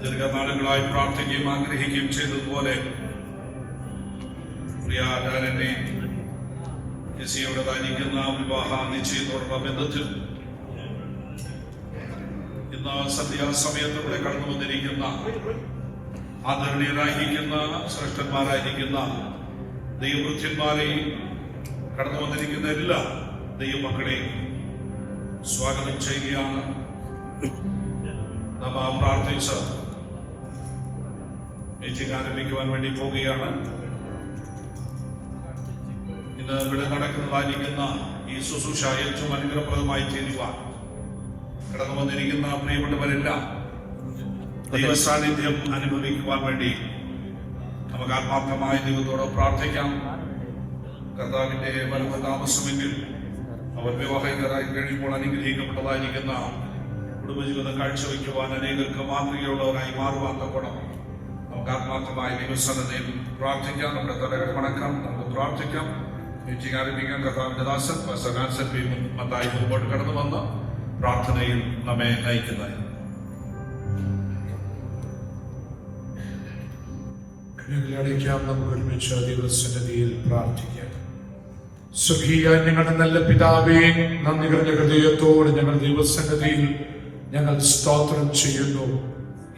ദീർഘനാളുകളായി പ്രാർത്ഥിക്കുകയും ആഗ്രഹിക്കുകയും ചെയ്തതുപോലെ പ്രിയാകാരനെ യോടതായിരിക്കുന്ന വിവാഹ നിശ്ചയത്തോടുള്ള ബന്ധത്തിൽ ഇന്ന് സന്ധ്യാസമയത്തിലൂടെ കടന്നു വന്നിരിക്കുന്ന ആദരണീയരായിരിക്കുന്ന ശ്രേഷ്ഠന്മാരായിരിക്കുന്ന ദൈവവൃത്യന്മാരെയും കടന്നു വന്നിരിക്കുന്ന എല്ലാ ദൈവമക്കളെയും സ്വാഗതം ചെയ്യുകയാണ്. നാം പ്രാർത്ഥിച്ച് മീറ്റിംഗ് ആരംഭിക്കുവാൻ വേണ്ടി പോവുകയാണ്. ഇന്ന് ഇവിടെ നടക്കുന്നതായിരിക്കുന്ന ഈ ശുശ്രൂഷ ഏറ്റവും അനുഗ്രഹപ്രദമായി തീരുവാൻ കടന്നു വന്നിരിക്കുന്ന പ്രിയപ്പെട്ടവരെല്ലാം ദൈവ സാന്നിധ്യം അനുഭവിക്കുവാൻ വേണ്ടി നമുക്ക് ആത്മാർത്ഥമായ ദൈവത്തോട് പ്രാർത്ഥിക്കാം. കർത്താവിന്റെ വരവ് താമസമെങ്കിൽ അവർ വിവാഹിതരായി കഴിയുമ്പോൾ അനുഗ്രഹിക്കപ്പെട്ടതായിരിക്കുന്ന കുടുംബജീവിതം കാഴ്ചവെക്കുവാൻ അനേകർക്ക് മാതൃകയുള്ളവരായി മാറുവാൻ തക്കോണം നമുക്ക് ആത്മാർത്ഥമായ ദൈവസന്നിധിയിൽ പ്രാർത്ഥിക്കാം. നമ്മുടെ തലകൾ വണക്കാം, നമുക്ക് പ്രാർത്ഥിക്കാം. മീറ്റിംഗ് ആരംഭിക്കാൻ കർത്താവിന്റെ ദാസൻ മത്തായി മുമ്പോട്ട് കടന്നു വന്ന് പ്രാർത്ഥനയിൽ നമ്മെ നയിക്കുന്നതായി. നമുക്ക് ഒരുമിച്ച് ദൈവസന്നിധിയിൽ പ്രാർത്ഥിക്കാം. സുഖിയായ ഞങ്ങളുടെ നല്ല പിതാവേ, നന്ദി നിറഞ്ഞ ഹൃദയത്തോട് ഞങ്ങൾ ദൈവസന്നിധിയിൽ ഞങ്ങൾ സ്തോത്രം ചെയ്യുന്നു.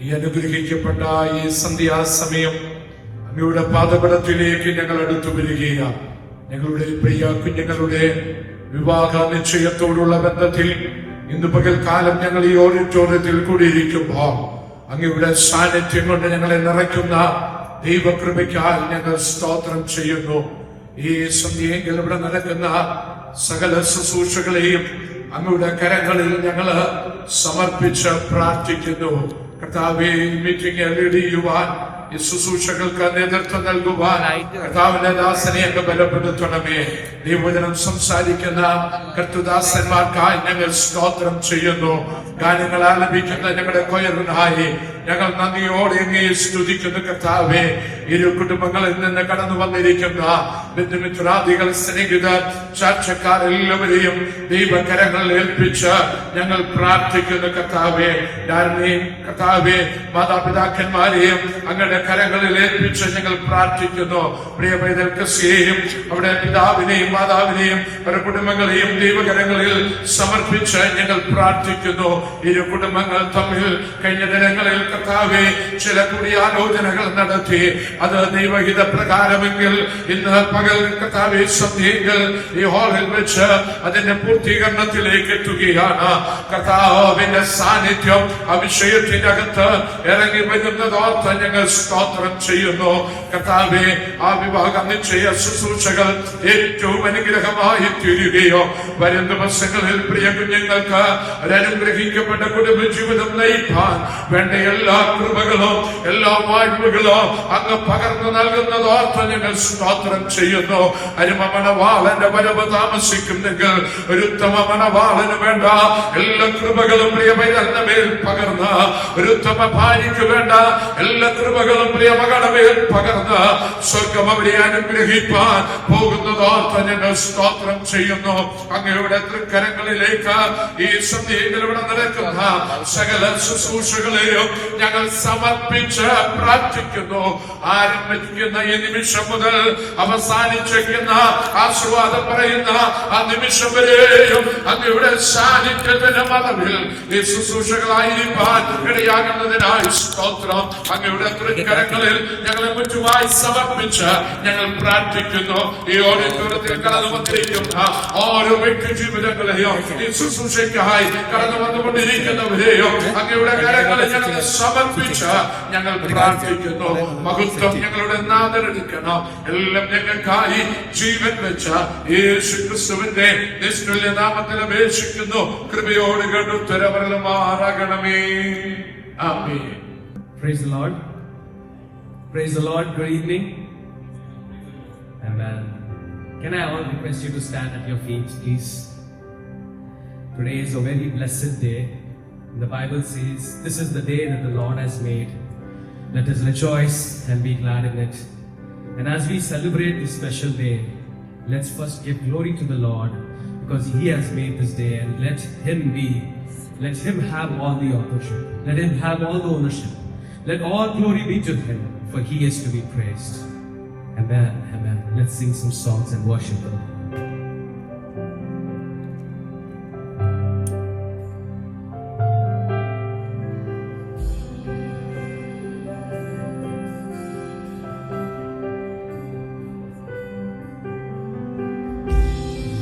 ഈ അനുഗ്രഹിക്കപ്പെട്ട ഈ സന്ധ്യാസമയം അങ്ങയുടെ പാദപീഠത്തിലേക്ക് ഞങ്ങൾ അടുത്തു വരികയാണ്. ഞങ്ങളുടെ പ്രിയ കുഞ്ഞുങ്ങളുടെ വിവാഹ നിശ്ചയത്തോടുള്ള ബന്ധത്തിൽ ഇന്ന് പകൽക്കാലം ഞങ്ങൾ ഈ ഓഡിറ്റോറിയത്തിൽ കൂടിയിരിക്കുമ്പോൾ അങ്ങയുടെ സാന്നിധ്യം കൊണ്ട് ഞങ്ങളെ നിറയ്ക്കുന്ന ദൈവകൃപയ്ക്കാൽ ഞങ്ങൾ സ്തോത്രം ചെയ്യുന്നു. ഈ സന്ധ്യയെങ്കിൽ ഇവിടെ നടക്കുന്ന സകല ശുശ്രൂഷകളെയും അങ്ങയുടെ കരങ്ങളിൽ ഞങ്ങൾ സമർപ്പിച്ച് പ്രാർത്ഥിക്കുന്നു. കർത്താവേ, മീറ്റിംഗ് ലീഡ് ചെയ്യുവാൻ, ഈ ശുശ്രൂഷകൾക്ക് നേതൃത്വം നൽകുവാൻ കർത്താവിന്റെ ദാസനെ അങ്ങ് ബലപ്പെടുത്തണമേ. ദൈവവചനം സംസാരിക്കുന്ന കർത്തൃദാസന്മാർക്കായി ഞങ്ങൾ സ്തോത്രം ചെയ്യുന്നു. ഗാനങ്ങൾ ആലപിക്കുന്ന ഞങ്ങളുടെ കൊയറിനായി ഞങ്ങൾ നന്ദിയോടെ അങ്ങേ സ്തുതിക്കുന്നു. കർത്താവേ, ഇരു കുടുംബങ്ങളിൽ നിന്ന് കടന്നു വന്നിരിക്കുന്ന ബന്ധുമിത്രാദികൾ, സ്നേഹിതർ, ചർച്ചക്കാർ എല്ലാവരെയും ദൈവകരങ്ങളിൽ ഏൽപ്പിച്ച് ഞങ്ങൾ പ്രാർത്ഥിക്കുന്നു. കർത്താവേ, കർത്താവേ, മാതാപിതാക്കന്മാരെയും അങ്ങയുടെ കരങ്ങളിൽ ഏൽപ്പിച്ച് ഞങ്ങൾ പ്രാർത്ഥിക്കുന്നു. പ്രിയ പൈതൽക്ക് സ്നേഹം അവിടെ പിതാവിനെയും മാതാവിനെയും അവരുടെ കുടുംബങ്ങളെയും ദൈവകരങ്ങളിൽ സമർപ്പിച്ച് ഞങ്ങൾ പ്രാർത്ഥിക്കുന്നു. ഇരു കുടുംബങ്ങൾ തമ്മിൽ കഴിഞ്ഞ ദിനങ്ങളിൽ കർത്താവേ ചില കൂടിയാലോചനകൾ നടത്തി, അത് ദൈവഹിത പ്രകാരമെങ്കിൽ ഇന്ന് പകൽ കർത്താവേ സന്ധ്യയിൽ ഈ ഹാളിൽ വെച്ച് അതിന്റെ പൂർത്തീകരണത്തിലേക്ക് എത്തുകയാണ്. കർത്താവിന്റെ സാന്നിധ്യം ആ വിഷയത്തിന്റെ അകത്ത് ഇറങ്ങി വരുന്നതോർത്ത് ഞങ്ങൾ സ്തോത്രം ചെയ്യുന്നു. കർത്താവേ, ആ വിവാഹ നിശ്ചയ ശുശ്രൂഷകൾ ഏറ്റവും അനുഗ്രഹമായി തീരുകയോ, വരും ദിവസങ്ങളിൽ പ്രിയ കുഞ്ഞുങ്ങൾക്ക് ഒരനുഗ്രഹിക്കപ്പെട്ട കുടുംബ ജീവിതം നയിക്കാൻ വേണ്ട എല്ലാ കൃപകളും എല്ലാ വായ്പകളും അങ്ങ് പകർന്നു നൽകുന്നതോർത്ത് ഞങ്ങൾ സ്തോത്രം ചെയ്യുന്നു. അരുമ മണവാളന്റെ വരവ് താമസിക്കുന്നെങ്കിൽ ഒരു ഉത്തമ മണവാളന് വേണ്ട എല്ലാ കൃപകളും പ്രിയ പൈതലിന്റെ മേൽ പകർന്ന്, ഒരു ഉത്തമ ഭാര്യയ്ക്ക് വേണ്ട എല്ലാ കൃപകളും പ്രിയ മകളുടെ മേൽ പകർന്ന് സ്വർഗം അവരെ അനുഗ്രഹിപ്പാൻ പോകുന്നതോർത്ത് ഞങ്ങൾ സ്തോത്രം ചെയ്യുന്നു. അങ്ങയുടെ തൃക്കരങ്ങളിലേക്ക് ഈ സന്ധ്യയിൽ ഇവിടെ നടക്കുന്ന സകല ശുശ്രൂഷകളെയും ഞങ്ങൾ സമർപ്പിച്ച് പ്രാർത്ഥിക്കുന്നു. ആരംഭിക്കുന്ന ഈ നിമിഷം മുതൽ അവസാനിച്ചിരിക്കുന്ന ആശീർവാദം പറയുന്ന ആ നിമിഷം വരെയും അങ്ങയുടെ സാന്നിധ്യത്തിന്റെ മറവിൽ ഈ ശുശ്രൂഷകളായിരിക്കാൻ ഇടയാകുന്നതിനായി സ്തോത്രം. അങ്ങയുടെ തൃക്കരങ്ങളിൽ ഞങ്ങളെ മുറ്റുമായി സമർപ്പിച്ച് ഞങ്ങൾ പ്രാർത്ഥിക്കുന്നു. ഈ ഓഡിറ്റോറിയത്തിൽ കടന്നു വന്നിരിക്കുന്ന ഓരോ വ്യക്തി ജീവിതങ്ങളെയും ഈ ശുശ്രൂഷയ്ക്കായി കടന്നു വന്നുകൊണ്ടിരിക്കുന്നവരെയും അങ്ങയുടെ കരങ്ങളിൽ ഞങ്ങൾ സമർപ്പിച്ച് ഞങ്ങൾ പ്രാർത്ഥിക്കുന്നു. മഹത്വം ഞങ്ങളുടെ നാഥരെടുക്കണം. എല്ലാം ഞങ്ങൾക്കായി ജീവൻ വെച്ച യേശു ക്രിസ്തുവിന്റെ നിസ്തുല്യ നാമത്തിൽ അപേക്ഷിക്കുന്നു. കൃപയോട് കണ്ടുത്തരവരമാറാകണമേ. ആമേൻ. Praise the Lord. Praise the Lord. Good evening. Amen. Can I all request you to stand at your feet, please? Today is a very blessed day. The Bible says, "This is the day that the Lord has made. Let us rejoice and be glad in it." And as we celebrate this special day, let's first give glory to the Lord because He has made this day, and let Him have all the authorship. Let Him have all the ownership. Let all glory be to Him, for He is to be praised. Amen. Amen. Let's sing some songs and worship the Lord.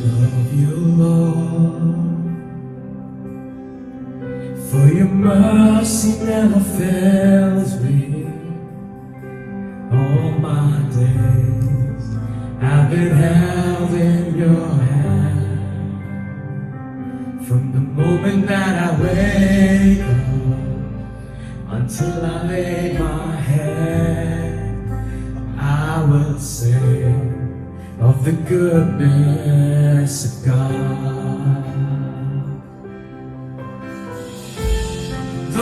Love you, Lord, for your mercy never fails me. All my days I've been held in your hand. From the moment that I wake up until I lay my head, I will sing of the goodness of God.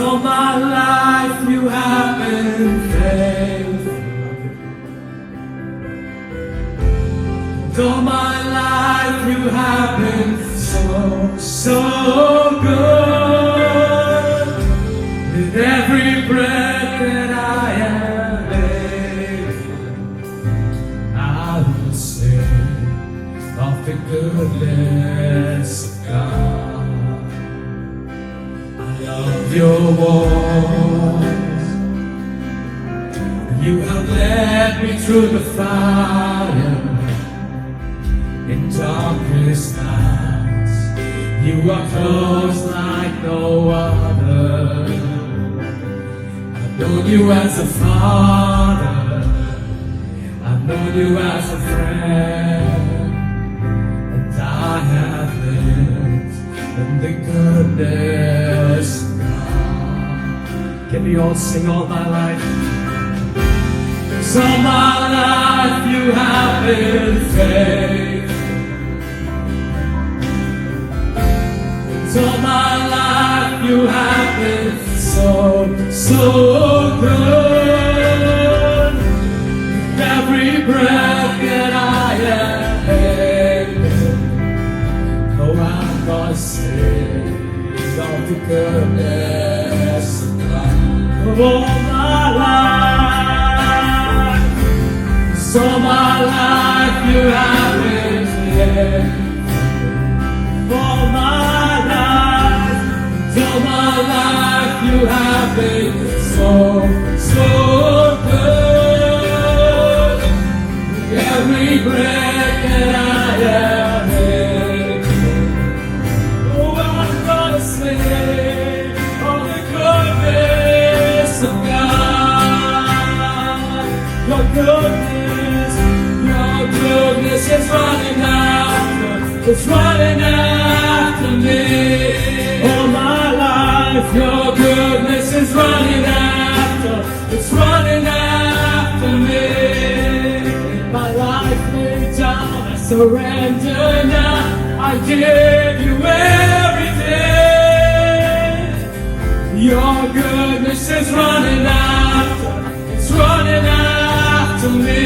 All my life you have been faithful. All my life you have been so good. With every breath that I am able, I will sing of the goodness of God. I love your voice. You have led me through the fire. In darkest nights, you are close like no other. I've known you as a father, I've known you as a friend, and I have lived in the goodness of God. Can we all sing all my life? 'Cause all my life you have been faithful. All my life you have been so good. Every breath that I am able, oh, I must sing of the goodness of God. All my life, so my life you have been faithful. All my life you have been so so good. Every breath that I am in, oh, I'm gonna sing of the goodness of God. Your goodness is running after, it's running after me. All my life, your goodness is running after, it's running after me. My life laid down, I surrender now, I give you everything. Your goodness is running after, it's running after me.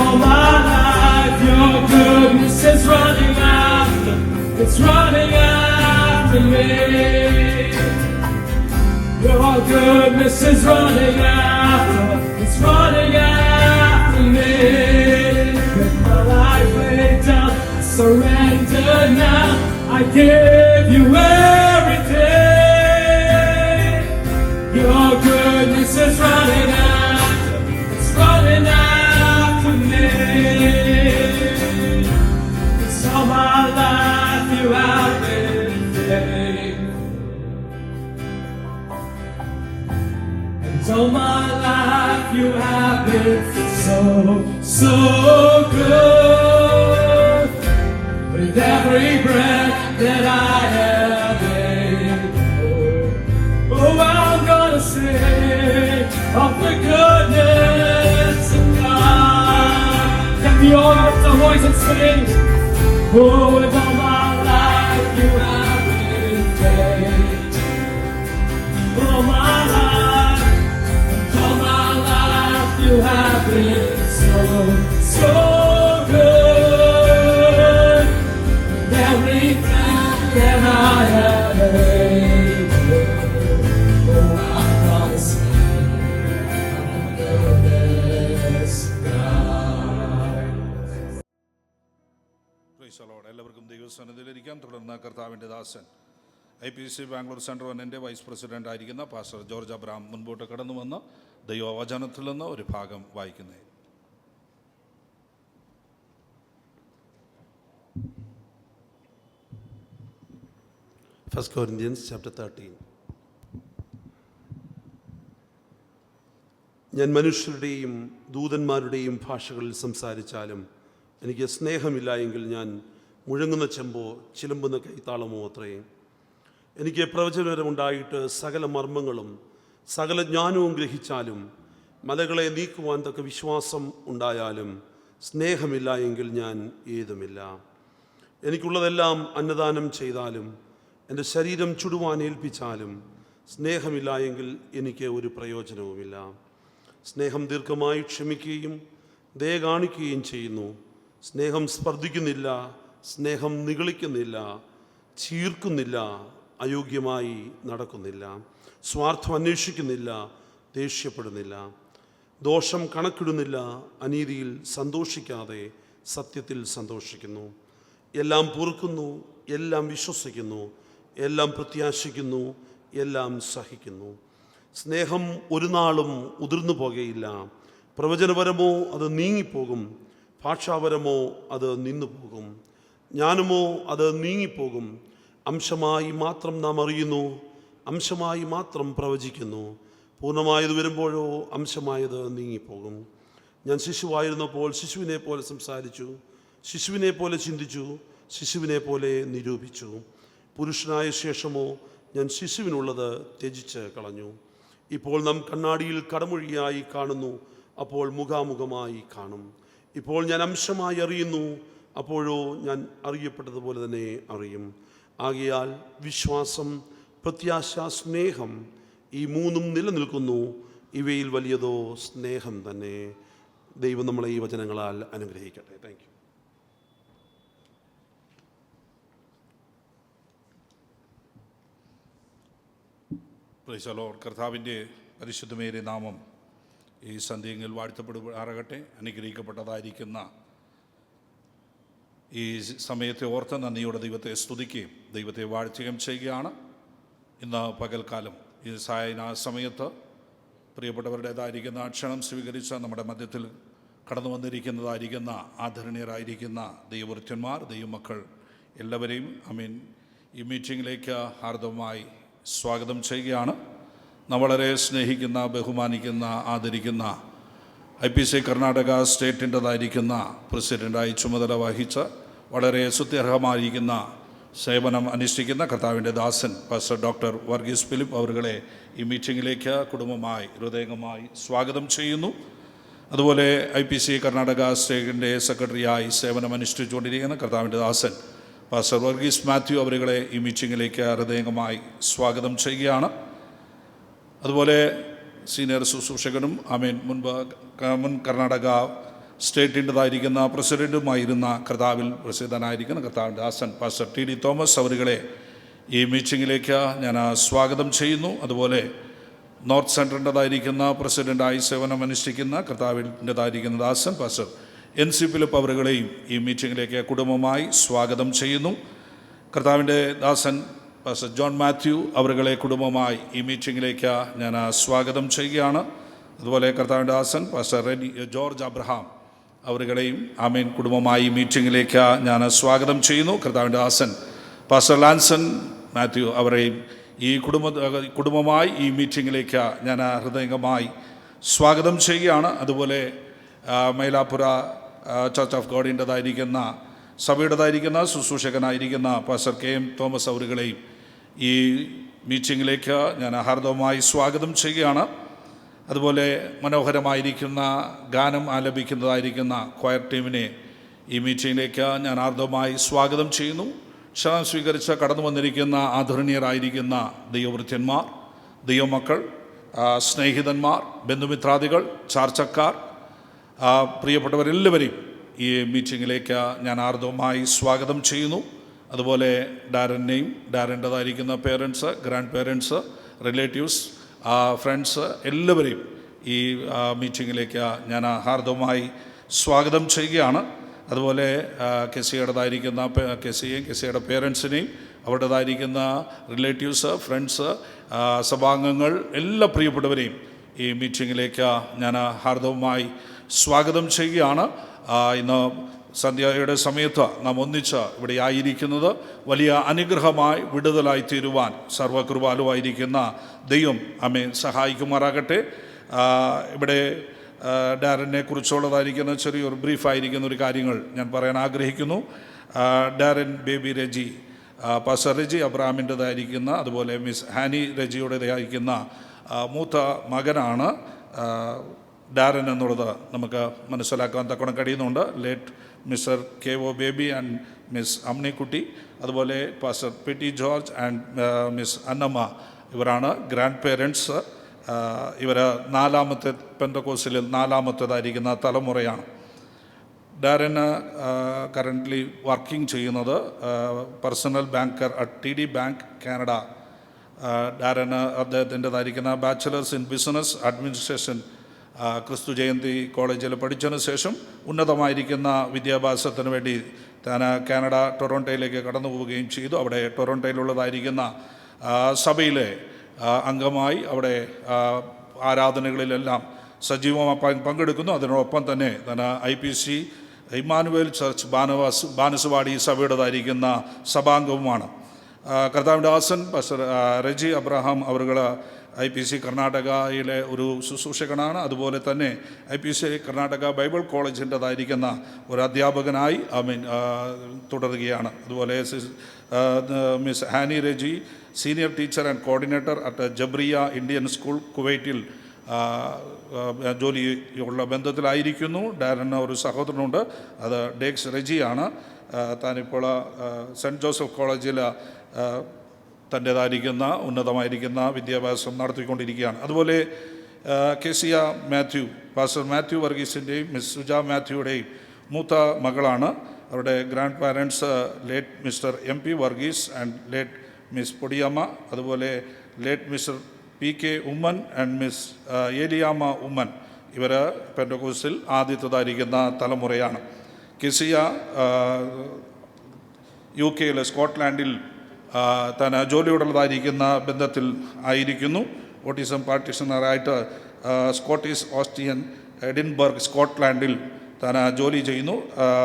All my life, your goodness is running after, it's running after me. Your goodness is running after, it's running after me. With my life laid down, I surrender now, I give you everything. Your goodness is running after, it's running after me. It's all my life you have been faithful. And all my life you have been so good. With every breath that I have able, oh, I'm gonna sing of the goodness of God. Can we all lift our voice and sing? Oh, with all my life you have been faithful. All my life, you have been so good. With everything that I have able, oh, I'm gonna sing of the goodness of God. Praise the Lord. എല്ലാവർക്കും ദൈവസന്നിധിയിലിരിക്കാം. തുടർന്ന് കർത്താവിൻ്റെ ദാസൻ IPC Bangalore central വണ്ണിൻ്റെ vice president ആയിരിക്കുന്ന pastor George Abraham മുൻപോട്ട് കടന്നു വന്ന് ദൈവവചനത്തിൽ നിന്ന് ഒരു ഭാഗം വായിക്കുന്നത്. First Corinthians chapter 13. ഞാൻ മനുഷ്യരുടെയും ദൂതന്മാരുടെയും ഭാഷകളിൽ സംസാരിച്ചാലും എനിക്ക് സ്നേഹമില്ല എങ്കിൽ ഞാൻ മുഴങ്ങുന്ന ചെമ്പോ ചിലമ്പുന്ന കൈത്താളമോ അത്രേ. എനിക്ക് പ്രവചനപരമുണ്ടായിട്ട് സകല മർമ്മങ്ങളും സകല ജ്ഞാനവും ഗ്രഹിച്ചാലും മലകളെ നീക്കുവാൻ തക്ക വിശ്വാസം ഉണ്ടായാലും സ്നേഹമില്ല എങ്കിൽ ഞാൻ ഏതുമില്ല. എനിക്കുള്ളതെല്ലാം അന്നദാനം ചെയ്താലും എൻ്റെ ശരീരം ചുടുവാൻ ഏൽപ്പിച്ചാലും സ്നേഹമില്ല എങ്കിൽ എനിക്ക് ഒരു പ്രയോജനവുമില്ല. സ്നേഹം ദീർഘമായി ക്ഷമിക്കുകയും ദയ കാണിക്കുകയും ചെയ്യുന്നു. സ്നേഹം സ്പർദ്ധിക്കുന്നില്ല, സ്നേഹം നിഗളിക്കുന്നില്ല, ചീർക്കുന്നില്ല, അയോഗ്യമായി നടക്കുന്നില്ല, സ്വാർത്ഥം അന്വേഷിക്കുന്നില്ല, ദേഷ്യപ്പെടുന്നില്ല, ദോഷം കണക്കിടുന്നില്ല, അനീതിയിൽ സന്തോഷിക്കാതെ സത്യത്തിൽ സന്തോഷിക്കുന്നു. എല്ലാം പൊറുക്കുന്നു, എല്ലാം വിശ്വസിക്കുന്നു, എല്ലാം പ്രത്യാശിക്കുന്നു, എല്ലാം സഹിക്കുന്നു. സ്നേഹം ഒരു നാളും ഉതിർന്നു പോകുകയില്ല. പ്രവചനപരമോ അത് നീങ്ങിപ്പോകും, ഭാഷാപരമോ അത് നിന്നു പോകും, ജ്ഞാനമോ അത് നീങ്ങിപ്പോകും. അംശമായി മാത്രം നാം അറിയുന്നു, അംശമായി മാത്രം പ്രവചിക്കുന്നു. പൂർണ്ണമായത് വരുമ്പോഴോ അംശമായത് നീങ്ങിപ്പോകും. ഞാൻ ശിശുവായിരുന്നപ്പോൾ ശിശുവിനെ പോലെ സംസാരിച്ചു, ശിശുവിനെ പോലെ ചിന്തിച്ചു, ശിശുവിനെ പോലെ നിരൂപിച്ചു. പുരുഷനായ ശേഷമോ ഞാൻ ശിശുവിനുള്ളത് ത്യജിച്ച് കളഞ്ഞു. ഇപ്പോൾ നാം കണ്ണാടിയിൽ കടമൊഴിയായി കാണുന്നു, അപ്പോൾ മുഖാമുഖമായി കാണും. ഇപ്പോൾ ഞാൻ അംശമായി അറിയുന്നു, അപ്പോഴോ ഞാൻ അറിയപ്പെട്ടതുപോലെ തന്നെ അറിയും. ആകയാൽ വിശ്വാസം, പ്രത്യാശ, സ്നേഹം ഈ മൂന്നും നിലനിൽക്കുന്നു. ഇവയിൽ വലിയതോ സ്നേഹം തന്നെ. ദൈവം നമ്മളെ ഈ വചനങ്ങളാൽ അനുഗ്രഹിക്കട്ടെ. Thank you. Price the lord. കർത്താവിൻ്റെ പരിശുദ്ധമേറിയ നാമം ഈ സന്ധ്യയിൽ വാഴ്ത്തപ്പെടുമാറാകട്ടെ. അനുഗ്രഹിക്കപ്പെട്ടതായിരിക്കുന്ന ഈ സമയത്തെ ഓർത്ത് നന്ദിയോടെ ദൈവത്തെ സ്തുതിക്കുകയും ദൈവത്തെ വാഴ്ത്തുകയും ചെയ്യുകയാണ്. ഇന്ന് പകൽക്കാലം ഈ സായന സമയത്ത് പ്രിയപ്പെട്ടവരുടേതായിരിക്കുന്ന ക്ഷണം സ്വീകരിച്ച നമ്മുടെ മധ്യത്തിൽ കടന്നു വന്നിരിക്കുന്നതായിരിക്കുന്ന ആദരണീയരായിരിക്കുന്ന ദൈവവൃത്യന്മാർ, ദൈവമക്കൾ എല്ലാവരെയും ഈ മീറ്റിങ്ങിലേക്ക് ഹാർദവമായി സ്വാഗതം ചെയ്യുകയാണ്. നാം വളരെ സ്നേഹിക്കുന്ന, ബഹുമാനിക്കുന്ന, ആദരിക്കുന്ന IPC കർണാടക സ്റ്റേറ്റിൻ്റെതായിരിക്കുന്ന പ്രസിഡൻ്റായി ചുമതല വഹിച്ച വളരെ സ്തുത്യർഹമായിരിക്കുന്ന സേവനം അനുഷ്ഠിക്കുന്ന കർത്താവിൻ്റെ ദാസൻ പാസ്റ്റർ ഡോക്ടർ വർഗീസ് ഫിലിപ്പ് അവരുകളെ ഈ മീറ്റിങ്ങിലേക്ക് കുടുംബമായി ഹൃദയംഗമായി സ്വാഗതം ചെയ്യുന്നു. അതുപോലെ IPC കർണാടക സ്റ്റേറ്റിൻ്റെ സെക്രട്ടറിയായി സേവനം അനുഷ്ഠിച്ചുകൊണ്ടിരിക്കുന്ന കർത്താവിൻ്റെ ദാസൻ പാസ്റ്റർ വർഗീസ് മാത്യു അവരുകളെ ഈ മീറ്റിങ്ങിലേക്ക് ഹൃദയംഗമായി സ്വാഗതം ചെയ്യുകയാണ്. അതുപോലെ സീനിയർ ശുശ്രൂഷകനും മുൻ കർണാടക സ്റ്റേറ്റിൻ്റെതായിരിക്കുന്ന പ്രസിഡൻറ്റുമായിരുന്ന കർത്താവിൽ പ്രസിദ്ധനായിരിക്കുന്ന കർത്താവിൻ്റെ ദാസൻ പാസ്റ്റർ TD തോമസ് അവരുകളെ ഈ മീറ്റിങ്ങിലേക്ക് ഞാൻ സ്വാഗതം ചെയ്യുന്നു. അതുപോലെ നോർത്ത് സെൻറ്ററിൻ്റെതായിരിക്കുന്ന പ്രസിഡൻ്റായി സേവനം അനുഷ്ഠിക്കുന്ന കർത്താവിൻ്റെതായിരിക്കുന്ന ദാസൻ പാസ്റ്റർ NC ഫിലിപ്പ് അവരുകളെയും ഈ മീറ്റിങ്ങിലേക്ക് കുടുംബമായി സ്വാഗതം ചെയ്യുന്നു. കർത്താവിൻ്റെ ദാസൻ പാസ്റ്റർ ജോൺ മാത്യു അവരുകളെ കുടുംബമായി ഈ മീറ്റിങ്ങിലേക്ക് ഞാൻ സ്വാഗതം ചെയ്യുകയാണ്. അതുപോലെ കർത്താവിൻ്റെ ദാസൻ പാസ്റ്റർ ജോർജ് അബ്രഹാം അവരുകളെയും കുടുംബമായി ഈ മീറ്റിങ്ങിലേക്ക് ഞാൻ സ്വാഗതം ചെയ്യുന്നു. കർത്താവിൻ്റെ ദാസൻ പാസ്റ്റർ ലാൻസൺ മാത്യു അവരെയും ഈ കുടുംബമായി ഈ മീറ്റിങ്ങിലേക്ക് ഞാൻ ഹൃദയംഗമായി സ്വാഗതം ചെയ്യുകയാണ്. അതുപോലെ മൈലാപ്പുര ചർച്ച് ഓഫ് ഗോഡിൻ്റെതായിരിക്കുന്ന സഭയുടേതായിരിക്കുന്ന ശുശ്രൂഷകനായിരിക്കുന്ന പാസ്റ്റർ KM തോമസ് അവരുകളെയും ഈ മീറ്റിങ്ങിലേക്ക് ഞാൻ ഹാർദവമായി സ്വാഗതം ചെയ്യുകയാണ്. അതുപോലെ മനോഹരമായിരിക്കുന്ന ഗാനം ആലപിക്കുന്നതായിരിക്കുന്ന ക്വയർ ടീമിനെ ഈ മീറ്റിങ്ങിലേക്ക് ഞാൻ ഹാർദവമായി സ്വാഗതം ചെയ്യുന്നു. ക്ഷണം സ്വീകരിച്ച് കടന്നു വന്നിരിക്കുന്ന ആദരണീയരായിരിക്കുന്ന ദൈവവൃത്യന്മാർ, ദൈവമക്കൾ, സ്നേഹിതന്മാർ, ബന്ധുമിത്രാദികൾ, ചാർച്ചക്കാർ, പ്രിയപ്പെട്ടവരെല്ലാവരെയും ഈ മീറ്റിങ്ങിലേക്ക് ഞാൻ ആർദ്രമായി സ്വാഗതം ചെയ്യുന്നു. അതുപോലെ ഡാരൻ്റെതായിരിക്കുന്ന parents, grandparents, relatives, friends എല്ലാവരെയും ഈ മീറ്റിങ്ങിലേക്ക് ഞാൻ ഹാർദവമായി സ്വാഗതം ചെയ്യുകയാണ്. അതുപോലെ കെസിയുടെ പേരൻസിനെയും അവരുടേതായിരിക്കുന്ന റിലേറ്റീവ്സ്, ഫ്രണ്ട്സ്, സഭാംഗങ്ങൾ എല്ലാ പ്രിയപ്പെട്ടവരെയും ഈ മീറ്റിങ്ങിലേക്ക് ഞാൻ ഹാർദവമായി സ്വാഗതം ചെയ്യുകയാണ്. ഇന്ന് സന്ധ്യയുടെ സമയത്ത് നാം ഒന്നിച്ച് ഇവിടെ ആയിരിക്കുന്നത് വലിയ അനുഗ്രഹമായി വിടുതലായി തീരുവാൻ സർവകൃപാലുവായിരിക്കുന്ന ദൈവം സഹായിക്കുമാറാകട്ടെ. ഇവിടെ ഡാരനെ കുറിച്ചുള്ളതായിരിക്കുന്ന ചെറിയൊരു ബ്രീഫായിരിക്കുന്ന ഒരു കാര്യങ്ങൾ ഞാൻ പറയാൻ ആഗ്രഹിക്കുന്നു. ഡാരൻ ബേബി രജി, പാസ്റ്റർ രജി അബ്രഹാമിൻ്റെതായിരിക്കുന്ന, അതുപോലെ മിസ് ഹാനി രജിയുടേതായിരിക്കുന്ന മൂത്ത മകനാണ് ഡാരൻ എന്നുള്ളത് നമുക്ക് മനസ്സിലാക്കാൻ തക്കോണം കഴിയുന്നുണ്ട്. Late mister KO Baby and miss Amnikutty, അതുപോലെ pastor PT George and miss Annamma, ഇവരാണ് ഗ്രാൻഡ് പേരൻസ്. ഇവർ നാലാമത്തെ പെന്തക്കോസ്റ്റിൽ നാലാമത്തേതായിരിക്കുന്ന തലമുറയാണ്. ഡാരന് കറൻ്റ്ലി വർക്കിംഗ് ചെയ്യുന്നത് personal banker at TD bank Canada. ഡാരന് അദ്ദേഹത്തിൻ്റെതായിരിക്കുന്ന bachelors in business administration Kristu Jayanti കോളേജിൽ പഠിച്ചതിന് ശേഷം ഉന്നതമായിരിക്കുന്ന വിദ്യാഭ്യാസത്തിന് വേണ്ടി താൻ കാനഡ ടൊറോണ്ടോയിലേക്ക് കടന്നു പോവുകയും ചെയ്തു. അവിടെ ടൊറോണ്ടോയിലുള്ളതായിരിക്കുന്ന സഭയിലെ അംഗമായി അവിടെ ആരാധനകളിലെല്ലാം സജീവമായി പങ്കെടുക്കുന്നു. അതിനോടൊപ്പം തന്നെ IPC ഇമ്മാനുവേൽ ചർച്ച് ബാനസവാടി സഭയുടേതായിരിക്കുന്ന സഭാംഗവുമാണ്. കർത്താവിൻ്റെ ദാസൻ പാസ്റ്റർ രജി അബ്രഹാം അവരുകൾ IPC കർണാടകയിലെ ഒരു ശുശ്രൂഷകനാണ്. അതുപോലെ തന്നെ IPC കർണാടക ബൈബിൾ കോളേജിൻ്റെതായിരിക്കുന്ന ഒരു അധ്യാപകനായി തുടരുകയാണ്. അതുപോലെ miss Hani Reji senior teacher and coordinator at Jabriya Indian school കുവൈറ്റിൽ ജോലിയുള്ള ബന്ധത്തിലായിരിക്കുന്നു. ഡാരന് ഒരു സഹോദരനുണ്ട്, അത് ഡേക്സ് രജിയാണ്. താനിപ്പോൾ സെൻറ്റ് ജോസഫ് കോളേജിൽ തൻ്റേതായിരിക്കുന്ന ഉന്നതമായിരിക്കുന്ന വിദ്യാഭ്യാസം നടത്തിക്കൊണ്ടിരിക്കുകയാണ്. അതുപോലെ കെസിയ മാത്യു, പാസ്റ്റർ മാത്യു വർഗീസിൻ്റെയും മിസ് സുജ മാത്യുയുടെയും മൂത്ത മകളാണ്. അവരുടെ grandparents late mister MP Varghese and late miss Podiyamma, അതുപോലെ late mister PK Oommen and miss Aleyamma Oommen. ഇവർ പെന്തക്കോസ്റ്റിൽ ആദ്യത്തേതായിരിക്കുന്ന തലമുറയാണ്. കെസിയ UK സ്കോട്ട്ലാൻഡിൽ താൻ ജോലിയോടുള്ളതായിരിക്കുന്ന ബന്ധത്തിൽ ആയിരിക്കുന്നു. ഓട്ടിസം പ്രാക്ടീഷണറായിട്ട് സ്കോട്ടിഷ് ഓസ്റ്റിയൻ എഡിൻബർഗ് സ്കോട്ട്ലാൻഡിൽ താൻ ജോലി ചെയ്യുന്നു.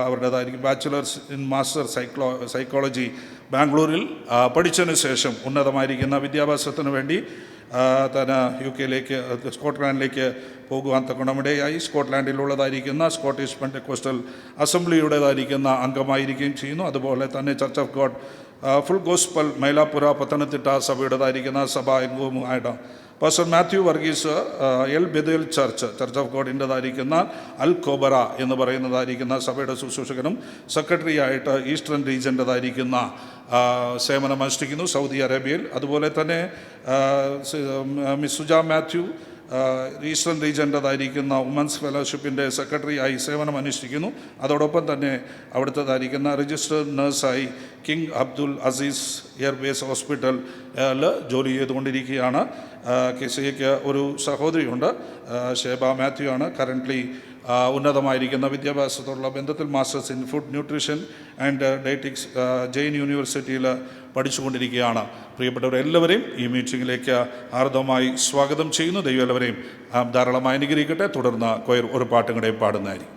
അവരുടേതായിരിക്കും ബാച്ചുലേഴ്സ് ഇൻ മാസ്റ്റർ സൈക്കോളജി ബാംഗ്ലൂരിൽ പഠിച്ചതിന് ശേഷം ഉന്നതമായിരിക്കുന്ന വിദ്യാഭ്യാസത്തിന് വേണ്ടി താൻ UK സ്കോട്ട്ലാൻഡിലേക്ക് പോകുവാൻ തക്കണമിടയായി. സ്കോട്ട്ലാൻഡിലുള്ളതായിരിക്കുന്ന സ്കോട്ടിഷ് പെന്റക്കോസ്റ്റൽ അസംബ്ലിയുടേതായിരിക്കുന്ന അംഗമായിരിക്കുകയും ചെയ്യുന്നു. അതുപോലെ തന്നെ church of God full gospel Mylapra Pathanamthitta സഭയുടേതായിരിക്കുന്ന സഭാംഗവുമായിട്ട് pastor Mathew Varghese El Bethel church of ഗോഡിൻ്റെതായിരിക്കുന്ന അൽ കോബറ എന്ന് പറയുന്നതായിരിക്കുന്ന സഭയുടെ ശുശ്രൂഷകനും സെക്രട്ടറി ആയിട്ട് ഈസ്റ്റേൺ റീജിയൻ്റെതായിരിക്കുന്ന സേവനം അനുഷ്ഠിക്കുന്നു സൗദി അറേബ്യയിൽ. അതുപോലെ തന്നെ മിസ് സുജ മാത്യു ഈസ്റ്റേൺ റീജിയൻ്റെതായിരിക്കുന്ന വുമൻസ് ഫെലോഷിപ്പിൻ്റെ സെക്രട്ടറി ആയി സേവനം അനുഷ്ഠിക്കുന്നു. അതോടൊപ്പം തന്നെ അവിടുത്തേതായിരിക്കുന്ന രജിസ്റ്റേർഡ് നഴ്സായി കിങ് അബ്ദുൽ അസീസ് എയർബേസ് ഹോസ്പിറ്റലിൽ ജോലി ചെയ്തുകൊണ്ടിരിക്കുകയാണ്. KCAക്ക് ഒരു സഹോദരിയുണ്ട്, ഷേബ മാത്യു ആണ്. കറൻ്റ്ലി ഉന്നതമായിരിക്കുന്ന വിദ്യാഭ്യാസത്തോടുള്ള ബന്ധത്തിൽ masters in food nutrition and dietetics Jain യൂണിവേഴ്സിറ്റിയിൽ പഠിച്ചുകൊണ്ടിരിക്കുകയാണ്. പ്രിയപ്പെട്ടവരെല്ലാവരെയും ഈ മീറ്റിങ്ങിലേക്ക് ആർദ്രമായി സ്വാഗതം ചെയ്യുന്നു. ദൈവം എല്ലാവരെയും ധാരാളമായി അനുഗ്രഹിക്കട്ടെ. തുടർന്ന് കൊയർ ഒരു പാട്ടും കൂടെ പാടുന്നതായിരിക്കും.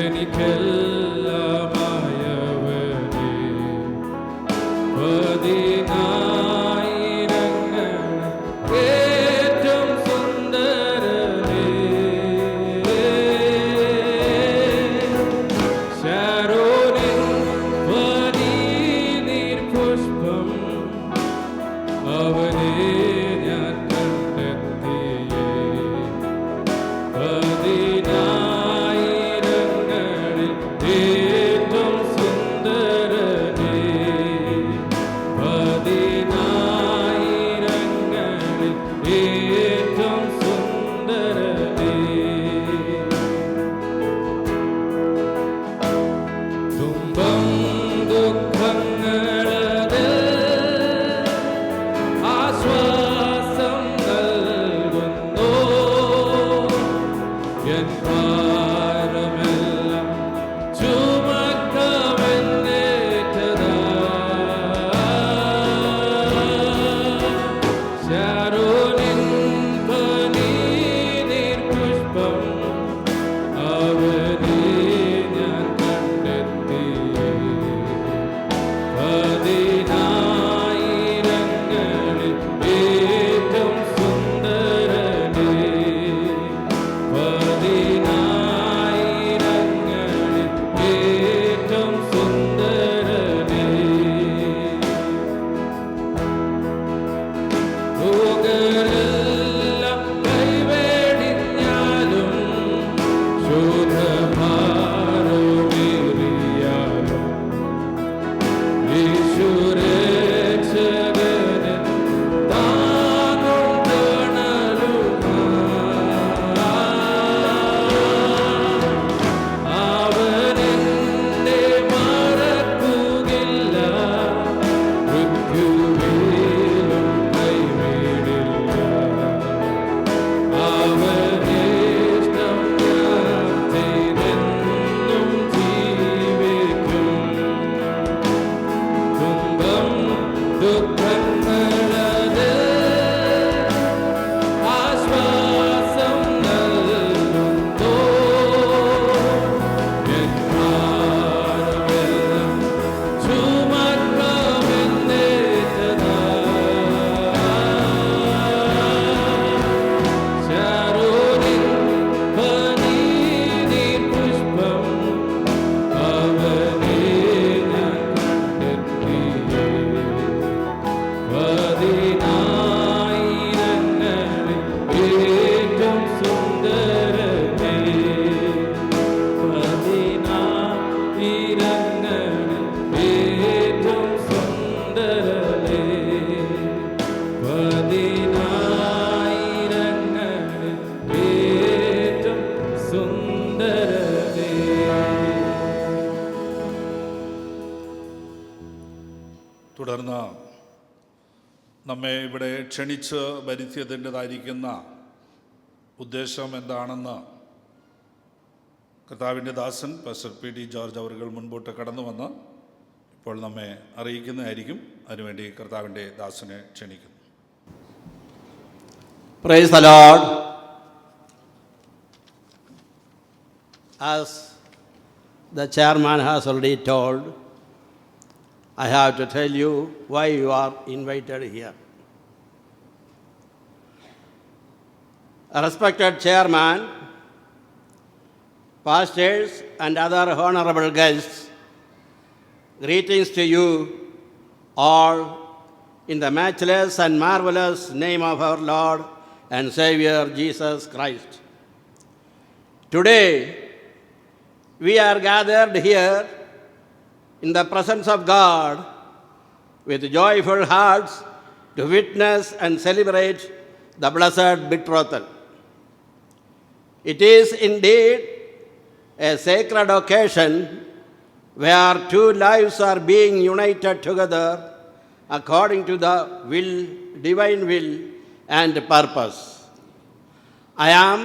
എനിക്കെല്ലാമായവനേ തുടർന്ന് നമ്മെ ഇവിടെ ക്ഷണിച്ച് വരുത്തിയതിൻ്റെതായിരിക്കുന്ന ഉദ്ദേശം എന്താണെന്ന് കർത്താവിൻ്റെ ദാസൻ പാസ്റ്റർ പി ടി ജോർജ് അവர்கள் മുൻപോട്ട് കടന്നു വന്ന് ഇപ്പോൾ നമ്മെ അറിയിക്കുന്നതായിരിക്കും. അതിനുവേണ്ടി കർത്താവിൻ്റെ ദാസനെ ക്ഷണിക്കുന്നു. Praise the Lord. As the chairman has already told, I have to tell you why you are invited here. A respected chairman, pastors and other honorable guests, greetings to you all in the matchless and marvelous name of our Lord and Savior Jesus Christ. Today, we are gathered here in the presence of God with joyful hearts to witness and celebrate the blessed betrothal. It is indeed a sacred occasion where two lives are being united together according to the divine will and purpose. I am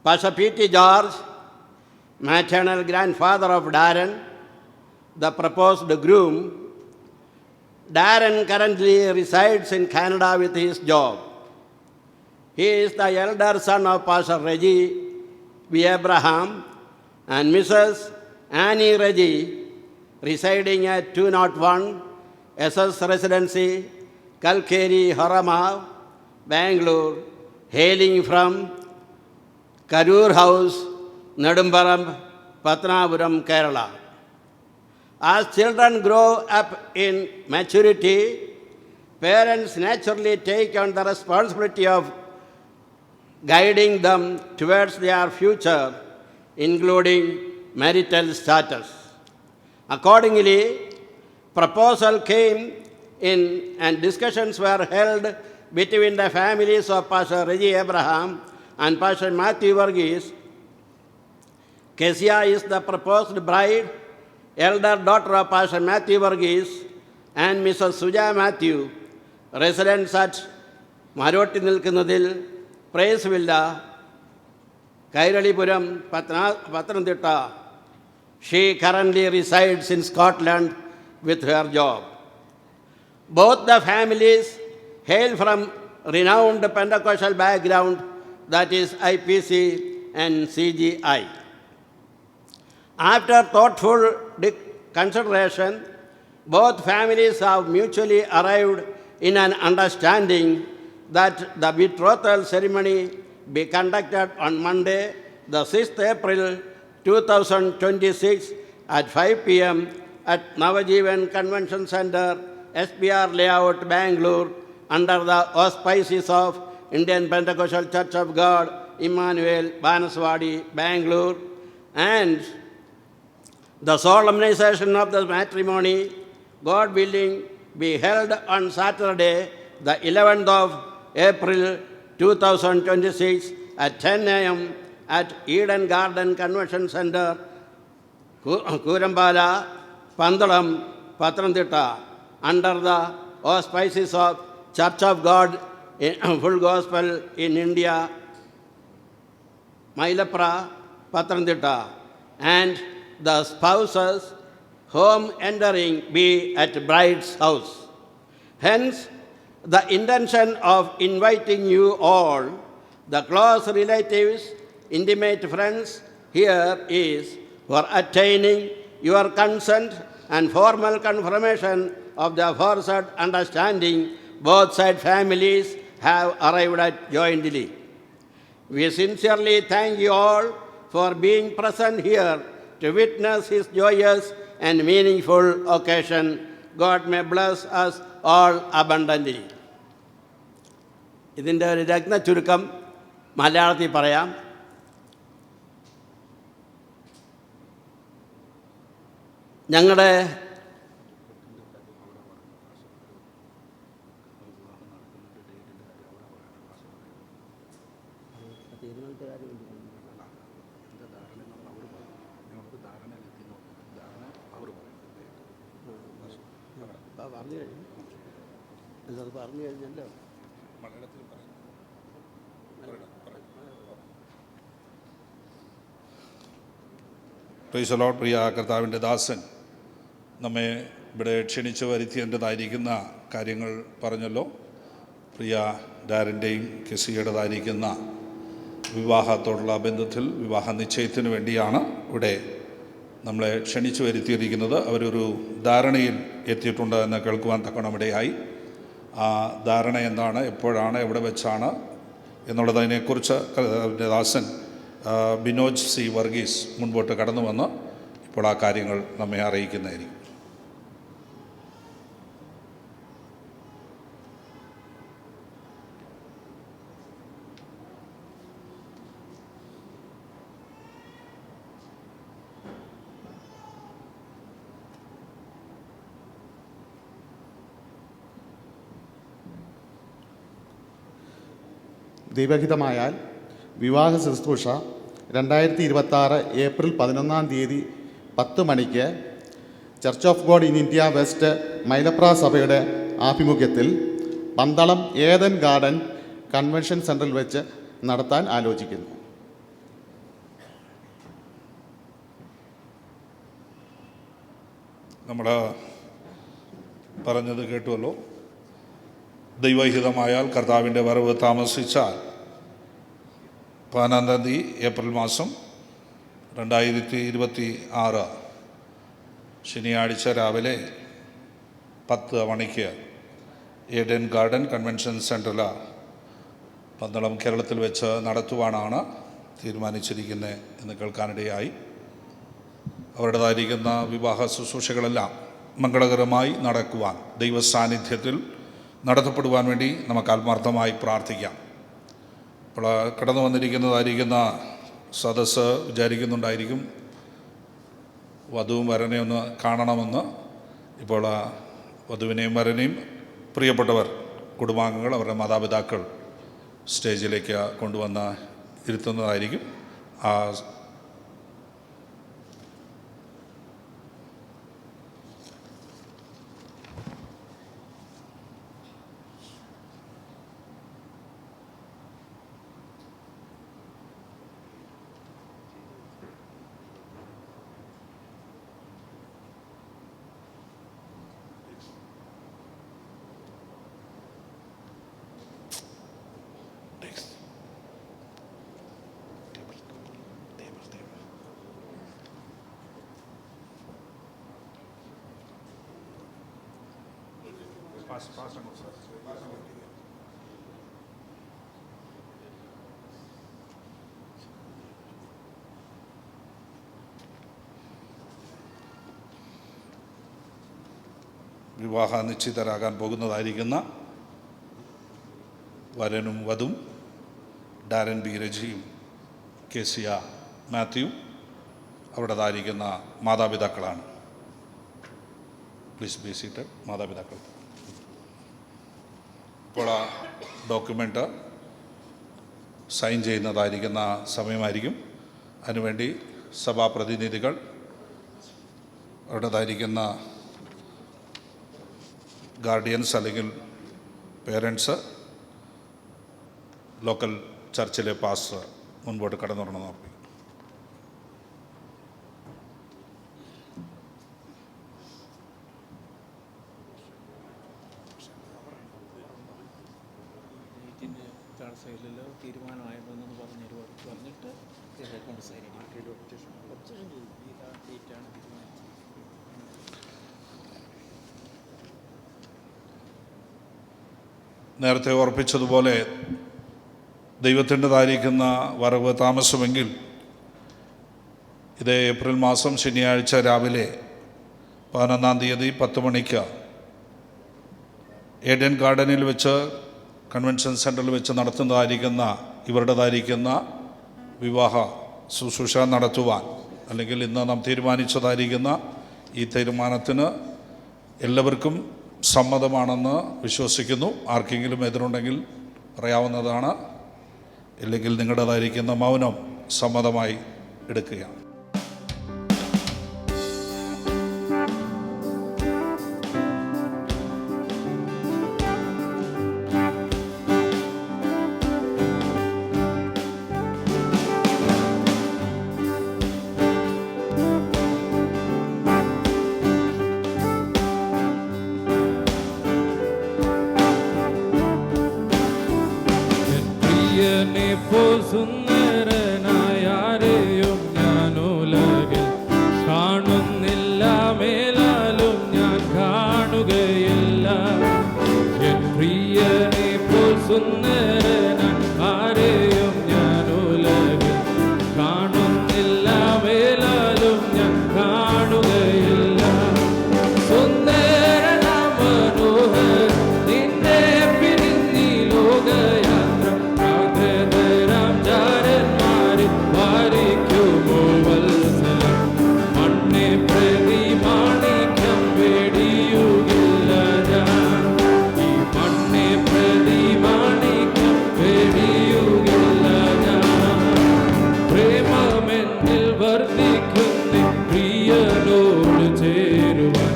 Pastor P.T. George, maternal grandfather of Darren, the proposed groom. Darren currently resides in Canada with his job. He is the elder son of Pastor Reggie B. Abraham and Mrs. Annie Reggie, residing at 201 SS Residency, Kalkeri, Harama, Bangalore, hailing from Karur House, Nedumbaram, Patnapuram, Kerala. As children grow up in maturity, parents naturally take on the responsibility of guiding them towards their future, including marital status. Accordingly, proposal came in and discussions were held between the families of Pastor Reggie Abraham and Pastor Matthew Varghese. Kezia is the proposed bride, elder daughter of Pastor Matthew Varghese, and Mrs. Suja Matthew, residents at Marotti Nilkanadil, Praise Villa, Kairalipuram, Pathanamthitta. She currently resides in Scotland with her job. Both the families hail from renowned Pentecostal background, that is IPC and CGI. After thoughtful consideration, both families have mutually arrived in an understanding that the betrothal ceremony be conducted on Monday, the 6th April 2026 at 5 p.m. at Navajivan Convention Center, SBR Layout, Bangalore, under the auspices of Indian Pentecostal Church of God, Emmanuel, Banaswadi, Bangalore, and the solemnization of the matrimony, God willing, be held on Saturday, the 11th of April 2026 at 10 a.m. at Eden Garden Convention Center, Kurambala, Pandalam, Pathanamthitta, under the auspices of Church of God in Full Gospel in India, Mailapra, Pathanamthitta, and the spouses home entering be at bride's house. Hence, the intention of inviting you all, the close relatives, intimate friends, here is for attaining your consent and formal confirmation of the aforesaid understanding both side families have arrived at jointly. We sincerely thank you all for being present here to witness his joyous and meaningful occasion. God may bless us all abundantly. ഇതിൻ്റെ ഒരു രത്ന ചുരുക്കം മലയാളത്തിൽ പറയാം. ഞങ്ങളുടെ പറഞ്ഞു കഴിഞ്ഞു. അത് പറഞ്ഞു കഴിഞ്ഞല്ലോ. Price the Lord. പ്രിയ കർത്താവിൻ്റെ ദാസൻ നമ്മെ ഇവിടെ ക്ഷണിച്ചു വരുത്തേണ്ടതായിരിക്കുന്ന കാര്യങ്ങൾ പറഞ്ഞല്ലോ. പ്രിയ ഡാരൻ്റെയും കെസിയുടേതായിരിക്കുന്ന വിവാഹത്തോടുള്ള ബന്ധത്തിൽ വിവാഹ നിശ്ചയത്തിന് വേണ്ടിയാണ് ഇവിടെ നമ്മളെ ക്ഷണിച്ചു വരുത്തിയിരിക്കുന്നത്. അവരൊരു ധാരണയിൽ എത്തിയിട്ടുണ്ട് എന്ന് കേൾക്കുവാൻ തക്കണമിടയായി. ആ ധാരണ എന്താണ്, എപ്പോഴാണ്, എവിടെ വെച്ചാണ് എന്നുള്ളതിനെക്കുറിച്ച് ദാസൻ ബിനോജ് സി വർഗീസ് മുൻപോട്ട് കടന്നു വന്ന് ഇപ്പോൾ ആ കാര്യങ്ങൾ നമ്മെ അറിയിക്കുന്നതായിരിക്കും. ദൈവഹിതമായാൽ വിവാഹ ശുശ്രൂഷ 2026 ഏപ്രിൽ 11 10 മണിക്ക് church of God in India west Mylapra സഭയുടെ ആഭിമുഖ്യത്തിൽ പന്തളം ഏദൻ ഗാർഡൻ കൺവെൻഷൻ സെൻറ്ററിൽ വെച്ച് നടത്താൻ ആലോചിക്കുന്നു. നമ്മൾ പറഞ്ഞത് കേട്ടുവല്ലോ. ദൈവഹിതമായാൽ കർത്താവിൻ്റെ വരവ് താമസിച്ചാൽ 15 ഏപ്രിൽ മാസം 2026 ശനിയാഴ്ച രാവിലെ 10 മണിക്ക് ഏഡൻ ഗാർഡൻ കൺവെൻഷൻ സെൻറ്ററിൽ പന്തളം കേരളത്തിൽ വെച്ച് നടത്തുവാനാണ് തീരുമാനിച്ചിരിക്കുന്നത് എന്ന് കേൾക്കാനിടയായി. അവരുടേതായിരിക്കുന്ന വിവാഹ ശുശ്രൂഷകളെല്ലാം മംഗളകരമായി നടക്കുവാൻ, ദൈവസാന്നിധ്യത്തിൽ നടത്തപ്പെടുവാൻ വേണ്ടി നമുക്ക് ആത്മാർത്ഥമായി പ്രാർത്ഥിക്കാം. ഇപ്പോൾ കടന്നു വന്നിരിക്കുന്നതായിരിക്കുന്ന സദസ്സ് വിചാരിക്കുന്നുണ്ടായിരിക്കും വധുവും വരനെയും ഒന്ന് കാണണമെന്ന്. ഇപ്പോൾ വധുവിനെയും വരനെയും പ്രിയപ്പെട്ടവർ, കുടുംബാംഗങ്ങൾ, അവരുടെ മാതാപിതാക്കൾ സ്റ്റേജിലേക്ക് കൊണ്ടുവന്ന് ഇരുത്തുന്നതായിരിക്കും. ആ വിവാഹ നിശ്ചിതരാകാൻ പോകുന്നതായിരിക്കുന്ന വരനും വധുവും ഡാരൻ ബി രജിയും കെസിയ മാത്യു അവരുടേതായിരിക്കുന്ന മാതാപിതാക്കളാണ്. Please be seated. മാതാപിതാക്കൾ ഇപ്പോൾ ആ ഡോക്യുമെൻ്റ് സൈൻ ചെയ്യുന്നതായിരിക്കുന്ന സമയമായിരിക്കും. അതിനുവേണ്ടി സഭാപ്രതിനിധികൾ, അവരുടേതായിരിക്കുന്ന ഗാർഡിയൻസ് അല്ലെങ്കിൽ പേരൻസ്, ലോക്കൽ ചർച്ചിലെ പാസ്റ്റർ മുൻപോട്ട് കടന്നു വരണമെന്ന് ഓർപ്പിക്കും. തീരുമാനമായതെന്ന് പറഞ്ഞിട്ട് കൊണ്ട് സൈൻ നേരത്തെ ഓർപ്പിച്ചതുപോലെ ദൈവത്തിൻ്റെതായിരിക്കുന്ന വരവ് താമസമെങ്കിൽ ഇത് ഏപ്രിൽ മാസം ശനിയാഴ്ച രാവിലെ 11 10 മണിക്ക് ഏഡൻ ഗാർഡനിൽ വെച്ച് കൺവെൻഷൻ സെൻറ്ററിൽ വെച്ച് നടത്തുന്നതായിരിക്കുന്ന ഇവരുടേതായിരിക്കുന്ന വിവാഹ ശുശ്രൂഷ നടത്തുവാൻ, അല്ലെങ്കിൽ ഇന്ന് നാം തീരുമാനിച്ചതായിരിക്കുന്ന ഈ തീരുമാനത്തിന് എല്ലാവർക്കും സമ്മതമാണെന്ന് വിശ്വസിക്കുന്നു. ആർക്കെങ്കിലും എതിരുണ്ടെങ്കിൽ പറയാവുന്നതാണ്. ഇല്ലെങ്കിൽ നിങ്ങളുടേതായിരിക്കുന്ന മൗനം സമ്മതമായി എടുക്കുകയാണ്. സുന്ദരൻ ആരെയും ഞാൻ ഉലകിൽ കാണുന്നില്ല, മേലാലും ഞാൻ കാണുകയില്ല. സുന്ദരനാം മനോഹരൻ നിന്നെ പിരിഞ്ഞി ലോകയാത്ര, പ്രാകൃതരാം ചാരന്മാരെ വാരിക്കുമോ വത്സലം. മണ്ണെ പ്രതി മാണിക്യം വെടിയുകില്ല ഞാൻ, ഈ മണ്ണെ പ്രതി മാണിക്യം വെടിയുകില്ല ഞാൻ. പ്രേമമെന്നിൽ വർദ്ധിക്കുന്ന പ്രിയനോട് ചേരുവാൻ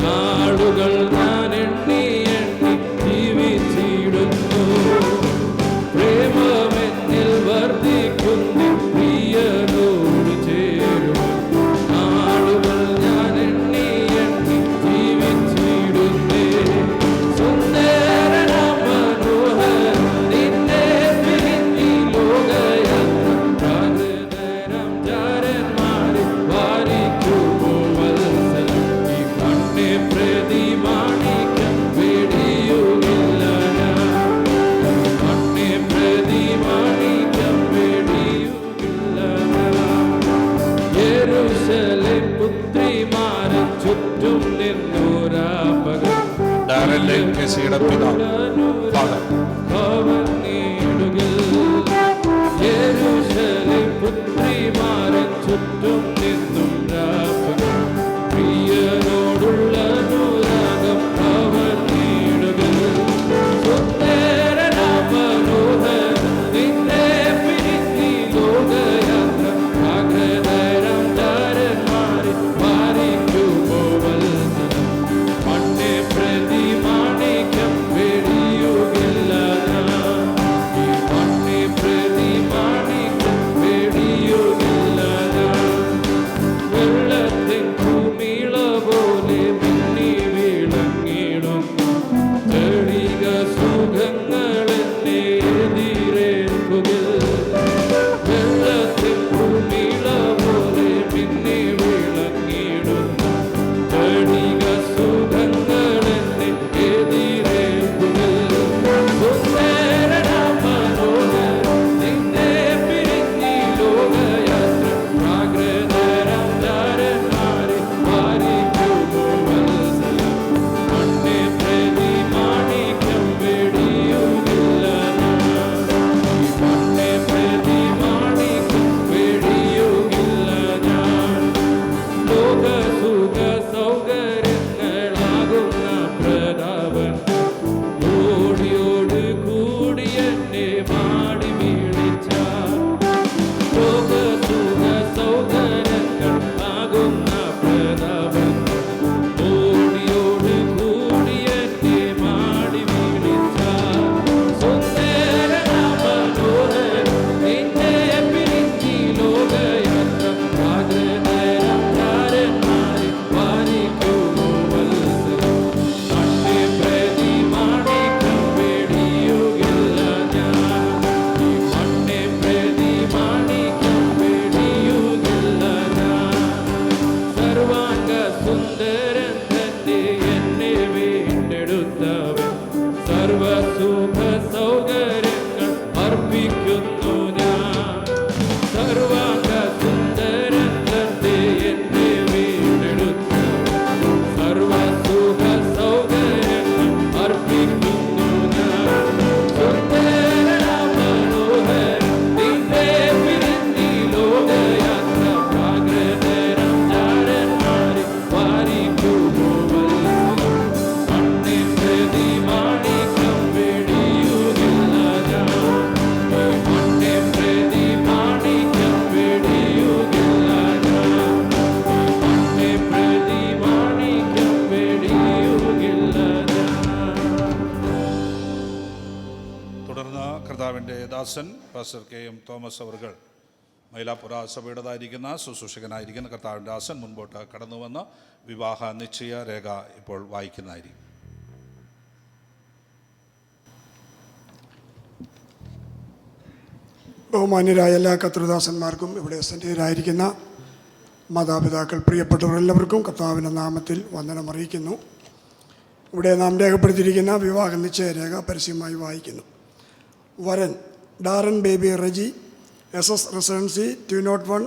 നാളുകൾ ഞാൻ എണ്ണി എണ്ണി ജീവിച്ചിടുന്നു. പ്രേമമെന്നിൽ വർദ്ധിക്കുന്ന പ്രിയനോട് ചേരുവാൻ നാളുകൾ ഞാൻ എണ്ണി എണ്ണി ജീവിച്ചിടുന്നേ. സുന്ദരനാം മനോഹരൻ നിന്നെ പിരിഞ്ഞി ലോകയാത്ര, പ്രാകൃതരാം ചാരന്മാരെ വാരിക്കുമോ വത്സലം. ഈ മണ്ണെ പ്രതി മാണിക്യം വെടിയുകില്ല ഞാൻ, മണ്ണെ പ്രതി മാണിക്യം വെടിയുകില്ല ഞാൻ. യെരൂശലേം പുത്രിമാരെ ചുറ്റും നിന്നോരാപകൽ ഡാരല്ലേ കെസിയുടെ പിതാവ് ഫാദർ കവർന്നിടുകിൽ. യെരൂശലേം പുത്രിമാരെ ചുറ്റും നിന്നും രാപകൽ പ്രിയനോടുള്ള അനുരാഗം കവർന്നിടുകിൽ. സുന്ദരനാം മനോഹരൻ നിന്നെ പിരിഞ്ഞി ലോകയാത്ര, പ്രാകൃതരാം ചാരന്മാരെ വാരിക്കുമോ വത്സലം. മണ്ണെ പ്രതി മാണിക്യം വെടിയുകില്ല ഞാൻ, ഈ മണ്ണെ പ്രതി മാണിക്യം വെടിയുകില്ല ഞാൻ. വെള്ളത്തിൻ ഭൂമിള പോലെ മിന്നി വിളങ്ങിടുന്നു ചെടിക സുഖങ്ങളെന്നെ എതിരേൽക്കുകിൽ. വെള്ളത്തിൻ ഭൂമിള പോലെ മിന്നി വിളങ്ങിടുന്നു ചെടിക സുഖങ്ങളെന്നെ എതിരേൽക്കുകിൽ. സുന്ദരനാം മനോഹരൻ നിന്നെ പിരിഞ്ഞി ലോകയാത്ര, പ്രാകൃതരാം ചാരന്മാരെ വാരിക്കുമോ വത്സലം. മണ്ണെ പ്രതി മാണിക്യം വെടിയുകില്ല ഞാൻ, ഈ മണ്ണെ പ്രതി മാണിക്യം വെടിയുകില്ല ഞാൻ. ലോകസുഖ സൗകര്യങ്ങളാകുന്ന പ്രതാപൻ ഓടിയോട് കൂടി എന്നെ മാടി വീഴിച്ചാൽ. ലോകസുഖ സൗകര്യങ്ങളാകുന്ന പ്രതാപൻ ഓടിയോട് കൂടി എന്നെ മാടി വീഴിച്ചാൽ. സുന്ദരനാം മനോഹരൻ നിന്നെ പിരിഞ്ഞി ലോകയാത്ര, പ്രാകൃതരാം ചാരന്മാരെ വാരിക്കുമോ വത്സലം. മണ്ണെ പ്രതി മാണിക്യം വെടിയുകില്ല ഞാൻ, ഈ മണ്ണെ പ്രതി മാണിക്യം വെടിയുകില്ല ഞാൻ. സർവാംഗ സുന്ദരൻ തന്നെ എന്നെ വീണ്ടെടുത്തവൻ, സർവസുഖ സൗകര്യങ്ങൾ അർപ്പിക്കുന്നു ഞാൻ. സർവാംഗ സുന്ദരൻ തന്നെ എന്നെ വീണ്ടെടുത്തവൻ, സർവസുഖ സൗകര്യങ്ങൾ അർപ്പിക്കുന്നു ഞാൻ. സുന്ദരനാം മനോഹരൻ നിന്നെ പിരിഞ്ഞി ലോകയാത്ര, പ്രാകൃതരാം ചാരന്മാരെ വാരിക്കുമോ വത്സലം. മണ്ണെ പ്രതി മാണിക്യം വെടിയുകില്ല ഞാൻ, ഈ മണ്ണെ പ്രതി മാണിക്യം വെടിയുകില്ല ഞാൻ, ഈ മണ്ണെ പ്രതി മാണിക്യം വെടിയുകില്ല ഞാൻ. തുടർന്ന് കർത്താവിൻ്റെ ദാസൻ പാസ്റ്റർ കെ എം തോമസ് അവർകൾ മൈലാപ്പുറ സഭയുടേതായിരിക്കുന്ന ശുശ്രൂഷകനായിരിക്കുന്ന കർത്താവിൻ്റെ ദാസൻ മുൻപോട്ട് കടന്നു വന്ന് വിവാഹ നിശ്ചയ രേഖ ഇപ്പോൾ വായിക്കുന്നതായിരിക്കും. ബഹുമാന്യരായ എല്ലാ കർത്തൃദാസന്മാർക്കും ഇവിടെ സന്നിഹിതരായിരിക്കുന്ന മാതാപിതാക്കൾ പ്രിയപ്പെട്ടവരെല്ലാവർക്കും കർത്താവിൻ്റെ നാമത്തിൽ വന്ദനം അറിയിക്കുന്നു. ഇവിടെ നാം രേഖപ്പെടുത്തിയിരിക്കുന്ന വിവാഹ നിശ്ചയ രേഖ പരസ്യമായി വായിക്കുന്നു. വരൻ Darren Baby Reji, SS residency 201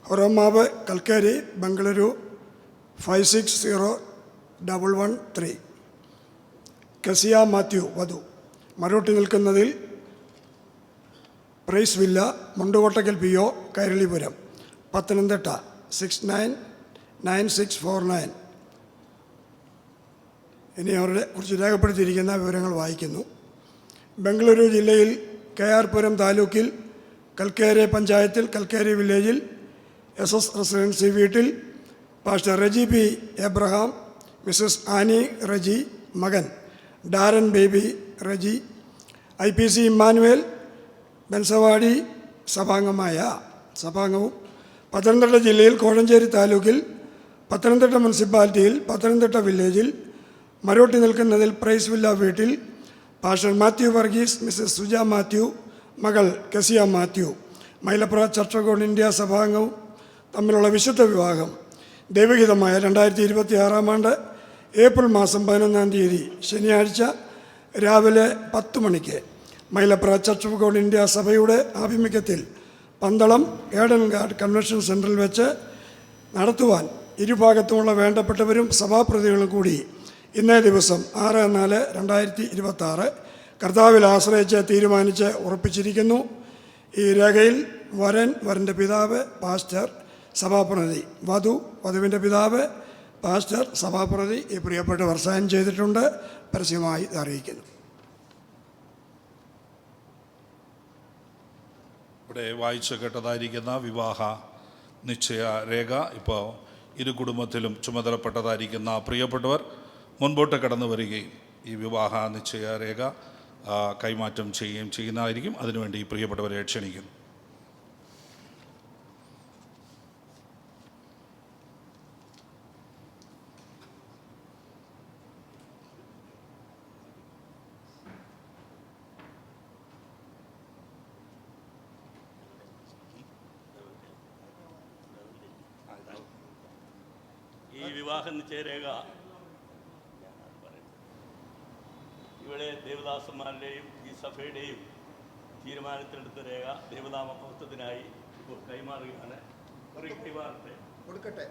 Horamavu Kalkere Bengaluru 560113. Kezia Mathew വധു. Marotti Nilkkunnathil praise villa Mundukottakkal PO Kairalipuram Pathanamthitta 699649. ഇനി അവരുടെ കുറിച്ച് രേഖപ്പെടുത്തിയിരിക്കുന്ന വിവരങ്ങൾ വായിക്കുന്നു. ബംഗളൂരു ജില്ലയിൽ KR പുരം താലൂക്കിൽ കൽക്കേരി പഞ്ചായത്തിൽ കൽക്കേരി വില്ലേജിൽ SS റെസിഡൻസി വീട്ടിൽ pastor Reji P. Abraham, mrs Annie Reji, മകൻ Darren Baby Reji, IPC Immanuel Banaswadi സഭാംഗവും പത്തനംതിട്ട ജില്ലയിൽ കോഴഞ്ചേരി താലൂക്കിൽ പത്തനംതിട്ട മുനിസിപ്പാലിറ്റിയിൽ പത്തനംതിട്ട വില്ലേജിൽ മരോട്ടി നിൽക്കുന്നതിൽ പ്രൈസ് വില്ല വീട്ടിൽ pastor Mathew Varghese, mrs Suja Mathew, മകൾ Kezia Mathew, Mylapra church of God India സഭാംഗവും തമ്മിലുള്ള വിശുദ്ധ വിവാഹം ദൈവഹിതമായ 2026 ആണ്ട് ഏപ്രിൽ മാസം 11-ാം തീയതി ശനിയാഴ്ച രാവിലെ 10 മണിക്ക് Mylapra church of God India സഭയുടെ ആഭിമുഖ്യത്തിൽ പന്തളം ഏഡൻ ഗാർഡ് കൺവെൻഷൻ സെൻറ്ററിൽ വെച്ച് നടത്തുവാൻ ഇരുഭാഗത്തുമുള്ള വേണ്ടപ്പെട്ടവരും സഭാപ്രതിനിധികളും കൂടി ഇന്നേ ദിവസം 6/4/2026 കർത്താവിൽ ആശ്രയിച്ച് തീരുമാനിച്ച് ഉറപ്പിച്ചിരിക്കുന്നു. ഈ രേഖയിൽ വരൻ്റെ പിതാവ് പാസ്റ്റർ സഭാപ്രതിനിധി, വധുവിൻ്റെ പിതാവ് പാസ്റ്റർ സഭാപ്രതിനിധി ഈ പ്രിയപ്പെട്ടവർ സൈൻ ചെയ്തിട്ടുണ്ട്. പരസ്യമായി അറിയിക്കുന്നു. ഇവിടെ വായിച്ചു കേട്ടതായിരിക്കുന്ന വിവാഹ നിശ്ചയ രേഖ ഇപ്പോൾ ഇരു കുടുംബത്തിലും ചുമതലപ്പെട്ടതായിരിക്കുന്ന പ്രിയപ്പെട്ടവർ മുൻപോട്ട് കടന്നു വരികയും ഈ വിവാഹ നിശ്ചയ രേഖ കൈമാറ്റം ചെയ്യുകയും ചെയ്യുന്നതായിരിക്കും. അതിനുവേണ്ടി പ്രിയപ്പെട്ടവരെ ക്ഷണിക്കുന്നു. ഈ വിവാഹ നിശ്ചയരേഖ ഇവിടെ ദേവദാസന്മാരുടെയും ഈ സഭയുടെയും തീരുമാനത്തിലെടുത്ത രേഖ ദേവനാമ മഹത്വത്തിനായി കൈമാറുകയാണ്. കൈമാറട്ടെ, കൊടുക്കട്ടെ.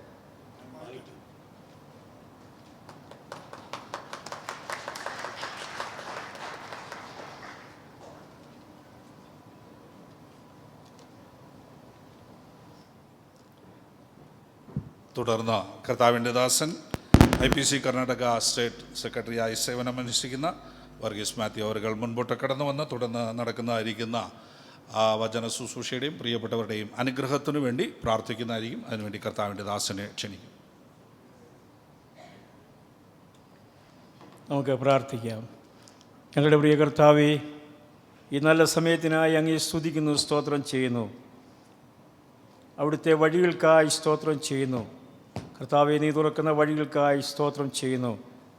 തുടർന്ന് കർത്താവിൻ്റെ ദാസൻ IPC കർണാടക സ്റ്റേറ്റ് സെക്രട്ടറിയായി സേവനമനുഷ്ഠിക്കുന്ന വർഗീസ് മാത്യു അവர்கள் മുൻപോട്ട് കടന്നു വന്ന് തുടർന്ന് നടക്കുന്നതായിരിക്കുന്ന വചന ശുശ്രൂഷയുടെയും പ്രിയപ്പെട്ടവരുടെയും അനുഗ്രഹത്തിനു വേണ്ടി പ്രാർത്ഥിക്കുന്നതായിരിക്കും. അതിനുവേണ്ടി കർത്താവിൻ്റെ ദാസനെ ക്ഷണിക്കും. നമുക്ക് പ്രാർത്ഥിക്കാം. ഞങ്ങളുടെ പ്രിയ കർത്താവേ, ഈ നല്ല സമയത്തിനായി അങ്ങേ സ്തുതിക്കുന്നു, സ്തോത്രം ചെയ്യുന്നു. അവിടുത്തെ വഴികൾക്കായി സ്തോത്രം ചെയ്യുന്നു. കർത്താവെ, നീ തുറക്കുന്ന വഴികൾക്കായി സ്തോത്രം ചെയ്യുന്നു.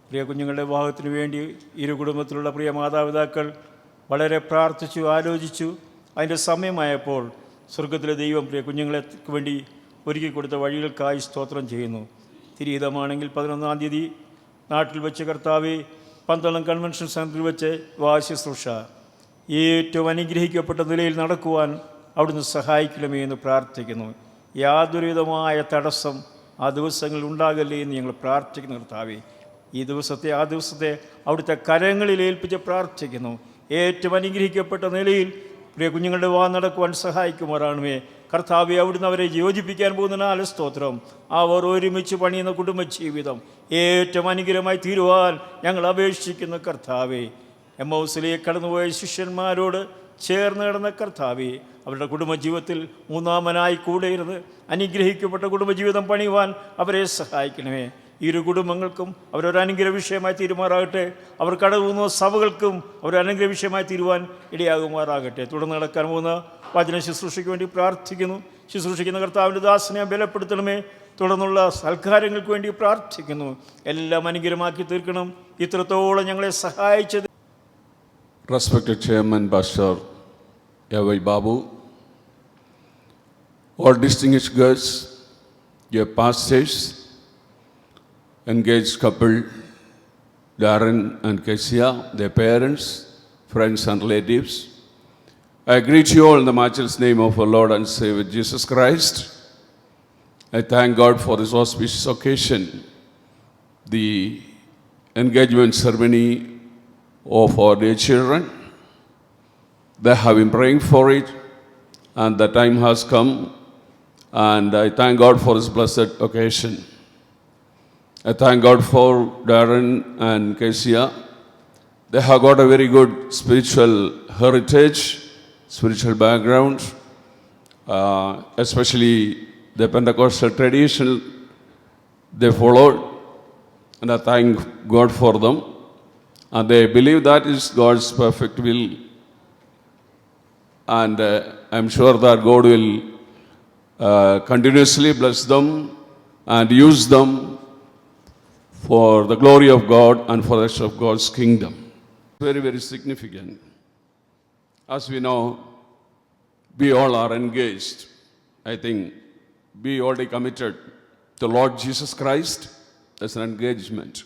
പ്രിയ കുഞ്ഞുങ്ങളുടെ വിവാഹത്തിനു വേണ്ടി ഇരു കുടുംബത്തിലുള്ള പ്രിയ മാതാപിതാക്കൾ വളരെ പ്രാർത്ഥിച്ചു, ആലോചിച്ചു. അതിൻ്റെ സമയമായപ്പോൾ സ്വർഗത്തിലെ ദൈവം പ്രിയ കുഞ്ഞുങ്ങൾക്ക് വേണ്ടി ഒരുക്കി കൊടുത്ത വഴികൾക്കായി സ്തോത്രം ചെയ്യുന്നു. തിരീതമാണെങ്കിൽ 11-ാം തീയതി നാട്ടിൽ വെച്ച് കർത്താവെ പന്തളം കൺവെൻഷൻ സെൻറ്ററിൽ വെച്ച് വിവാഹ ശുശ്രൂഷ ഏറ്റവും അനുഗ്രഹിക്കപ്പെട്ട നിലയിൽ നടക്കുവാൻ അവിടുന്ന് സഹായിക്കണമേ എന്ന് പ്രാർത്ഥിക്കുന്നു. യാതൊരുവിധമായ തടസ്സം ആ ദിവസങ്ങളിൽ ഉണ്ടാകല്ലേ എന്ന് ഞങ്ങൾ പ്രാർത്ഥിക്കുന്നു. കർത്താവേ, ആ ദിവസത്തെ അവിടുത്തെ കരങ്ങളിൽ ഏൽപ്പിച്ച് പ്രാർത്ഥിക്കുന്നു. ഏറ്റവും അനുഗ്രഹിക്കപ്പെട്ട നിലയിൽ പ്രിയ കുഞ്ഞുങ്ങളുടെ വിവാഹം നടക്കുവാൻ സഹായിക്കുമാറാണമേ. കർത്താവെ, അവിടുന്ന് അവരെ യോജിപ്പിക്കാൻ പോകുന്നതിനാൽ സ്തോത്രം. അവർ ഒരുമിച്ച് പണിയുന്ന കുടുംബജീവിതം ഏറ്റവും അനുഗ്രഹമായി തീരുവാൻ ഞങ്ങൾ അപേക്ഷിക്കുന്നു. കർത്താവെ, എമ്മൗസിലേക്ക് കടന്നുപോയ ശിഷ്യന്മാരോട് ചേർന്ന് കിടന്ന കർത്താവെ, അവരുടെ കുടുംബജീവിതത്തിൽ മൂന്നാമനായി കൂടെ ഇരുന്ന് അനുഗ്രഹിക്കപ്പെട്ട കുടുംബജീവിതം പണിയുവാൻ അവരെ സഹായിക്കണമേ. ഇരു കുടുംബങ്ങൾക്കും അവരൊരനുഗ്രഹ വിഷയമായി തീരുമാറാകട്ടെ. അവർ കടന്നു സഭകൾക്കും അവരനുഗ്രഹ വിഷയമായി തീരുവാൻ ഇടയാകുമാറാകട്ടെ. തുടർന്ന് നടക്കാൻ പോകുന്ന വചന ശുശ്രൂഷയ്ക്ക് വേണ്ടി പ്രാർത്ഥിക്കുന്നു. ശുശ്രൂഷിക്കുന്ന കർത്താവിൻ്റെ ദാസനെ ബലപ്പെടുത്തണമേ. തുടർന്നുള്ള സൽക്കാരങ്ങൾക്ക് വേണ്ടി പ്രാർത്ഥിക്കുന്നു. എല്ലാം അനുഗ്രഹമാക്കി തീർക്കണം. ഇത്രത്തോളം ഞങ്ങളെ സഹായിച്ചത് Respected Chairman Pastor A.Y. Babu, all distinguished guests, your pastors, engaged couple Darren and Kesia, their parents, friends and relatives. I greet you all in the matchless name of our Lord and Savior Jesus Christ. I thank God for this auspicious occasion, the engagement ceremony of our dear children. They have been praying for it, and the time has come, and I thank God for this blessed occasion. I thank God for Darren and Kesia. They have got a very good spiritual heritage, spiritual background, especially the Pentecostal tradition they followed, and I thank God for them. And they believe that is God's perfect will, and I'm sure that God will continuously bless them and use them for the glory of God and for the rest of God's kingdom. Very, very significant. As we know, we all are engaged. I think we already committed to Lord Jesus Christ as an engagement.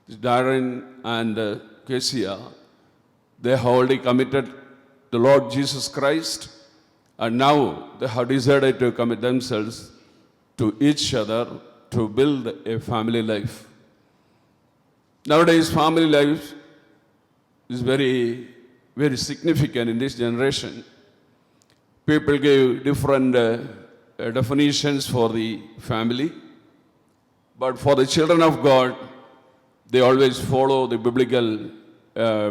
Darren and Kesia, they have already committed to Lord Jesus Christ, and now they have decided to commit themselves to each other to build a family life. Nowadays, family life is very, very significant in this generation. People give different definitions for the family, but for the children of God, they always follow the biblical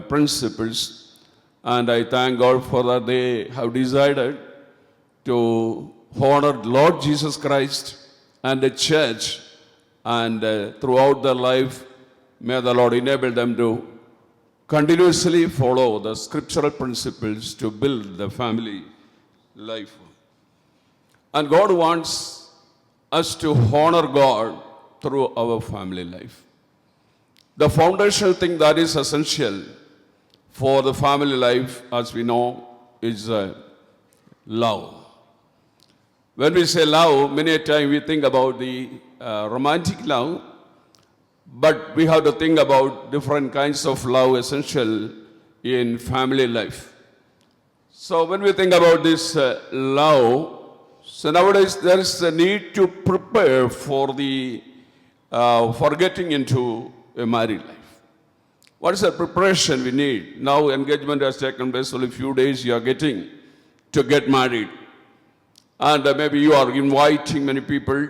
principles, and I thank God for that. They have decided to honor Lord Jesus Christ and the church, and throughout their life, may the Lord enable them to continuously follow the scriptural principles to build the family life. And God wants us to honor God through our family life. The foundational thing that is essential for the family life, as we know, is love. When we say love, many a time we think about the romantic love, but we have to think about different kinds of love essential in family life. So when we think about this love, so nowadays there is a need to prepare for getting into a married life. What is the preparation we need? Now engagement has taken place, only a few days you are getting to get married. And maybe you are inviting many people,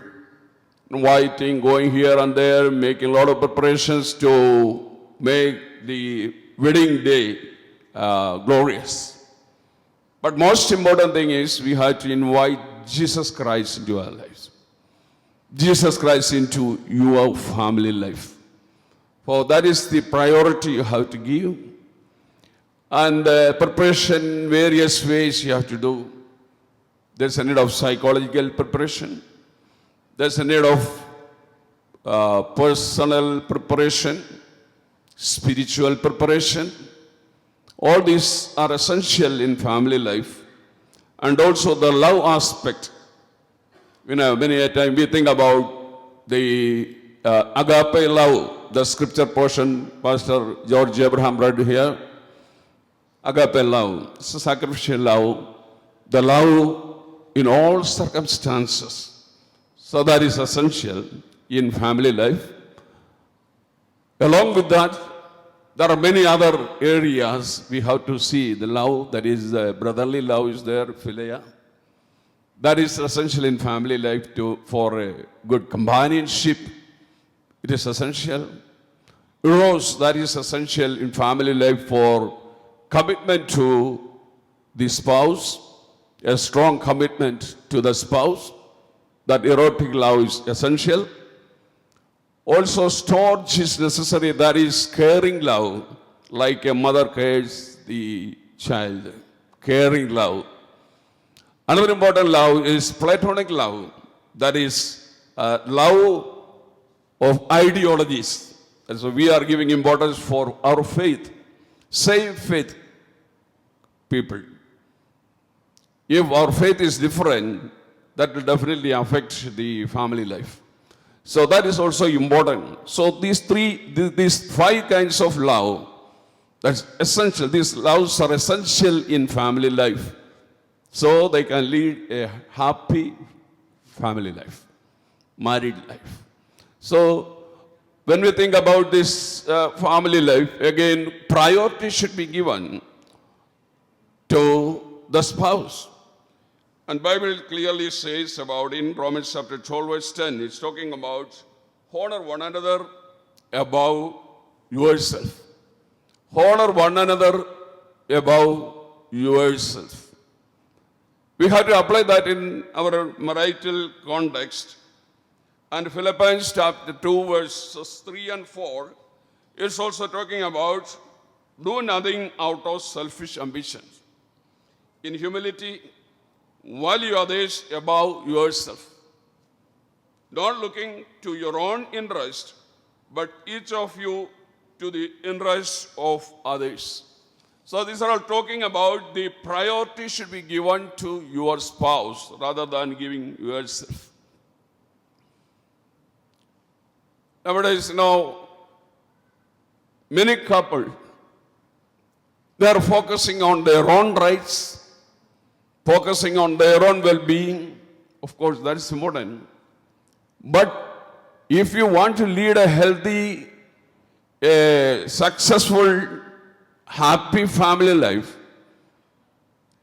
going here and there, making a lot of preparations to make the wedding day glorious. But most important thing is we have to invite Jesus Christ into our lives. Jesus Christ into your family life. For that is the priority you have to give. And preparation, various ways you have to do. There's a need of psychological preparation. There's a need of personal preparation, spiritual preparation. All these are essential in family life. And also the love aspect. You know, many a time we think about the agape love, the scripture portion Pastor George Abraham read here. Agape love, it's a sacrificial love, the love in all circumstances. So that is essential in family life. Along with that, there are many other areas we have to see. The love, that is brotherly love is there, philia. That is essential in family life for a good companionship. It is essential. Eros, that is essential in family life for commitment to the spouse, a strong commitment to the spouse. That erotic love is essential. Also, storge is necessary, that is caring love, like a mother cares the child. Caring love. Another important love is platonic love, that is love of ideologies. And so we are giving importance for our faith, same faith people. If our faith is different, that will definitely affect the family life. So that is also important. So these 5 kinds of love, That's essential. These loves are essential in family life. So they can lead a happy family life, married life. So when we think about this family life, again, priority should be given to the spouse. And Bible clearly says about in Romans chapter 12 verse 10, it's talking about honor one another above yourself. Honor one another above yourself. We have to apply that in our marital context. And Philippians chapter 2 verses 3 and 4 is also talking about do nothing out of selfish ambitions. In humility, value others above yourself. Not looking to your own interest, but each of you to the interest of others. So these are all talking about the priority should be given to your spouse rather than giving yourself. Nowadays, many couples, they are focusing on their own rights, focusing on their own well-being. Of course, that is important. But if you want to lead a healthy, successful, happy family life,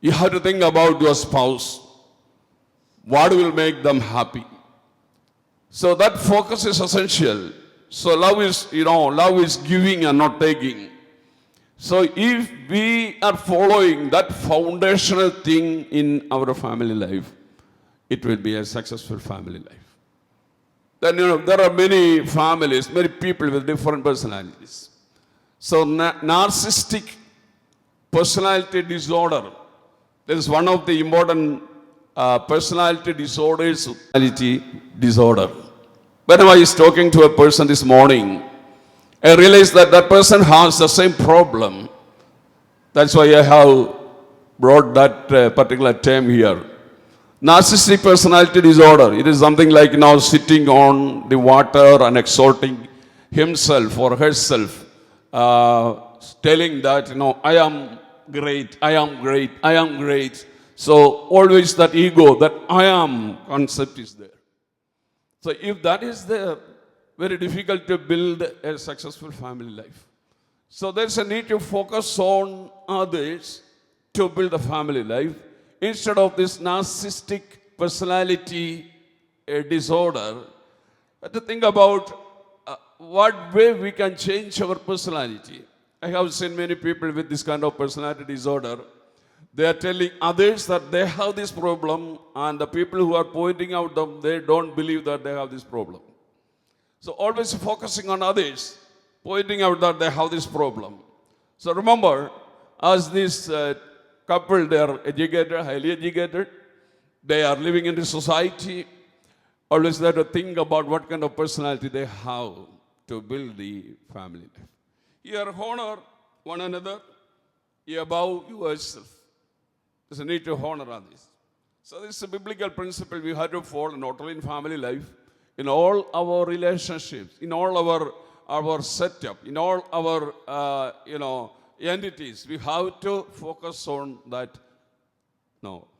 you have to think about your spouse. What will make them happy? So that focus is essential. So love is giving and not taking. So if we are following that foundational thing in our family life, it will be a successful family life. Then there are many families, many people with different personalities. So narcissistic personality disorder, that is one of the important personality disorders, personality disorder. When I was talking to a person this morning, I realized that that person has the same problem. That's why I have brought that particular term here. Narcissistic personality disorder. It is something like sitting on the water and exalting himself or herself, telling that, I am great, I am great, I am great. So always that ego, that I am concept is there. So if that is there, very difficult to build a successful family life. So there's a need to focus on others to build a family life instead of this narcissistic personality disorder. But to think about what way we can change our personality. I have seen many people with this kind of personality disorder. They are telling others that they have this problem, and the people who are pointing out them, they don't believe that they have this problem. So always focusing on others, pointing out that they have this problem. So remember, as this couple, they are educated, highly educated, they are living in the society, always they have to think about what kind of personality they have to build the family life. Here, honor one another above yourself. There's a need to honor others. So this is a biblical principle we have to follow, not only in family life, in all our relationships, in all our setup, in all our entities. We have to focus on that.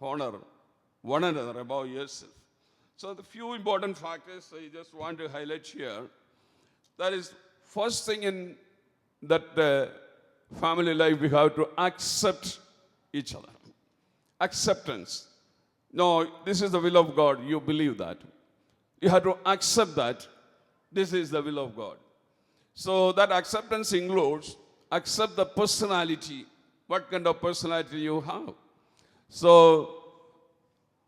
Honor one another above yourself. So the few important factors I just want to highlight here. That is, first thing in that family life, we have to accept each other. Acceptance. No, this is the will of God. You believe that. You have to accept that this is the will of God. So that acceptance includes accept the personality, what kind of personality you have. So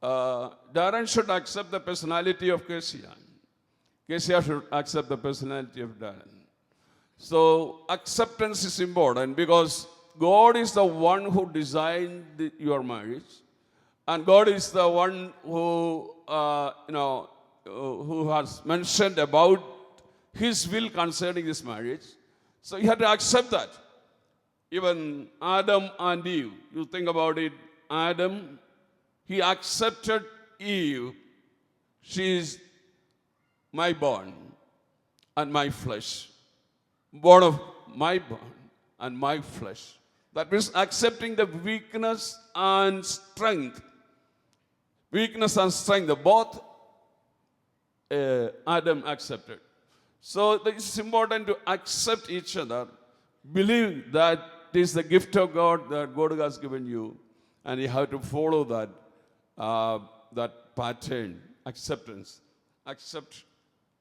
Darren should accept the personality of Kesia. Kesia should accept the personality of Darren. So acceptance is important because God is the one who designed your marriage, and God is the one who who has mentioned about His will concerning this marriage. So you have to accept that. Even Adam and Eve, you think about it, Adam, he accepted Eve. She is my bone and my flesh, born of my bone and my flesh. That means accepting the weakness and strength. Weakness and strength, both Adam accepted. So it's important to accept each other, believe that it is the gift of God that God has given you, and you have to follow that pattern, acceptance. Accept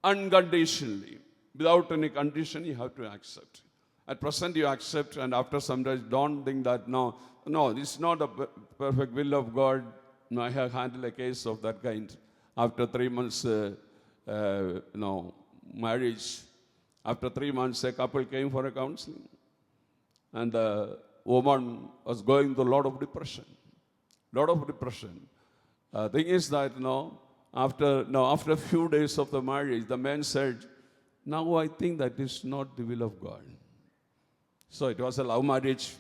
unconditionally. Without any condition, you have to accept. At present, you accept, and after some days, don't think that, no, this is not the perfect will of God. No, I have handled a case of that kind. After 3 months, marriage, after 3 months, a couple came for a counseling. And the woman was going through a lot of depression. Thing is that, after a few days of the marriage, the man said, now I think that is not the will of God. So it was a love marriage.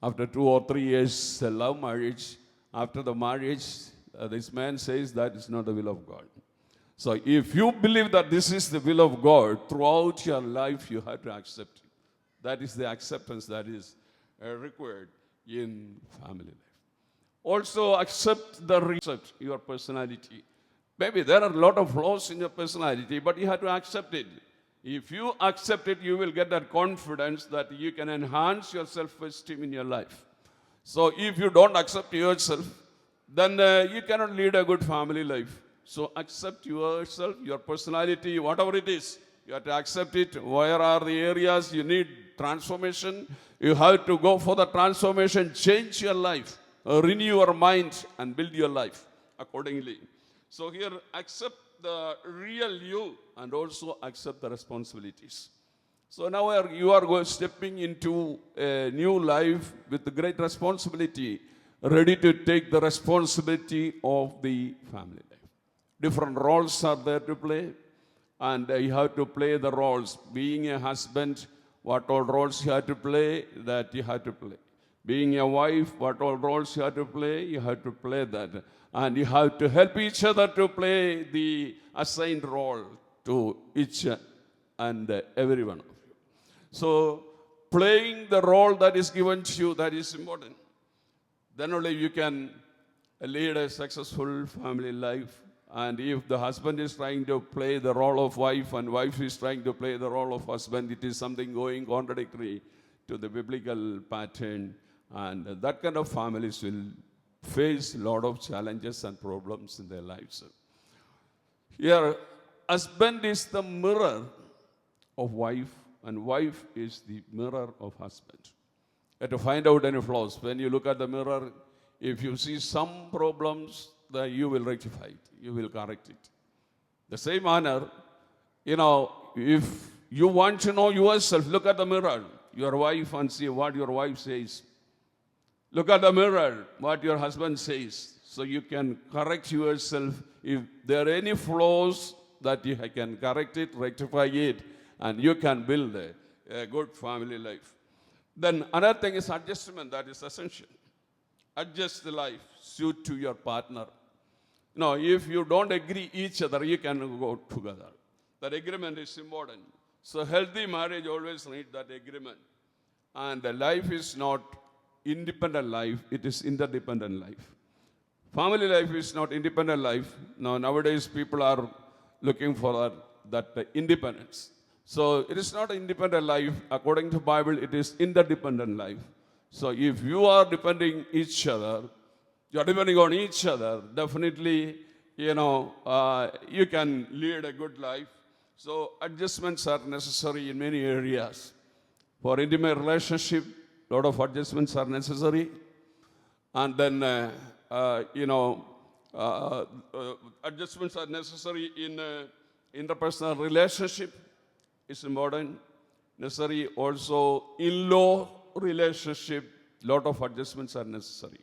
After 2 or 3 years, a love marriage. After the marriage, this man says that is not the will of God. So if you believe that this is the will of God, throughout your life you have to accept it. That is the acceptance that is required in family life. Also accept your personality. Maybe there are a lot of flaws in your personality, but you have to accept it. If you accept it, you will get that confidence that you can enhance your self-esteem in your life. So if you don't accept yourself, then you cannot lead a good family life. So accept yourself, your personality, whatever it is. You have to accept it. Where are the areas you need transformation? You have to go for the transformation, change your life, renew your mind, and build your life accordingly. So here, accept the real you and also accept the responsibilities. So now you are stepping into a new life with great responsibility, ready to take the responsibility of the family life. Different roles are there to play, and you have to play the roles. Being a husband, what all roles you have to play, that you have to play. Being a wife, what all roles you have to play, you have to play that. And you have to help each other to play the assigned role to each and every one of you. So, playing the role that is given to you, that is important. Then only you can lead a successful family life. And if the husband is trying to play the role of wife and wife is trying to play the role of husband, it is something going contradictory to the biblical pattern. And that kind of families will face a lot of challenges and problems in their lives. Here, husband is the mirror of wife, and wife is the mirror of husband. You have to find out any flaws. When you look at the mirror, if you see some problems, then you will rectify it. You will correct it. The same manner, if you want to know yourself, look at the mirror, your wife, and see what your wife says. Look at the mirror, what your husband says, so you can correct yourself. If there are any flaws, that you can correct it, rectify it, and you can build a good family life. Then another thing is adjustment, that is essential. Adjust the life, suit to your partner. If you don't agree each other, you can go together. That agreement is important. So healthy marriage always needs that agreement. And life is not independent life, it is interdependent life. Family life is not independent life. Nowadays people are looking for that independence. So it is not independent life. According to the Bible, it is interdependent life. So if you are depending each other, you are depending on each other, definitely, you can lead a good life. So adjustments are necessary in many areas. For intimate relationship, a lot of adjustments are necessary. And then, adjustments are necessary in interpersonal relationship. It's important. Necessary also in-law relationship, a lot of adjustments are necessary.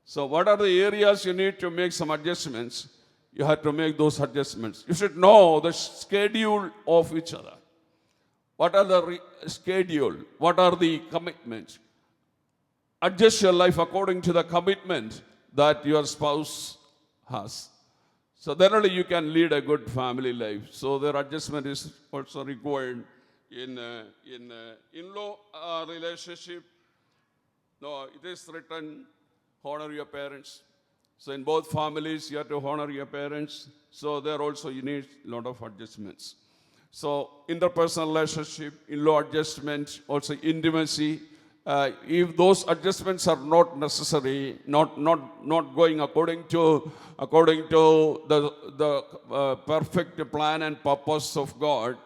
So what are the areas you need to make some adjustments? You have to make those adjustments. You should know the schedule of each other. What are the schedule? What are the commitments? Adjust your life according to the commitment that your spouse has. So then only you can lead a good family life. So their adjustment is also required in in-law relationship, no, it is written, honor your parents. So in both families, you have to honor your parents. So there also you need a lot of adjustments. So interpersonal relationship, in-law adjustment, also intimacy. If those adjustments are not necessary, not going according to the perfect plan and purpose of God,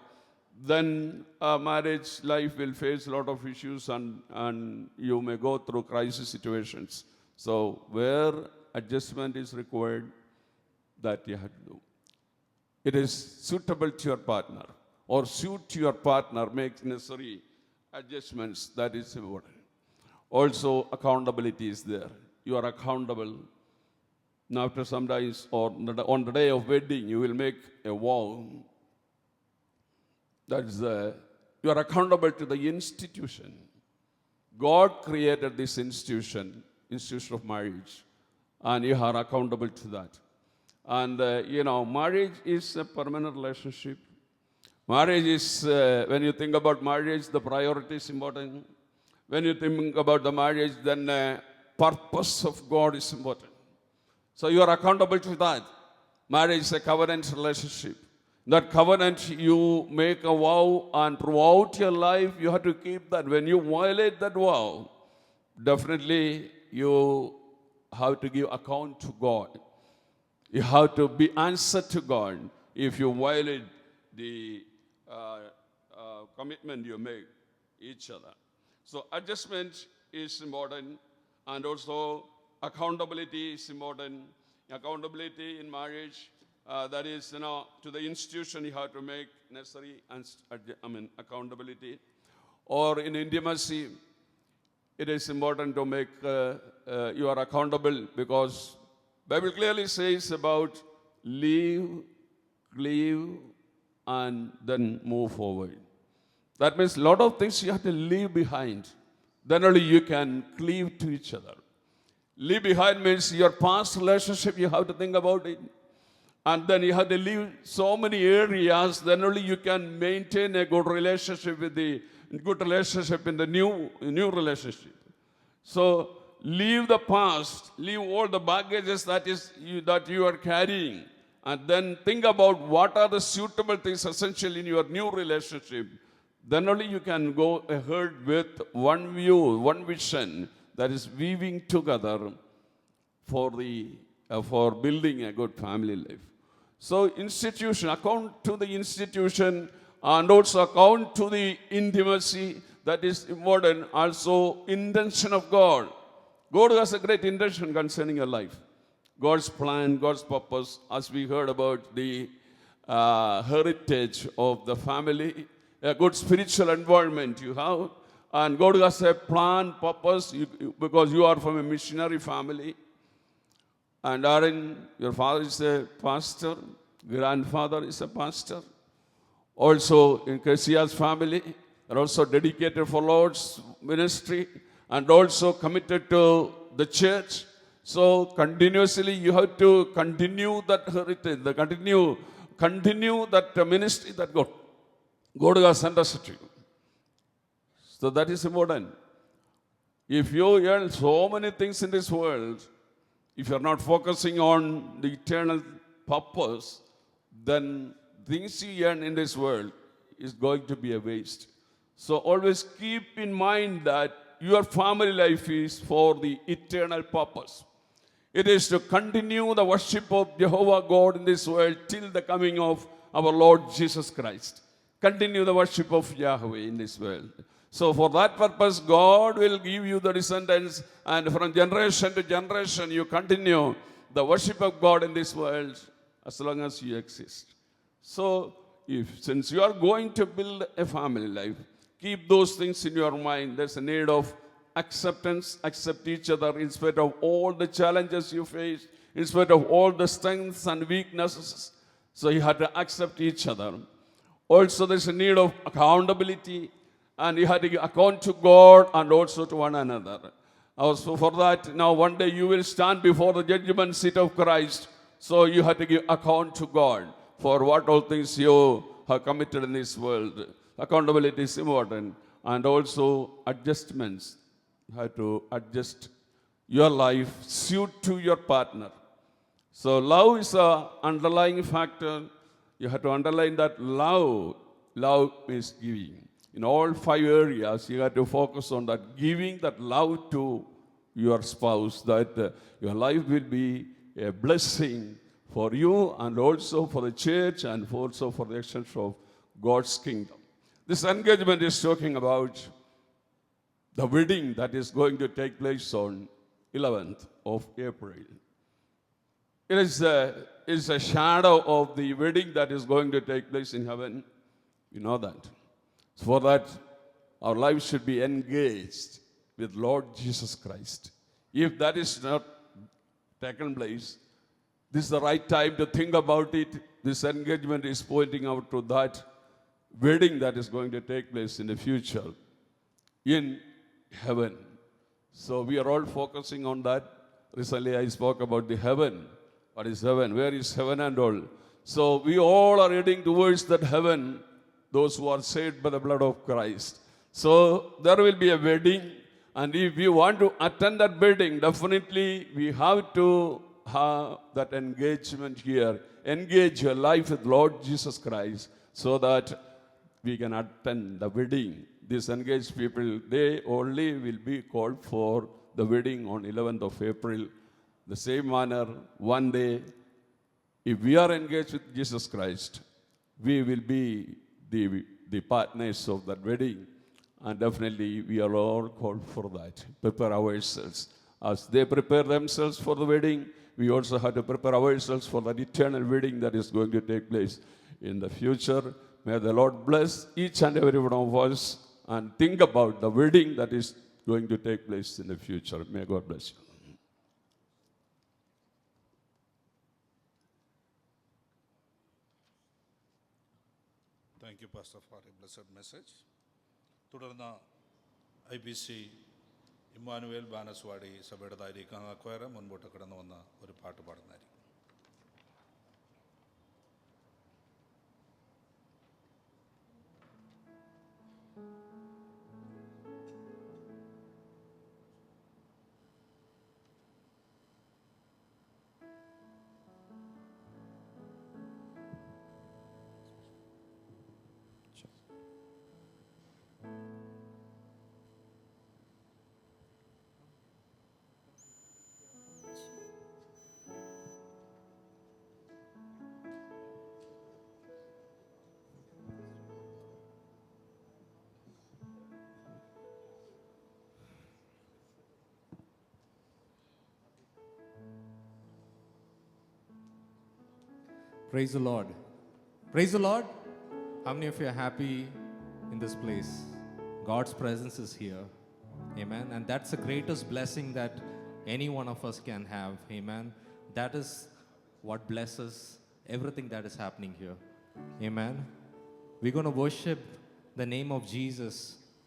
then marriage life will face a lot of issues and you may go through crisis situations. So where adjustment is required, that you have to do. It is suitable to your partner or suit to your partner, make necessary adjustments, that is important. Also, accountability is there. You are accountable. Now, after some days or on the day of wedding, you will make a vow. That is, you are accountable to the institution. God created this institution of marriage, and you are accountable to that. And, marriage is a permanent relationship. Marriage is, when you think about marriage, the priority is important. When you think about the marriage, then purpose of God is important. So you are accountable to that. Marriage is a covenant relationship. That covenant, you make a vow, and throughout your life, you have to keep that. When you violate that vow, definitely you have to give account to God. You have to be answered to God if you violate the commitment you make each other. So adjustment is important, and also accountability is important. Accountability in marriage, that is, to the institution you have to make necessary accountability. Or in intimacy, it is important to make you are accountable, because Bible clearly says about leave, and then move forward. That means a lot of things you have to leave behind. Then only you can cleave to each other. Leave behind means your past relationship, you have to think about it. And then you have to leave so many areas, then only you can maintain a good relationship in the new relationship. So leave the past, leave all the baggages that you are carrying, and then think about what are the suitable things essential in your new relationship. Then only you can go ahead with one view, one vision, that is weaving together for building a good family life. So institution, account to the institution, and also account to the intimacy, that is important. Also intention of God. God has a great intention concerning your life. God's plan, God's purpose, as we heard about the heritage of the family, a good spiritual environment you have, and God has a plan, purpose, because you are from a missionary family. And Aaron, your father is a pastor, grandfather is a pastor. Also in Kesia's family, they're also dedicated for Lord's ministry and also committed to the church. So continuously you have to continue that heritage, continue that ministry that God has sent us to you. So that is important. If you earn so many things in this world, if you're not focusing on the eternal purpose, then things you earn in this world is going to be a waste. So always keep in mind that your family life is for the eternal purpose. It is to continue the worship of Jehovah God in this world till the coming of our Lord Jesus Christ. Continue the worship of Yahweh in this world. So for that purpose, God will give you the descendants, and from generation to generation, you continue the worship of God in this world as long as you exist. So since you are going to build a family life, keep those things in your mind. There's a need of acceptance. Accept each other in spite of all the challenges you face, in spite of all the strengths and weaknesses. So you have to accept each other. Also, there's a need of accountability, and you have to give account to God and also to one another. Also for that, now one day you will stand before the judgment seat of Christ. So you have to give account to God for what all things you have committed in this world. Accountability is important, and also adjustments. You have to adjust your life, suit to your partner. So love is a underlying factor. You have to underline that love. Love is giving. In all 5 areas, you have to focus on that, giving that love to your spouse, that your life will be a blessing for you and also for the church and also for the extension of God's kingdom. This engagement is talking about the wedding that is going to take place on 11th of April. It is a shadow of the wedding that is going to take place in heaven. You know that. So for that, our lives should be engaged with Lord Jesus Christ. If that is not taken place, this is the right time to think about it. This engagement is pointing out to that wedding that is going to take place in the future in heaven. So we are all focusing on that. Recently I spoke about the heaven. What is heaven? Where is heaven and all? So we all are heading towards that heaven, those who are saved by the blood of Christ. So there will be a wedding, and if you want to attend that wedding, definitely we have to have that engagement here. Engage your life with Lord Jesus Christ so that we can attend the wedding. These engaged people, they only will be called for the wedding on 11th of April. The same manner, one day, if we are engaged with Jesus Christ, we will be the partners of that wedding. And definitely we are all called for that. Prepare ourselves. As they prepare themselves for the wedding, we also have to prepare ourselves for that eternal wedding that is going to take place in the future. May the Lord bless each and every one of us and think about the wedding that is going to take place in the future. May God bless you. Thank you pastor for a blessed message. തുടർന്ന് IPC Emmanuel Banaswadi സഭയുടെ താരീഖ് അക്വയർ മുൻപോട്ട് കടന്നു വന്ന ഒരു പാട്ട് പാടുന്നതായിരിക്കും. Praise the Lord. Praise the Lord. How many of you are happy in this place? God's presence is here. Amen. And that's the greatest blessing that any one of us can have. Amen. That is what blesses everything that is happening here. Amen. We're going to worship the name of Jesus,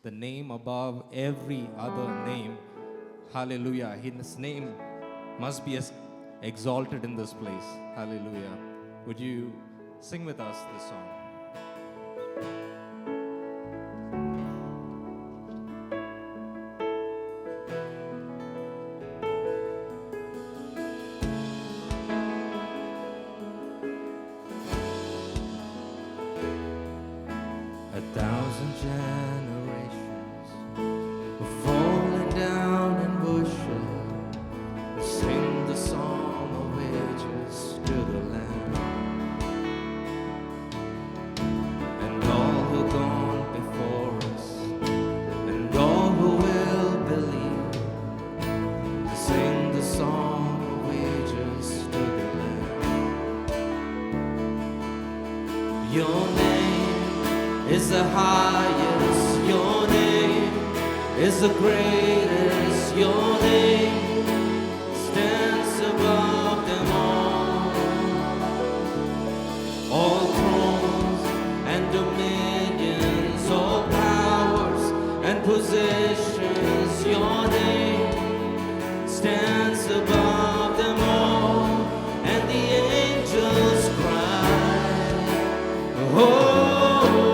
the name above every other name. Hallelujah. His name must be exalted in this place. Hallelujah. Would you sing with us this song? A thousand generations are falling down in worship, sing the song of ages to the Lamb. And all who gone before us, and all who will believe, sing the song of ages to the Lamb. Your name is the highest, your name is the greatest, your name stands above them all. All thrones and dominions, all powers and positions, your name stands above them all. And the angels cry, holy,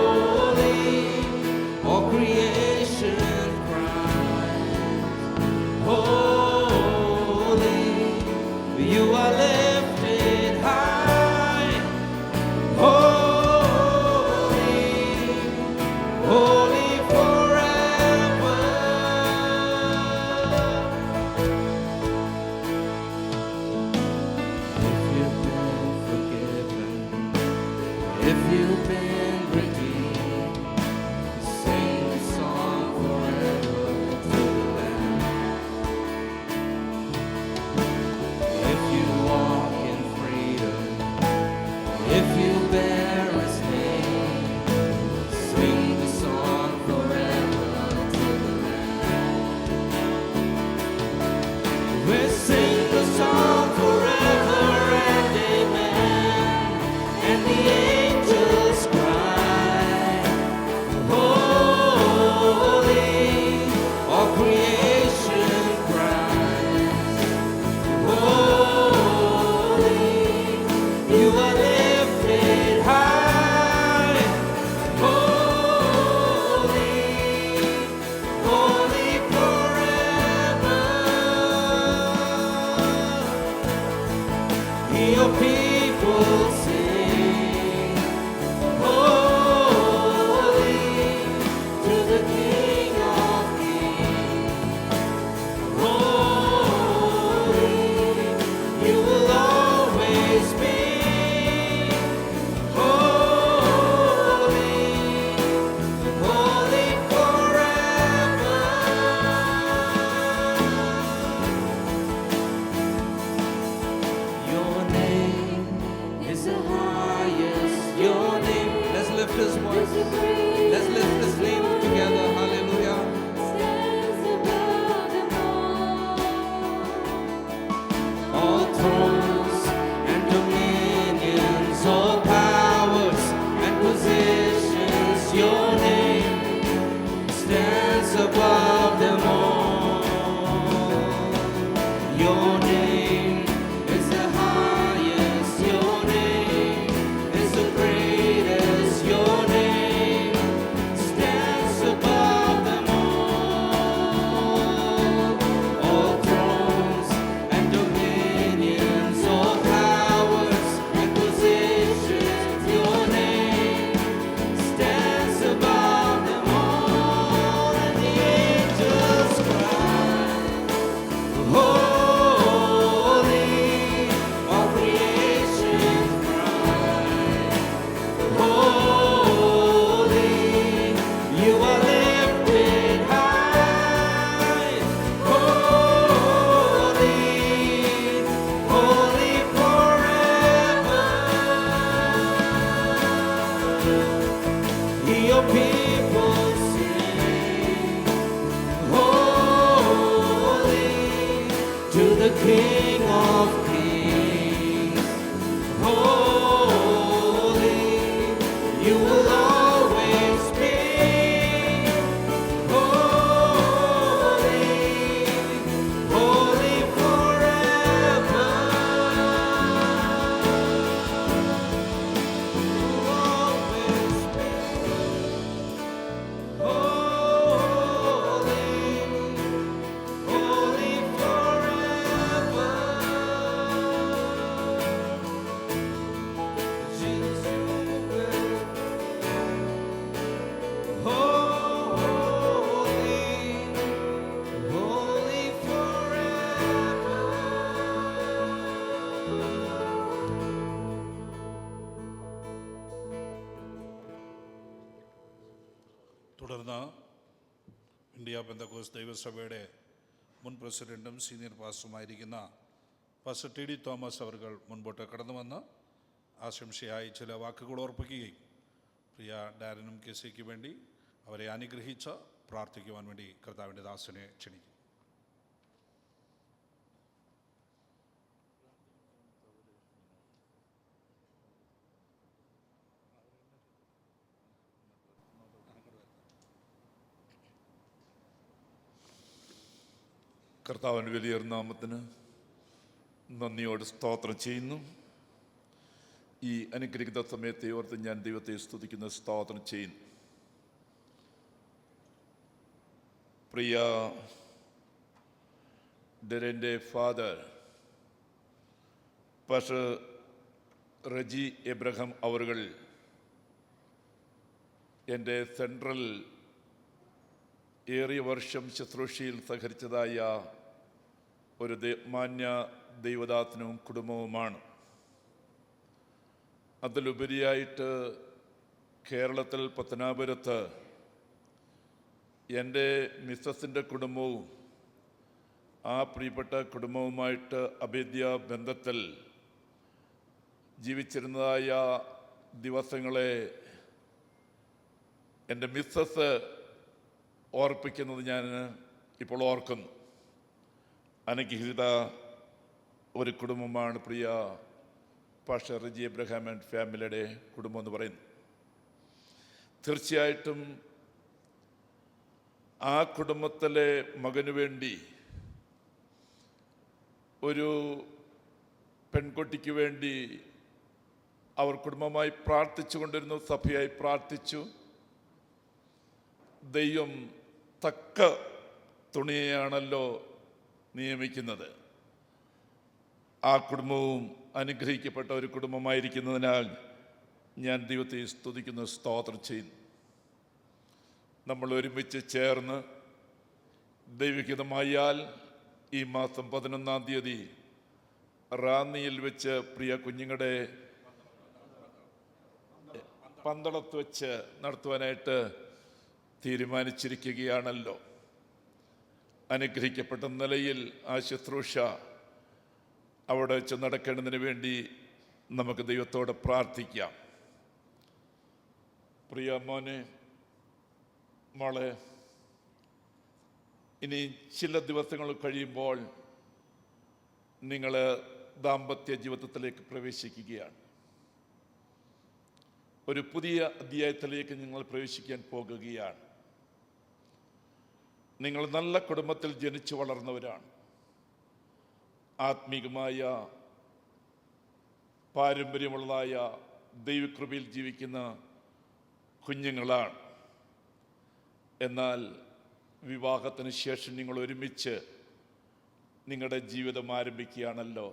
above them all. Your name is the highest. Your name is the greatest. Your name stands above them all. All thrones and dominions, all powers and positions. Your name stands above them all. And the angels cry, holy, all creation cry, holy, you are lifted high, holy, holy forever. Your people sing, holy, to the King of Kings. Holy, you will always be. Holy, holy forever. You will always be. Holy, holy forever. Jesus, you will. Holy, holy forever. തുടർന്ന് India Pentecost ദൈവസഭയുടെ മുൻ പ്രസിഡന്റും senior പാസ്റ്ററുമായിരിക്കുന്ന pastor T D Thomas അവർ മുൻപോട്ട് കടന്നു വന്ന് ആശംസയായി ചില വാക്കുകൾ ഓർപ്പിക്കുകയും പ്രിയ ഡാരനും കെ സിക്ക് വേണ്ടി അവരെ അനുഗ്രഹിച്ച് പ്രാർത്ഥിക്കുവാൻ വേണ്ടി കർത്താവിൻ്റെ ദാസനെ ക്ഷണിക്കും. കർത്താവിൻ്റെ വലിയ നാമത്തിന് നന്ദിയോട് സ്തോത്രം ചെയ്യുന്നു. ഈ അനുഗ്രഹിത സമയത്തെ ഓർത്ത് ഞാൻ ദൈവത്തെ സ്തുതിക്കുന്ന സ്തോത്രം ചെയ്യുന്നു. പ്രിയ ഡെരൻ്റെ ഫാദർ പാസ്റ്റർ റജി എബ്രഹാം അവറുകൾ എൻ്റെ സെൻട്രൽ ഏറിയ വർഷം ശുശ്രൂഷയിൽ സഹകരിച്ചതായ ഒരു മാന്യ ദൈവദാസനും കുടുംബവുമാണ്. അതിലുപരിയായിട്ട് കേരളത്തിൽ പത്തനാപുരത്ത് എൻ്റെ മിസ്സസിൻ്റെ കുടുംബവും ആ പ്രിയപ്പെട്ട കുടുംബവുമായിട്ട് അഭേദ്യ ബന്ധത്തിൽ ജീവിച്ചിരുന്നതായ ദിവസങ്ങളെ എൻ്റെ മിസ്സസ് ഓർപ്പിക്കുന്നത് ഞാൻ ഇപ്പോൾ ഓർക്കുന്നു. അനുഗ്രഹീത ഒരു കുടുംബമാണ് പ്രിയ പാസ്റ്റർ റജി എബ്രഹാം ആൻഡ് ഫാമിലിയുടെ കുടുംബം എന്ന് പറയുന്നു. തീർച്ചയായിട്ടും ആ കുടുംബത്തിലെ മകനു വേണ്ടി, ഒരു പെൺകുട്ടിക്ക് വേണ്ടി അവർ കുടുംബമായി പ്രാർത്ഥിച്ചു കൊണ്ടിരുന്നു, സഭയായി പ്രാർത്ഥിച്ചു. ദൈവം തക്ക തുണിയെയാണല്ലോ നിയമിക്കുന്നത്. ആ കുടുംബവും അനുഗ്രഹിക്കപ്പെട്ട ഒരു കുടുംബമായിരിക്കുന്നതിനാൽ ഞാൻ ദൈവത്തെ സ്തുതിക്കുന്ന സ്തോത്രം ചെയ്യുന്നു. നമ്മൾ ഒരുമിച്ച് ചേർന്ന് ദൈവഹിതമായാൽ ഈ മാസം 11-ാം തീയതി റാന്നിയിൽ വെച്ച് പ്രിയ കുഞ്ഞുങ്ങളുടെ പന്തളത്ത് വെച്ച് നടത്തുവാനായിട്ട് തീരുമാനിച്ചിരിക്കുകയാണല്ലോ. അനുഗ്രഹിക്കപ്പെട്ട നിലയിൽ ആ ശുശ്രൂഷ അവിടെ വെച്ച് നടക്കേണ്ടതിന് വേണ്ടി നമുക്ക് ദൈവത്തോട് പ്രാർത്ഥിക്കാം. പ്രിയ മോനെ, മോളെ, ഇനി ചില ദിവസങ്ങൾ കഴിയുമ്പോൾ നിങ്ങൾ ദാമ്പത്യ ജീവിതത്തിലേക്ക് പ്രവേശിക്കുകയാണ്. ഒരു പുതിയ അധ്യായത്തിലേക്ക് നിങ്ങൾ പ്രവേശിക്കാൻ പോകുകയാണ്. നിങ്ങൾ നല്ല കുടുംബത്തിൽ ജനിച്ചു വളർന്നവരാണ്. ആത്മീകമായ പാരമ്പര്യമുള്ളതായ ദൈവകൃപയിൽ ജീവിക്കുന്ന കുഞ്ഞുങ്ങളാണ്. എന്നാൽ വിവാഹത്തിന് ശേഷം നിങ്ങൾ ഒരുമിച്ച് നിങ്ങളുടെ ജീവിതം ആരംഭിക്കുകയാണല്ലോ.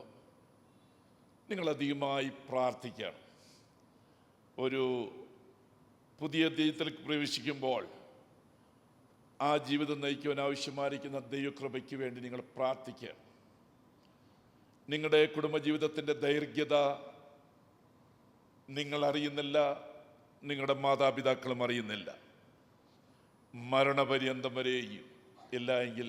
നിങ്ങളധികമായി പ്രാർത്ഥിക്കണം. ഒരു പുതിയ ജീവിതത്തിലേക്ക് പ്രവേശിക്കുമ്പോൾ ആ ജീവിതം നയിക്കുവാൻ ആവശ്യമായിരിക്കുന്ന ദൈവകൃപയ്ക്ക് വേണ്ടി നിങ്ങൾ പ്രാർത്ഥിക്കുക. നിങ്ങളുടെ കുടുംബജീവിതത്തിൻ്റെ ദൈർഘ്യത നിങ്ങൾ അറിയുന്നില്ല, നിങ്ങളുടെ മാതാപിതാക്കളും അറിയുന്നില്ല. മരണപര്യന്തം വരെയും ഇല്ല എങ്കിൽ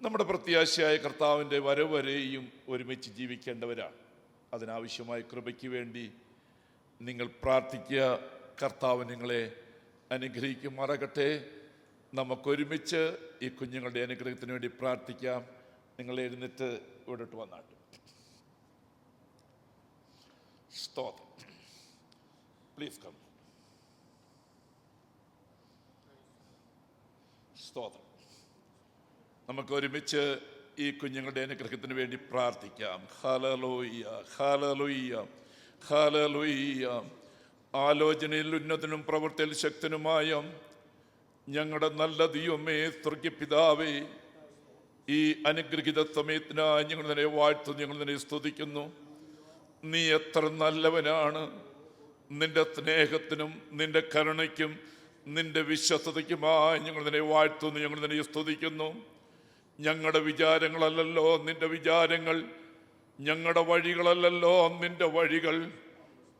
നമ്മുടെ പ്രത്യാശയായ കർത്താവിൻ്റെ വരവ് വരെയും ഒരുമിച്ച് ജീവിക്കേണ്ടവരാണ്. അതിനാവശ്യമായ കൃപയ്ക്ക് വേണ്ടി നിങ്ങൾ പ്രാർത്ഥിക്കുക. കർത്താവ് നിങ്ങളെ അനുഗ്രഹിക്കുമാറാകട്ടെ. നമുക്കൊരുമിച്ച് ഈ കുഞ്ഞുങ്ങളുടെ അനുഗ്രഹത്തിന് വേണ്ടി പ്രാർത്ഥിക്കാം. നിങ്ങൾ എഴുന്നേറ്റ് ഇവിടോട്ട് വന്നാട്ട്. സ്തോത്രം. Please come. സ്തോത്രം. നമുക്ക് ഒരുമിച്ച് ഈ കുഞ്ഞുങ്ങളുടെ അനുഗ്രഹത്തിന് വേണ്ടി പ്രാർത്ഥിക്കാം. ഹല്ലേലൂയ, ഹല്ലേലൂയ, ഹല്ലേലൂയ. ആലോചനയിൽ ഉന്നതനും പ്രവൃത്തിയിൽ ശക്തനുമായ ഞങ്ങളുടെ നല്ല ദൈവമേ, സ്വർഗ്ഗപിതാവേ, ഈ അനുഗ്രഹിത സമയത്തിനായി ഞങ്ങൾ നിന്നെ വാഴ്ത്തുന്നു, ഞങ്ങൾ നിന്നെ സ്തുതിക്കുന്നു. നീ എത്ര നല്ലവനാണ്. നിന്റെ സ്നേഹത്തിനും നിന്റെ കരുണയ്ക്കും നിന്റെ വിശ്വസ്തതയ്ക്കുമായി ഞങ്ങൾ നിന്നെ വാഴ്ത്തുന്നു, ഞങ്ങൾ നിന്നെ സ്തുതിക്കുന്നു. ഞങ്ങളുടെ വിചാരങ്ങളല്ലല്ലോ നിന്റെ വിചാരങ്ങൾ, ഞങ്ങളുടെ വഴികളല്ലല്ലോ നിന്റെ വഴികൾ.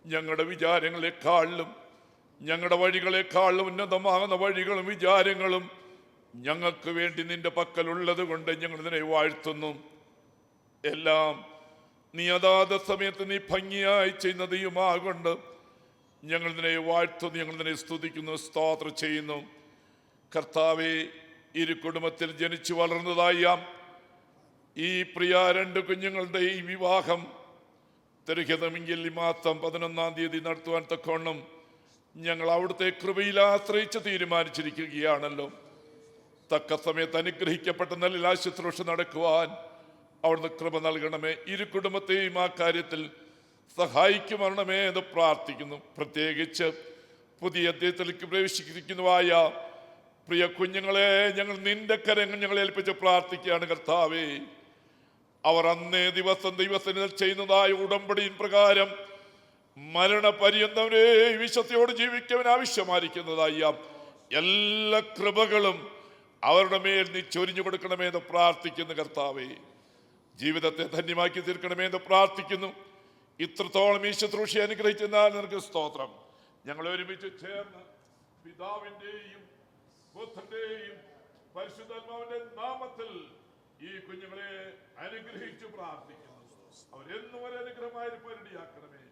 ഞങ്ങളുടെ വിചാരങ്ങളെക്കാളും ഞങ്ങളുടെ വഴികളെക്കാളും ഉന്നതമാകുന്ന വഴികളും വിചാരങ്ങളും ഞങ്ങൾക്ക് വേണ്ടി നിന്റെ പക്കലുള്ളത് കൊണ്ട് ഞങ്ങൾ നിന്നെ വാഴ്ത്തുന്നു. എല്ലാം നീ അതാത് സമയത്ത് നീ ഭംഗിയായി ചെയ്യുന്ന ദൈവമാകൊണ്ട് ഞങ്ങൾ നിന്നെ വാഴ്ത്തുന്നു, ഞങ്ങൾ നിന്നെ സ്തുതിക്കുന്നു, സ്തോത്രം ചെയ്യുന്നു. കർത്താവേ, ഇരു കുടുംബത്തിൽ ജനിച്ചു വളർന്നതായ ഈ പ്രിയ രണ്ട് കുഞ്ഞുങ്ങളുടെ ഈ വിവാഹം തിരുഹിതമെങ്കിൽ ഈ മാസം 11-ാം തീയതി നടത്തുവാൻ തക്കവണ്ണം ഞങ്ങൾ അവിടുത്തെ കൃപയിൽ ആശ്രയിച്ച് തീരുമാനിച്ചിരിക്കുകയാണല്ലോ. തക്ക സമയത്ത് അനുഗ്രഹിക്കപ്പെട്ട നല്ല ശുശ്രൂഷ നടക്കുവാൻ അവിടുന്ന് കൃപ നൽകണമേ. ഇരു കുടുംബത്തെയും ആ കാര്യത്തിൽ സഹായിക്കുമരണമേ എന്ന് പ്രാർത്ഥിക്കുന്നു. പ്രത്യേകിച്ച് പുതിയ അധ്യായത്തിലേക്ക് പ്രവേശിക്കുന്നതായ പ്രിയ കുഞ്ഞുങ്ങളെ ഞങ്ങൾ നിന്റെ കരങ്ങൾ ഞങ്ങളെ ഏൽപ്പിച്ച് പ്രാർത്ഥിക്കുകയാണ്. കർത്താവേ, അവർ അന്നേ ദിവസം ദൈവസന്നിധിയിൽ ചെയ്യുന്നതായ ഉടമ്പടിயின் പ്രകാരം മരണപര്യന്തവരെ വിശ്വസ്തയോട് ജീവിക്കുവാൻ ആവശ്യമായിരിക്കുന്നതായ എല്ലാ കൃപകളും അവരുടെ മേൽ നീ ചൊരിഞ്ഞു കൊടുക്കണമേ എന്ന് പ്രാർത്ഥിക്കുന്നു. കർത്താവേ, ജീവിതത്തെ ധന്യമാക്കി തീർക്കണമേ എന്ന് പ്രാർത്ഥിക്കുന്നു. ഇത്രത്തോളം ഈ ശുശ്രൂഷയെ അനുഗ്രഹിച്ചെന്നാൽ നിനക്ക് സ്തോത്രം. ഞങ്ങൾ ഒരുമിച്ച് ചേർന്ന് പിതാവിൻ്റെയും പുത്രന്റെയും പരിശുദ്ധാത്മാവിന്റെ നാമത്തിൽ ഈ കുഞ്ഞുങ്ങളെ അനുഗ്രഹിച്ചു പ്രാർത്ഥിക്കുന്നു. അവരെന്നും ഒരു അനുഗ്രഹമായ പരിണിയാക്കണമേ.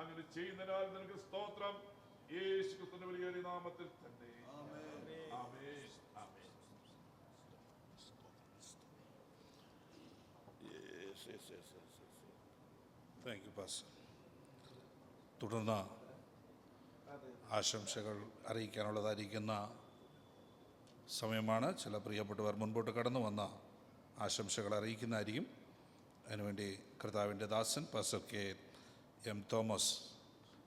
അങ്ങനെ ചെയ്യുന്നതിനാൽ നിനക്ക് സ്തോത്രം. യേശു ക്രിസ്തുവിന്റെ വലിയ നാമത്തിൽ തന്നെ. ആമേൻ, ആമേൻ. Thank you pastor. തുടർന്ന് ആശംസകൾ അറിയിക്കാനുള്ളതായിരിക്കുന്ന സമയമാണ്. ചില പ്രിയപ്പെട്ടവർ മുൻപോട്ട് കടന്നു വന്ന ആശംസകൾ അറിയിക്കുന്നതായിരിക്കും. അതിനുവേണ്ടി കർത്താവിൻ്റെ ദാസൻ pastor K M Thomas,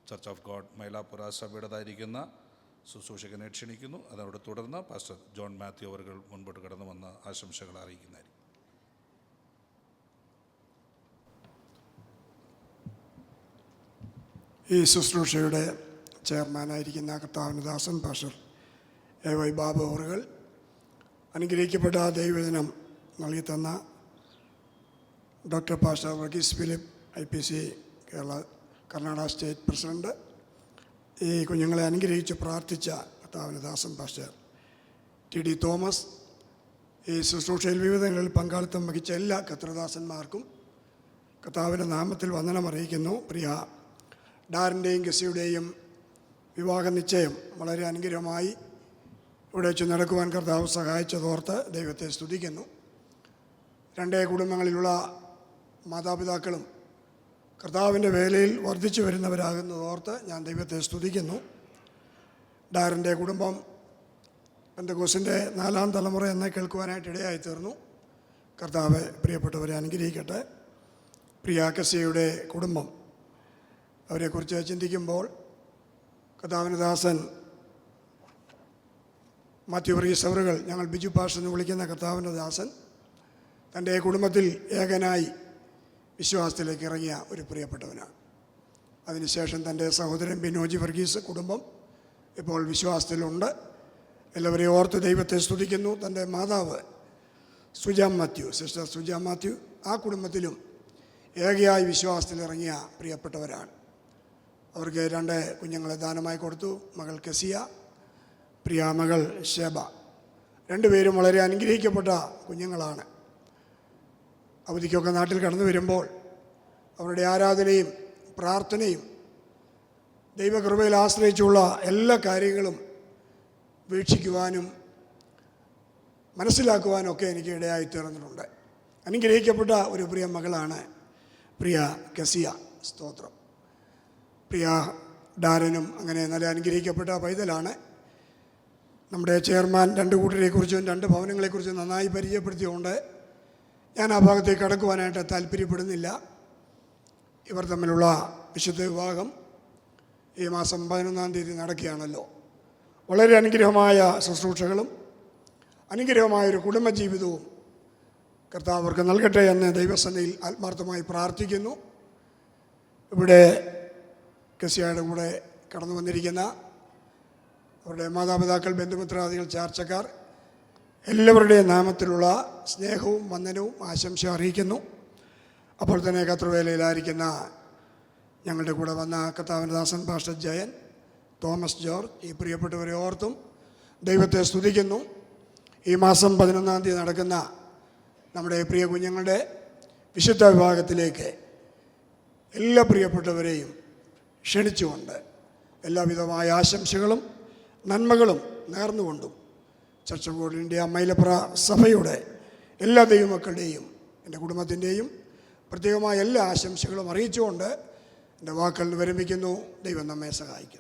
church of God Mylapra സഭയുടേതായിരിക്കുന്ന ശുശ്രൂഷകനെ ക്ഷണിക്കുന്നു. അതോട് തുടർന്ന് പാസ്റ്റർ ജോൺ മാത്യു അവർ മുൻപോട്ട് കടന്നു വന്ന ആശംസകൾ അറിയിക്കുന്നതായിരിക്കും. ഈ ശുശ്രൂഷയുടെ ചെയർമാനായിരിക്കുന്ന കർത്താവിൻ്റെ ദാസൻ പാസ്റ്റർ എ വൈ ബാബു അവറുകൾ, അനുഗ്രഹിക്കപ്പെട്ട ദൈവവചനം നൽകി തന്ന doctor pastor Varghese Philip IPC Karnataka state president, ഈ കുഞ്ഞുങ്ങളെ അനുഗ്രഹിച്ച് പ്രാർത്ഥിച്ച കർത്താവിൻ്റെ ദാസൻ പാസ്റ്റർ TD തോമസ്, ഈ ശുശ്രൂഷയിൽ വിവിധങ്ങളിൽ പങ്കാളിത്തം വഹിച്ച എല്ലാ കർത്തൃദാസന്മാർക്കും കർത്താവിൻ്റെ നാമത്തിൽ വന്ദനം അറിയിക്കുന്നു. പ്രിയ ഡാറിൻ്റെയും ഗസിയുടെയും വിവാഹ നിശ്ചയം വളരെ അനുഗ്രഹമായി ഇവിടെ വെച്ച് നടക്കുവാൻ കർത്താവ് സഹായിച്ചതോർത്ത് ദൈവത്തെ സ്തുതിക്കുന്നു. രണ്ട് കുടുംബങ്ങളിലുള്ള മാതാപിതാക്കളും കർത്താവിൻ്റെ വേലയിൽ വർദ്ധിച്ചു വരുന്നവരാകുന്നതോർത്ത് ഞാൻ ദൈവത്തെ സ്തുതിക്കുന്നു. ഡാറിൻ്റെ കുടുംബം പെന്തക്കോസിൻ്റെ 4-ാം തലമുറ എന്നെ കേൾക്കുവാനായിട്ട് ഇടയായി തീർന്നു. കർത്താവ് പ്രിയപ്പെട്ടവരെ അനുഗ്രഹിക്കട്ടെ. പ്രിയ കസിയയുടെ കുടുംബം, അവരെക്കുറിച്ച് ചിന്തിക്കുമ്പോൾ കർത്താവിൻ്റെ ദാസൻ മാത്യു വർഗീസ് അവറുകൾ, ഞങ്ങൾ ബിജു പാഷ എന്ന് വിളിക്കുന്ന കർത്താവിൻ്റെ ദാസൻ, തൻ്റെ കുടുംബത്തിൽ ഏകനായി വിശ്വാസത്തിലേക്ക് ഇറങ്ങിയ ഒരു പ്രിയപ്പെട്ടവനാണ്. അതിനുശേഷം തൻ്റെ സഹോദരൻ ബിനോജി വർഗീസ് കുടുംബം ഇപ്പോൾ വിശ്വാസത്തിലുണ്ട്. എല്ലാവരെയും ഓർത്ത് ദൈവത്തെ സ്തുതിക്കുന്നു. തൻ്റെ മാതാവ് സുജാ മാത്യു, സിസ്റ്റർ സുജാ മാത്യു, ആ കുടുംബത്തിലും ഏകയായി വിശ്വാസത്തിലിറങ്ങിയ പ്രിയപ്പെട്ടവരാണ്. അവർക്ക് 2 കുഞ്ഞുങ്ങളെ ദാനമായി കൊടുത്തു. മകൾ കസിയ, പ്രിയ മകൾ ഷേബ. 2 പേരും വളരെ അനുഗ്രഹിക്കപ്പെട്ട കുഞ്ഞുങ്ങളാണ്. അവധിക്കൊക്കെ നാട്ടിൽ കടന്നു വരുമ്പോൾ അവരുടെ ആരാധനയും പ്രാർത്ഥനയും ദൈവകൃപയിൽ ആശ്രയിച്ചുള്ള എല്ലാ കാര്യങ്ങളും വീക്ഷിക്കുവാനും മനസ്സിലാക്കുവാനും ഒക്കെ എനിക്ക് ഇടയായി തീർന്നിട്ടുണ്ട്. അനുഗ്രഹിക്കപ്പെട്ട ഒരു പ്രിയ മകളാണ് പ്രിയ കസിയ. സ്തോത്രം. പ്രിയ ഡാരനും അങ്ങനെ നല്ല അനുഗ്രഹിക്കപ്പെട്ട പൈതലാണ്. നമ്മുടെ ചെയർമാൻ 2 കൂട്ടരെക്കുറിച്ചും 2 ഭവനങ്ങളെക്കുറിച്ചും നന്നായി പരിചയപ്പെടുത്തിയുകൊണ്ട് ഞാൻ ആ ഭാഗത്തേക്ക് കടക്കുവാനായിട്ട് താല്പര്യപ്പെടുന്നില്ല. ഇവർ തമ്മിലുള്ള വിശുദ്ധ വിവാഹം ഈ മാസം 11-ാം തീയതി നടക്കുകയാണല്ലോ. വളരെ അനുഗ്രഹമായ ശുശ്രൂഷകളും അനുഗ്രഹമായൊരു കുടുംബജീവിതവും കർത്താവ് അവർക്ക് നൽകട്ടെ എന്ന് ദൈവസന്നിധിയിൽ ആത്മാർത്ഥമായി പ്രാർത്ഥിക്കുന്നു. ഇവിടെ കസിയയുടെ കൂടെ കടന്നു വന്നിരിക്കുന്ന അവരുടെ മാതാപിതാക്കൾ, ബന്ധുമിത്രാദികൾ, ചാർച്ചക്കാർ എല്ലാവരുടെയും നാമത്തിലുള്ള സ്നേഹവും വന്ദനവും ആശംസ അറിയിക്കുന്നു. അപ്പോൾ തന്നെ കത്രുവേലയിലായിരിക്കുന്ന ഞങ്ങളുടെ കൂടെ വന്ന കർത്താവിൻ്റെ ദാസൻ പാസ്റ്റർ ജയൻ, തോമസ് ജോർജ്, ഈ പ്രിയപ്പെട്ടവരെ ഓർത്തും ദൈവത്തെ സ്തുതിക്കുന്നു. ഈ മാസം 11-ാം തീയതി നടക്കുന്ന നമ്മുടെ പ്രിയ കുഞ്ഞുങ്ങളുടെ വിശുദ്ധ വിഭാഗത്തിലേക്ക് എല്ലാ പ്രിയപ്പെട്ടവരെയും ക്ഷണിച്ചുകൊണ്ട് എല്ലാവിധമായ ആശംസകളും നന്മകളും നേർന്നുകൊണ്ടും church of God India Mylapra സഭയുടെ എല്ലാ ദൈവമക്കളുടെയും എൻ്റെ കുടുംബത്തിൻ്റെയും പ്രത്യേകമായ എല്ലാ ആശംസകളും അറിയിച്ചുകൊണ്ട് എൻ്റെ വാക്കുകൾ വിരമിക്കുന്നു. ദൈവം നമ്മെ സഹായിക്കട്ടെ.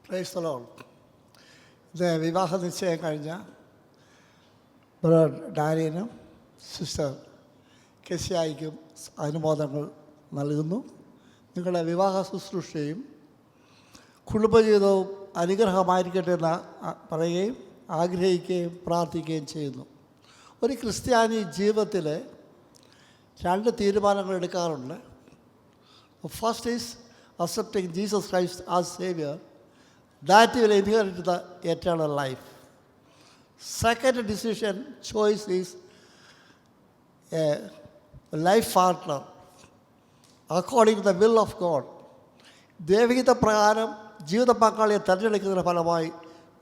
Price the Lord. ഇത് വിവാഹ നിശ്ചയം കഴിഞ്ഞ ബ്രദർ ഡാനിയനും സിസ്റ്റർ കെസിയായിക്കും അനുമോദനങ്ങൾ നൽകുന്നു. നിങ്ങളുടെ വിവാഹ ശുശ്രൂഷയും കുടുംബജീവിതവും അനുഗ്രഹമായിരിക്കട്ടെ എന്ന് പറയുകയും ആഗ്രഹിക്കുകയും പ്രാർത്ഥിക്കുകയും ചെയ്യുന്നു. ഒരു ക്രിസ്ത്യാനി ജീവിതത്തിൽ 2 തീരുമാനങ്ങൾ എടുക്കാറുണ്ട്. First is accepting Jesus Christ as Savior, that will inherit the eternal life. Second decision choice is a life partner according to the will of God. ദൈവഹിത പ്രകാരം ജീവിത പങ്കാളിയെ തിരഞ്ഞെടുക്കുന്നതിന് ഫലമായി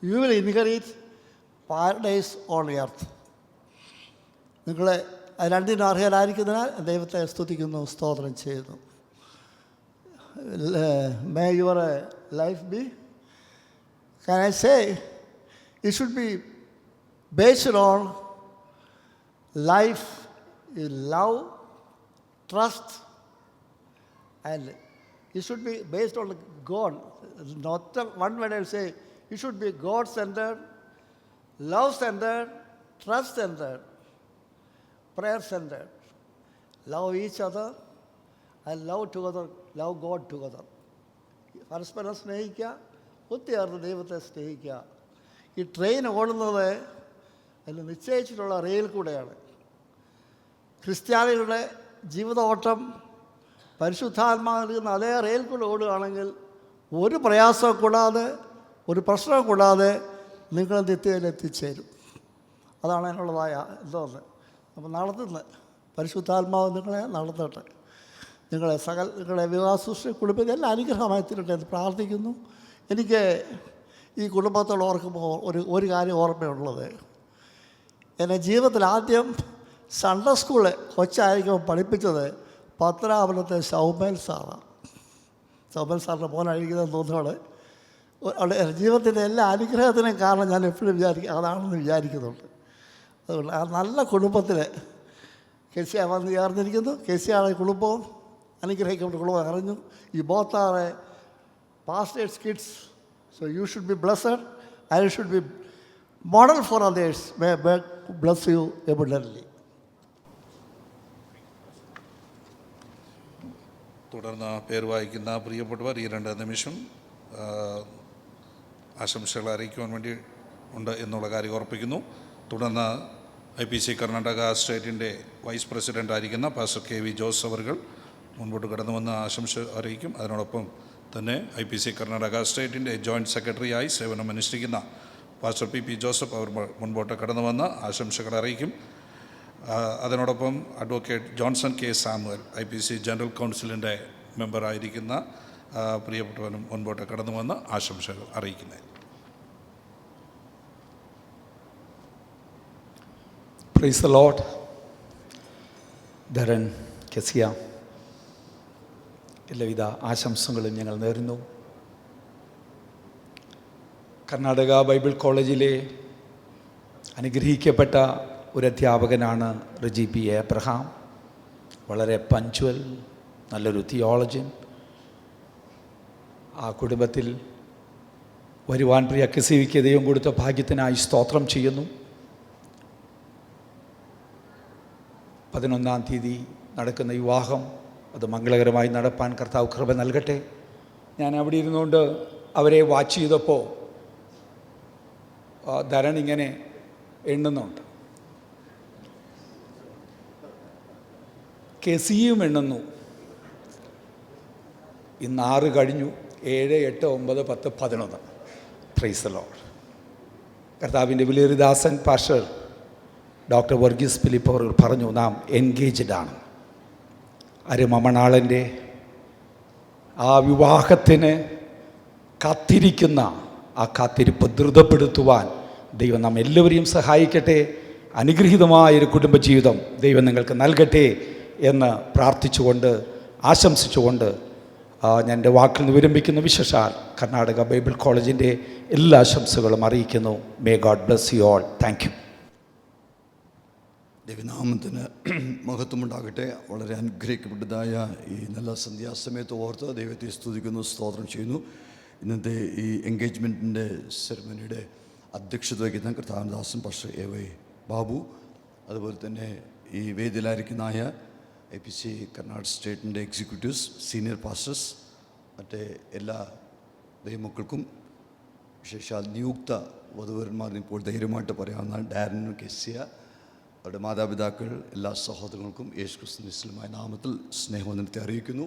you will inherit paradise on earth. നിങ്ങൾ രണ്ടിനും അർഹരായിരിക്കുന്നതിനാൽ ദൈവത്തെ സ്തുതിക്കുന്നു, സ്തോത്രം ചെയ്യുന്നു. May your life be, can I say, it should be based on life in love, trust, and it should be based on God. Not one word I will say, it should be God-centered, love-centered, trust-centered, prayer-centered. Love each other and love together, love God together. പരസ്പരം സ്നേഹിക്കുക, ഒത്തുചേർന്ന് ദൈവത്തെ സ്നേഹിക്കുക. ഈ train ഓടുന്നത് അതിൽ നിശ്ചയിച്ചിട്ടുള്ള rail കൂടെയാണ്. ക്രിസ്ത്യാനികളുടെ ജീവിത ഓട്ടം പരിശുദ്ധാത്മാവ് നൽകുന്ന അതേ റെയിൽ കൂടെ ഓടുകയാണെങ്കിൽ ഒരു പ്രയാസവും കൂടാതെ, ഒരു പ്രശ്നവും കൂടാതെ നിങ്ങൾ നിത്യതയിൽ എത്തിച്ചേരും. അതാണ് അതിനുള്ളതായ എന്തോന്ന്. അപ്പോൾ നടത്തുന്നത് പരിശുദ്ധാത്മാവ് നിങ്ങളെ നടത്തട്ടെ. നിങ്ങളെ വിവാഹശുശ്രൂഷ കുടുംബത്തിൽ എല്ലാം അനുഗ്രഹമായി തീരട്ടെ എന്ന് പ്രാർത്ഥിക്കുന്നു. എനിക്ക് ഈ കുടുംബത്തോട് ഓർക്കുമ്പോൾ ഒരു കാര്യം ഓർമ്മയുള്ളത്, എന്നെ ജീവിതത്തിൽ ആദ്യം സൺഡേ സ്കൂളിൽ കൊച്ചായിരിക്കുമ്പോൾ പഠിപ്പിച്ചത് പത്തനാപുരത്തെ സൗമേൽ സാറാണ്. സൗമേൽ സാറിൻ്റെ മോനായിരിക്കുന്നതെന്ന് തോന്നുന്നത് അവിടെ ജീവിതത്തിൻ്റെ എല്ലാ അനുഗ്രഹത്തിനും കാരണം ഞാൻ എപ്പോഴും അതാണെന്ന് വിചാരിക്കുന്നുണ്ട്. അതുകൊണ്ട് ആ നല്ല കുടുംബത്തിൽ കെസിയ വന്ന് ചേർന്നിരിക്കുന്നു. കെസിയാണ് കുടുംബവും അനുഗ്രഹിക്കപ്പെട്ട കുടുംബം അറിഞ്ഞു. ഈ both are pastor's kids. So you should be blessed, and you should be model for others. May God bless you abundantly. തുടർന്ന് പേര് വായിക്കുന്ന പ്രിയപ്പെട്ടവർ ഈ 2 നിമിഷം ആശംസകൾ അറിയിക്കുവാൻ വേണ്ടി ഉണ്ട് എന്നുള്ള കാര്യം ഓർപ്പിക്കുന്നു. തുടർന്ന് IPC കർണാടക സ്റ്റേറ്റിൻ്റെ വൈസ് പ്രസിഡൻ്റ് ആയിരിക്കുന്ന പാസ്റ്റർ KV ജോസ് അവർകൾ മുൻപോട്ട് കടന്നു വന്ന് ആശംസ അറിയിക്കും. അതിനോടൊപ്പം തന്നെ IPC കർണാടക സ്റ്റേറ്റിൻ്റെ ജോയിൻറ്റ് സെക്രട്ടറിയായി സേവനമനുഷ്ഠിക്കുന്ന പാസ്റ്റർ PP ജോസഫ് അവർ മുൻപോട്ട് കടന്നു വന്ന് ആശംസകൾ അറിയിക്കും. അതിനോടൊപ്പം advocate Johnson K Samuel IPC general കൗൺസിലിൻ്റെ മെമ്പറായിരിക്കുന്ന പ്രിയപ്പെട്ടവനും മുൻപോട്ട് കടന്നു വന്ന് ആശംസകൾ അറിയിക്കുന്നത്. Praise the lord. Darren Kezia, എല്ലാവിധ ആശംസകളും ഞങ്ങൾ നേരുന്നു. കർണാടക ബൈബിൾ കോളേജിലെ അനുഗ്രഹിക്കപ്പെട്ട ഒരു അധ്യാപകനാണ് റെജി P. എബ്രഹാം. വളരെ പഞ്ച്വൽ, നല്ലൊരു തിയോളജിൻ. ആ കുടുംബത്തിൽ വരുവാൻ പ്രിയ കെസിവിക്ക് ദൈവം കൊടുത്ത ഭാഗ്യത്തിനായി സ്തോത്രം ചെയ്യുന്നു. 11-ാം തീയതി നടക്കുന്ന വിവാഹം അത് മംഗളകരമായി നടപ്പാൻ കർത്താവ് കൃപ നൽകട്ടെ. ഞാൻ അവിടെ ഇരുന്നുകൊണ്ട് അവരെ വാച്ച് ചെയ്തപ്പോൾ ധരൺ ഇങ്ങനെ എണ്ണുന്നുണ്ട്. കെസിയും എണ്ണുന്നു. ഇന്ന് 6 കഴിഞ്ഞു. 7, 8, 9, 10, 11. Price the lord. കർത്താവിൻ്റെ വലിയൊരു ദാസൻ പാസ്റ്റർ ഡോക്ടർ വർഗീസ് ഫിലിപ്പ് അവർ പറഞ്ഞു, നാം എൻഗേജ്ഡ് ആണ്. അരുമമണാളൻ്റെ ആ വിവാഹത്തിന് കാത്തിരിക്കുന്ന ആ കാത്തിരിപ്പ് ധൃതപ്പെടുത്തുവാൻ ദൈവം നാം എല്ലാവരെയും സഹായിക്കട്ടെ. അനുഗ്രഹീതമായൊരു കുടുംബജീവിതം ദൈവം നിങ്ങൾക്ക് നൽകട്ടെ എന്ന് പ്രാർത്ഥിച്ചുകൊണ്ട് ആശംസിച്ചുകൊണ്ട് ഞാൻ എൻ്റെ വാക്കിൽ നിന്ന് വിരമിക്കുന്ന വിശേഷാൽ കർണാടക ബൈബിൾ കോളേജിൻ്റെ എല്ലാ ആശംസകളും അറിയിക്കുന്നു. May God bless you all. Thank you. ദൈവനാമത്തിന് മഹത്വമുണ്ടാകട്ടെ. വളരെ അനുഗ്രഹിക്കപ്പെട്ടതായ ഈ നല്ല സന്ധ്യാസമയത്ത് ഓർത്ത് ദൈവത്തെ സ്തുതിക്കുന്നു, സ്തോത്രം ചെയ്യുന്നു. ഇന്നത്തെ ഈ എൻഗേജ്മെൻറ്റിൻ്റെ സെറമണിയുടെ അധ്യക്ഷത വഹിക്കുന്ന കർത്താവദാസൻ പാസ്റ്റർ AY ബാബു, അതുപോലെ തന്നെ ഈ വേദിയിലായിരിക്കുന്നതായ IPC കർണാടക സ്റ്റേറ്റിൻ്റെ എക്സിക്യൂട്ടീവ്സ്, സീനിയർ പാസ്റ്റേഴ്സ്, മറ്റേ എല്ലാ ദൈവമക്കൾക്കും, വിശേഷാൽ നിയുക്ത വധുവരന്മാരും ഇപ്പോൾ ധൈര്യമായിട്ട് പറയാവുന്ന ഡാരനും കെസിയ, അവരുടെ മാതാപിതാക്കൾ, എല്ലാ സഹോദരങ്ങൾക്കും യേശുക്രിസ്തുവിന്റെ നാമത്തിൽ സ്നേഹവന്ദനത്തെ അറിയിക്കുന്നു.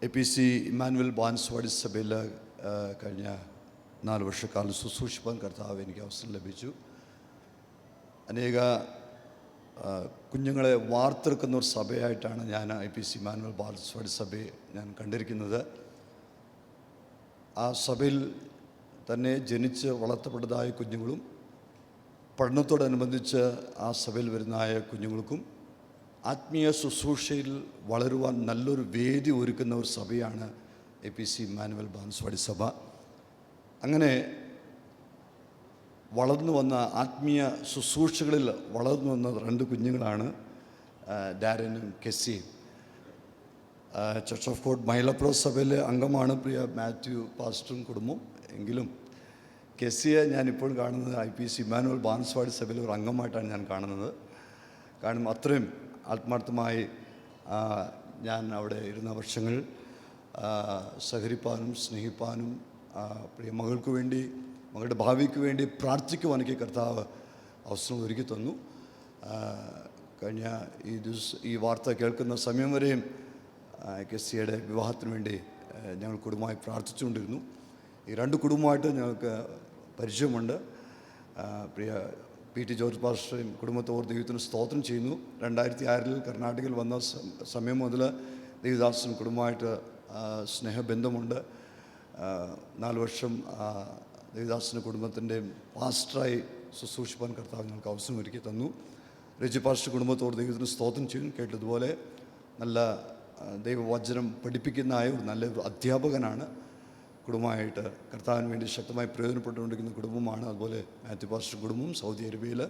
IPC ഇമ്മാനുവൽ ബാൻസ്വാടി സഭയിൽ കഴിഞ്ഞ 4 വർഷക്കാലം ശുശ്രൂഷിപ്പാൻ കർത്താവ് എനിക്ക് അവസരം ലഭിച്ചു. അനേക കുഞ്ഞുങ്ങളെ വാർത്തെടുക്കുന്ന ഒരു സഭയായിട്ടാണ് ഞാൻ IPC ഇമ്മാനുവൽ ബാൻസ്വാടി സഭയെ ഞാൻ കണ്ടിരിക്കുന്നത്. ആ സഭയിൽ തന്നെ ജനിച്ച് വളർത്തപ്പെട്ടതായ കുഞ്ഞുങ്ങളും പഠനത്തോടനുബന്ധിച്ച് ആ സഭയിൽ വരുന്നതായ കുഞ്ഞുങ്ങൾക്കും ആത്മീയ ശുശ്രൂഷയിൽ വളരുവാൻ നല്ലൊരു വേദി ഒരുക്കുന്ന ഒരു സഭയാണ് IPC ഇമ്മാനുവൽ ബാൻസ്വാടി സഭ. അങ്ങനെ വളർന്നു വന്ന ആത്മീയ ശുശ്രൂഷകളിൽ വളർന്നു വന്ന 2 കുഞ്ഞുങ്ങളാണ് ഡാരനും കെസിയും. ചർച്ച് ഓഫ് ഗോഡ് മൈലപ്രോ സഭയിലെ അംഗമാണ് പ്രിയ മാത്യു പാസ്റ്ററും കുടുംബവും. എങ്കിലും കെസിയെ ഞാനിപ്പോൾ കാണുന്നത് IPC ഇമ്മാനുവൽ ബാൻസ്വാടി സഭയിലെ ഒരു അംഗമായിട്ടാണ് ഞാൻ കാണുന്നത്. കാരണം അത്രയും ആത്മാർത്ഥമായി ഞാൻ അവിടെ ഇരുന്ന വർഷങ്ങൾ സഹകരിപ്പാനും സ്നേഹിപ്പാനും പ്രിയ മകൾക്ക് വേണ്ടി, മകളുടെ ഭാവിക്ക് വേണ്ടി പ്രാർത്ഥിക്കുവാൻ എനിക്ക് കർത്താവ് അവസരം ഒരുക്കി തന്നു. കഴിഞ്ഞ ഈ വാർത്ത കേൾക്കുന്ന സമയം വരെയും കെസിയുടെ വിവാഹത്തിന് വേണ്ടി ഞങ്ങൾ കുടുംബമായി പ്രാർത്ഥിച്ചുകൊണ്ടിരുന്നു. ഈ 2 കുടുംബമായിട്ട് ഞങ്ങൾക്ക് പരിചയമുണ്ട്. പ്രിയ PT ജോർജ് പാസ്റ്ററേയും കുടുംബത്തെ ഓർത്ത് ദൈവത്തിന് സ്തോത്രം ചെയ്യുന്നു. 2006 കർണാടകയിൽ വന്ന സമയം മുതൽ ദേവദാസൻ കുടുംബമായിട്ട് സ്നേഹബന്ധമുണ്ട്. 4 വർഷം ദേവദാസൻ്റെ കുടുംബത്തിൻ്റെ പാസ്റ്ററായി ശുശ്രൂഷിപ്പാൻ കർത്താവ് ഞങ്ങൾക്ക് അവസരം ഒരുക്കി തന്നു. റെജി പാസ്റ്റർ കുടുംബത്തോട് ദൈവത്തിന് സ്തോത്രം ചെയ്യുന്നു. കേട്ടതുപോലെ നല്ല ദൈവവചനം പഠിപ്പിക്കുന്നതായ ഒരു നല്ലൊരു അധ്യാപകനാണ്. കുടുംബമായിട്ട് കർത്താവിന് വേണ്ടി ശക്തമായി പ്രയോജനപ്പെട്ടുകൊണ്ടിരിക്കുന്ന കുടുംബമാണ്. അതുപോലെ മാത്യു പാസ്റ്റർ കുടുംബം സൗദി അറേബ്യയിൽ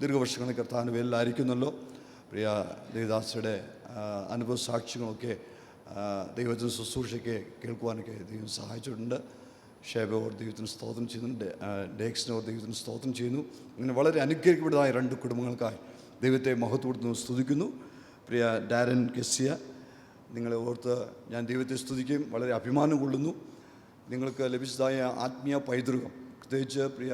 ദീർഘവർഷങ്ങളിൽ കർത്താവിൻ്റെ വേലിലായിരിക്കുന്നല്ലോ. പ്രിയ ദേവദാസയുടെ അനുഭവ സാക്ഷ്യങ്ങളൊക്കെ ദൈവത്തിന് ശുശ്രൂഷയ്ക്ക് കേൾക്കുവാനൊക്കെ ദൈവം സഹായിച്ചിട്ടുണ്ട്. ഷേബോർ ദൈവത്തിന് സ്തോത്രം ചെയ്യുന്നുണ്ട്, ഡേക്സിനോർ ദൈവത്തിന് സ്തോത്രം ചെയ്യുന്നു. അങ്ങനെ വളരെ അനുഗ്രഹിക്കപ്പെട്ടതായ 2 കുടുംബങ്ങൾക്കായി ദൈവത്തെ മഹത്വപ്പെടുത്തുന്നു, സ്തുതിക്കുന്നു. പ്രിയ ഡാരൻ കെസിയ, നിങ്ങളെ ഓർത്ത് ഞാൻ ദൈവത്തെ സ്തുതിക്കുകയും വളരെ അഭിമാനം കൊള്ളുന്നു. നിങ്ങൾക്ക് ലഭിച്ചതായ ആത്മീയ പൈതൃകം, പ്രത്യേകിച്ച് പ്രിയ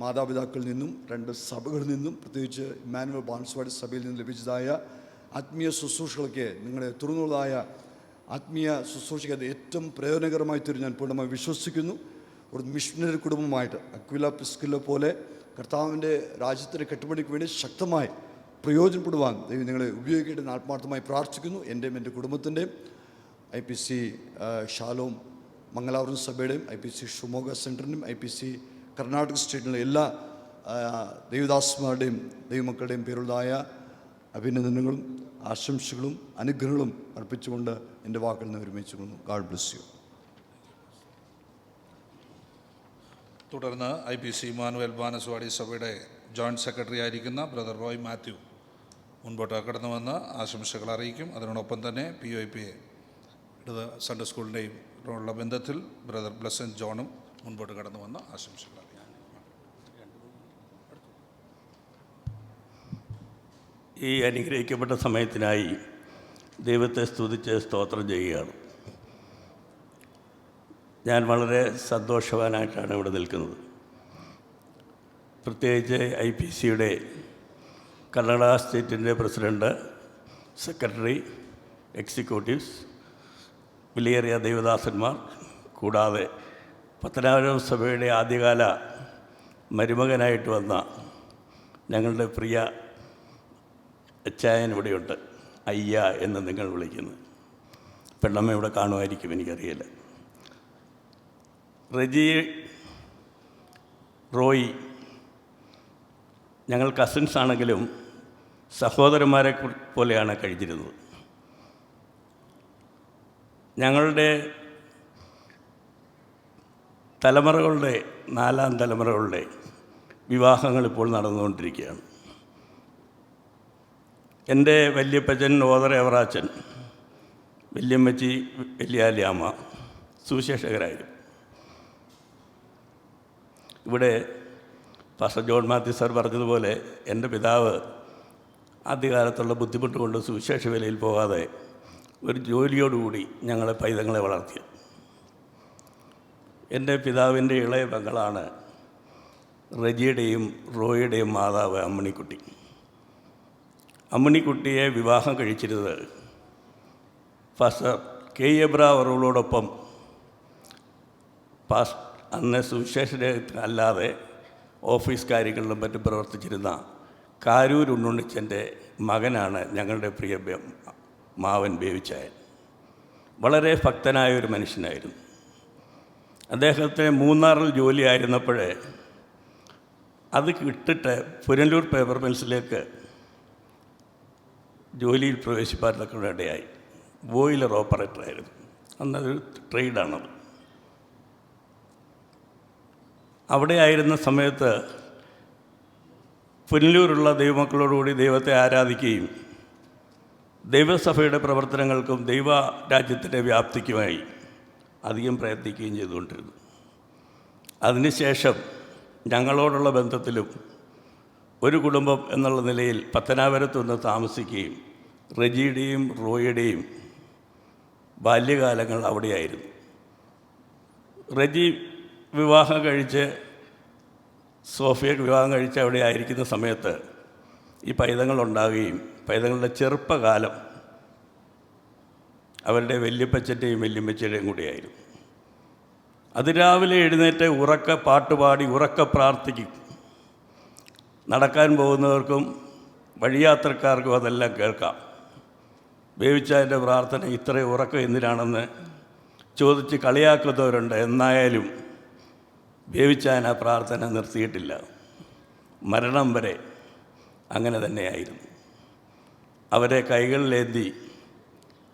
മാതാപിതാക്കളിൽ നിന്നും 2 സഭകളിൽ നിന്നും, പ്രത്യേകിച്ച് ഇമ്മാനുവൽ ബാൻസ്വാഡ് സഭയിൽ നിന്നും ലഭിച്ചതായ ആത്മീയ ശുശ്രൂഷകളൊക്കെ നിങ്ങളെ തുറന്നുള്ളതായ ആത്മീയ ശുശ്രൂഷയ്ക്ക് അത് ഏറ്റവും പ്രയോജനകരമായി തീരും ഞാൻ പൂർണ്ണമായി വിശ്വസിക്കുന്നു. ഒരു മിഷണറി കുടുംബമായിട്ട് അക്വില പിസ്കില പോലെ കർത്താവിൻ്റെ രാജ്യത്തിൻ്റെ കെട്ടുപണിക്ക് വേണ്ടി ശക്തമായി പ്രയോജനപ്പെടുവാൻ ദൈവം നിങ്ങളെ ഉപയോഗിക്കട്ടെ എന്ന് ആത്മാർത്ഥമായി പ്രാർത്ഥിക്കുന്നു. എൻ്റെയും എൻ്റെ കുടുംബത്തിൻ്റെയും IPC ഷാലോം മംഗലാപുരം സഭയുടെയും IPC ഷിമോഗ സെൻറ്ററിൻ്റെയും IPC കർണാടക സ്റ്റേറ്റിലെ എല്ലാ ദൈവദാസന്മാരുടെയും ദൈവമക്കളുടെയും പേരുള്ളതായ അഭിനന്ദനങ്ങളും ആശംസകളും അനുഗ്രഹങ്ങളും അർപ്പിച്ചുകൊണ്ട് എൻ്റെ വാക്കിൽ നിന്ന് വിരമിച്ചുകൊള്ളുന്നു. God bless you. തുടർന്ന് IPC ഇമ്മാനുവൽ ബാനസ്വാടി സഭയുടെ ജോയിൻറ്റ് സെക്രട്ടറി ആയിരിക്കുന്ന ബ്രദർ റോയ് മാത്യു മുൻപോട്ട് കടന്നു വന്ന് ആശംസകൾ അറിയിക്കും. അതിനോടൊപ്പം തന്നെ POIP ഇടത് സൺഡേ സ്കൂളിൻ്റെയും ഉള്ള ബന്ധത്തിൽ ബ്രദർ ബ്ലസൻ ജോണും മുൻപോട്ട് കടന്നു വന്ന് ആശംസകൾ അറിയിക്കും. ഈ അനുഗ്രഹിക്കപ്പെട്ട സമയത്തിനായി ദൈവത്തെ സ്തുതിച്ച് സ്തോത്രം ചെയ്യുകയാണ്. ഞാൻ വളരെ സന്തോഷവാനായിട്ടാണ് ഇവിടെ നിൽക്കുന്നത്. പ്രത്യേകിച്ച് IPCയുടെ കർണാടക സ്റ്റേറ്റിൻ്റെ പ്രസിഡൻറ്റ്, സെക്രട്ടറി, എക്സിക്യൂട്ടീവ്സ്, വിലയേറിയ ദൈവദാസന്മാർ, കൂടാതെ പത്തനാപുരം സഭയുടെ ആദ്യകാല മരുമകനായിട്ട് വന്ന ഞങ്ങളുടെ പ്രിയ അച്ചായൻ ഇവിടെയുണ്ട്. അയ്യ എന്ന് നിങ്ങൾ വിളിക്കുന്നു. പെണ്ണമ്മ ഇവിടെ കാണുമായിരിക്കും, എനിക്കറിയില്ല. റെജി, റോയി, ഞങ്ങൾ കസിൻസ് ആണെങ്കിലും സഹോദരന്മാരെ പോലെയാണ് കഴിഞ്ഞിരുന്നത്. ഞങ്ങളുടെ തലമുറകളുടെ 4ാം തലമുറകളുടെ വിവാഹങ്ങൾ ഇപ്പോൾ നടന്നുകൊണ്ടിരിക്കുകയാണ്. എൻ്റെ വല്യപ്പച്ചൻ ഓതറ എവറാച്ചൻ, വല്യമ്മച്ചി വല്യാലിയാമ്മ സുവിശേഷകരായിരുന്നു. ഇവിടെ പാസ്റ്റർ ജോൺ മാത്യു സാർ പറഞ്ഞതുപോലെ എൻ്റെ പിതാവ് ആദ്യകാലത്തുള്ള ബുദ്ധിമുട്ട് കൊണ്ട് സുവിശേഷ വേലയിൽ പോകാതെ ഒരു ജോലിയോടുകൂടി ഞങ്ങളെ പൈതങ്ങളെ വളർത്തി. എൻ്റെ പിതാവിൻ്റെ ഇളയ പെങ്ങളാണ് റജിയുടെയും റോയിയുടെയും മാതാവ് അമ്മണിക്കുട്ടി. അമ്മണിക്കുട്ടിയെ വിവാഹം കഴിച്ചിരുന്നത് പാസ്റ്റർ K. എബ്രാവറോടൊപ്പം അന്ന് സുവിശേഷ അല്ലാതെ ഓഫീസ് കാര്യങ്ങളിലും മറ്റും പ്രവർത്തിച്ചിരുന്ന കാരൂർ ഉണ്ണുണ്ണിച്ചൻ്റെ മകനാണ് ഞങ്ങളുടെ പ്രിയ മാവൻ ബേവിച്ചായൻ. വളരെ ഭക്തനായ ഒരു മനുഷ്യനായിരുന്നു. അദ്ദേഹത്തിന് മൂന്നാറിൽ ജോലിയായിരുന്നപ്പോഴേ അത് വിട്ടിട്ട് പുനലൂർ പേപ്പർ മിൽസിലേക്ക് ജോലിയിൽ പ്രവേശിപ്പാനൊക്കെ ഇടയായി. ബോയിലർ ഓപ്പറേറ്ററായിരുന്നു. അന്നതൊരു ട്രേഡാണത്. അവിടെ ആയിരുന്ന സമയത്ത് പുനലൂരുള്ള ദൈവമക്കളോടുകൂടി ദൈവത്തെ ആരാധിക്കുകയും ദൈവസഭയുടെ പ്രവർത്തനങ്ങൾക്കും ദൈവ രാജ്യത്തിൻ്റെ വ്യാപ്തിക്കുമായി അധികം പ്രയത്നിക്കുകയും ചെയ്തുകൊണ്ടിരുന്നു. അതിനുശേഷം ഞങ്ങളോടുള്ള ബന്ധത്തിലും ഒരു കുടുംബം എന്നുള്ള നിലയിൽ പത്തനാപുരത്തുനിന്ന് താമസിക്കുകയും റെജിയുടെയും റോയിയുടെയും ബാല്യകാലങ്ങൾ അവിടെയായിരുന്നു. റെജി വിവാഹം കഴിച്ച് സോഫിയക്ക് വിവാഹം കഴിച്ച് അവിടെ ആയിരിക്കുന്ന സമയത്ത് ഈ പൈതങ്ങളുണ്ടാകുകയും പൈതങ്ങളുടെ ചെറുപ്പകാലം അവരുടെ വല്യപ്പച്ചൻ്റെയും വല്യമ്മച്ചയുടെയും കൂടിയായിരുന്നു. അതിരാവിലെ എഴുന്നേറ്റ് ഉറക്ക പാട്ടുപാടി ഉറക്ക പ്രാർത്ഥിക്കും. നടക്കാൻ പോകുന്നവർക്കും വഴിയാത്രക്കാർക്കും അതെല്ലാം കേൾക്കാം. ബേവിച്ചായൻ്റെ പ്രാർത്ഥന ഇത്ര ഉറക്കം എന്തിനാണെന്ന് ചോദിച്ച് കളിയാക്കുന്നവരുണ്ട്. എന്നായാലും ബേവിച്ചായൻ ആ പ്രാർത്ഥന നിർത്തിയിട്ടില്ല. മരണം വരെ അങ്ങനെ തന്നെയായിരുന്നു. അവരെ കൈകളിലേന്തി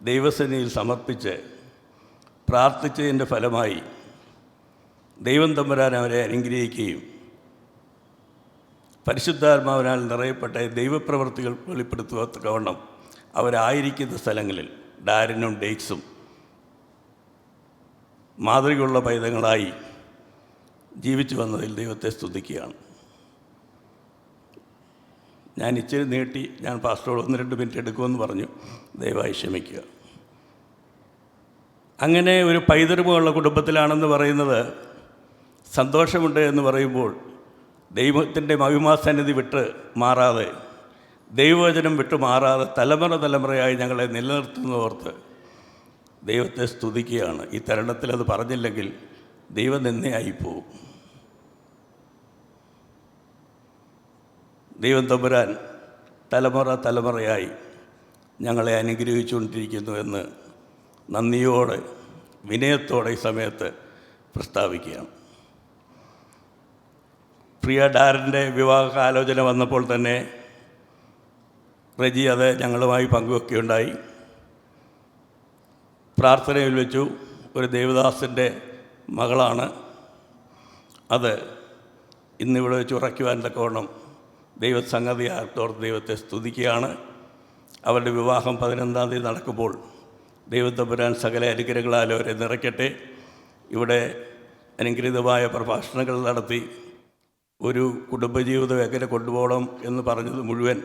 ദൈവസന്നിധിയിൽ സമർപ്പിച്ച് പ്രാർത്ഥിച്ചതിൻ്റെ ഫലമായി ദൈവം തമ്പുരാൻ അവരെ അനുഗ്രഹിക്കുകയും പരിശുദ്ധാത്മാവിനാൽ നിറയപ്പെട്ട ദൈവപ്രവൃത്തികൾ വെളിപ്പെടുത്തുവത്തക്കവണ്ണം അവരായിരിക്കുന്ന സ്ഥലങ്ങളിൽ ഡാരനും ഡേക്സും മാതൃകയുള്ള പൈതങ്ങളായി ജീവിച്ചു വന്നതിൽ ദൈവത്തെ സ്തുതിക്കുകയാണ്. ഞാൻ ഇച്ചിരി നീട്ടി ഞാൻ പാസ്റ്ററോട് 1-2 മിനിറ്റ് എടുക്കുമെന്ന് പറഞ്ഞു, ദയവായി ക്ഷമിക്കുക. അങ്ങനെ ഒരു പൈതൃകമുള്ള കുടുംബത്തിലാണെന്ന് പറയുന്നത് സന്തോഷമുണ്ട് എന്ന് പറയുമ്പോൾ ദൈവത്തിൻ്റെ മഹിമാസന്നിധി വിട്ട് മാറാതെ, ദൈവവചനം വിട്ടു മാറാതെ തലമുറയായി ഞങ്ങളെ നിലനിർത്തുന്നവർക്ക് ദൈവത്തെ സ്തുതിക്കുകയാണ്. ഈ തരുണത്തിൽ അത് പറഞ്ഞില്ലെങ്കിൽ ദൈവം നിന്നയായിപ്പോവും. ദൈവം തമ്പുരാൻ തലമുറയായി ഞങ്ങളെ അനുഗ്രഹിച്ചുകൊണ്ടിരിക്കുന്നു എന്ന് നന്ദിയോടെ വിനയത്തോടെ ഈ സമയത്ത് പ്രസ്താവിക്കുകയാണ്. പ്രിയ ഡാരൻ്റെ വിവാഹാലോചന വന്നപ്പോൾ തന്നെ റെജി അത് ഞങ്ങളുമായി പങ്കുവെക്കുകയുണ്ടായി. പ്രാർത്ഥനയിൽ വെച്ചു. ഒരു ദേവദാസൻ്റെ മകളാണ്. അത് ഇന്നിവിടെ വെച്ച് ഉറയ്ക്കുവാൻ തക്കവണ്ണം ദൈവസംഗതിയാർത്തോർത്ത് ദൈവത്തെ സ്തുതിക്കുകയാണ്. അവരുടെ വിവാഹം 15-ാം തീയതി നടക്കുമ്പോൾ ദൈവത്തമ്പുരാൻ സകല അനുഗ്രഹങ്ങളാൽ അവരെ നിറയ്ക്കട്ടെ. ഇവിടെ അനുഗ്രഹീതമായ പ്രഭാഷണങ്ങൾ നടത്തി ഒരു കുടുംബജീവിതം എങ്ങനെ കൊണ്ടുപോകണം എന്ന് പറഞ്ഞത് മുഴുവൻ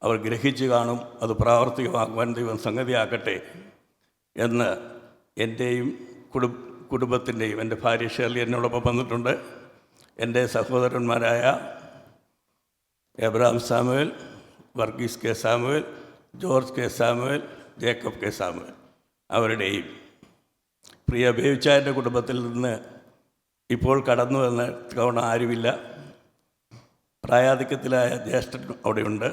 അവർ ഗ്രഹിച്ചു കാണും. അത് പ്രാവർത്തികമാക്കുവാൻ ദൈവം സംഗതിയാക്കട്ടെ എന്ന് എൻ്റെയും കുടുംബത്തിൻ്റെയും, എൻ്റെ ഭാര്യ ഷേർലി എന്നോടൊപ്പം വന്നിട്ടുണ്ട്, എൻ്റെ സഹോദരന്മാരായ Abraham Samuel, Varghese K Samuel, George K Samuel, Jacob K Samuel, അവരുടെയും പ്രിയ ബേവിച്ചായൻ്റെ കുടുംബത്തിൽ നിന്ന് ഇപ്പോൾ കടന്നു വന്ന തവണ ആരുമില്ല. പ്രായാധിക്യത്തിലായ ജ്യേഷ്ഠൻ അവിടെയുണ്ട്.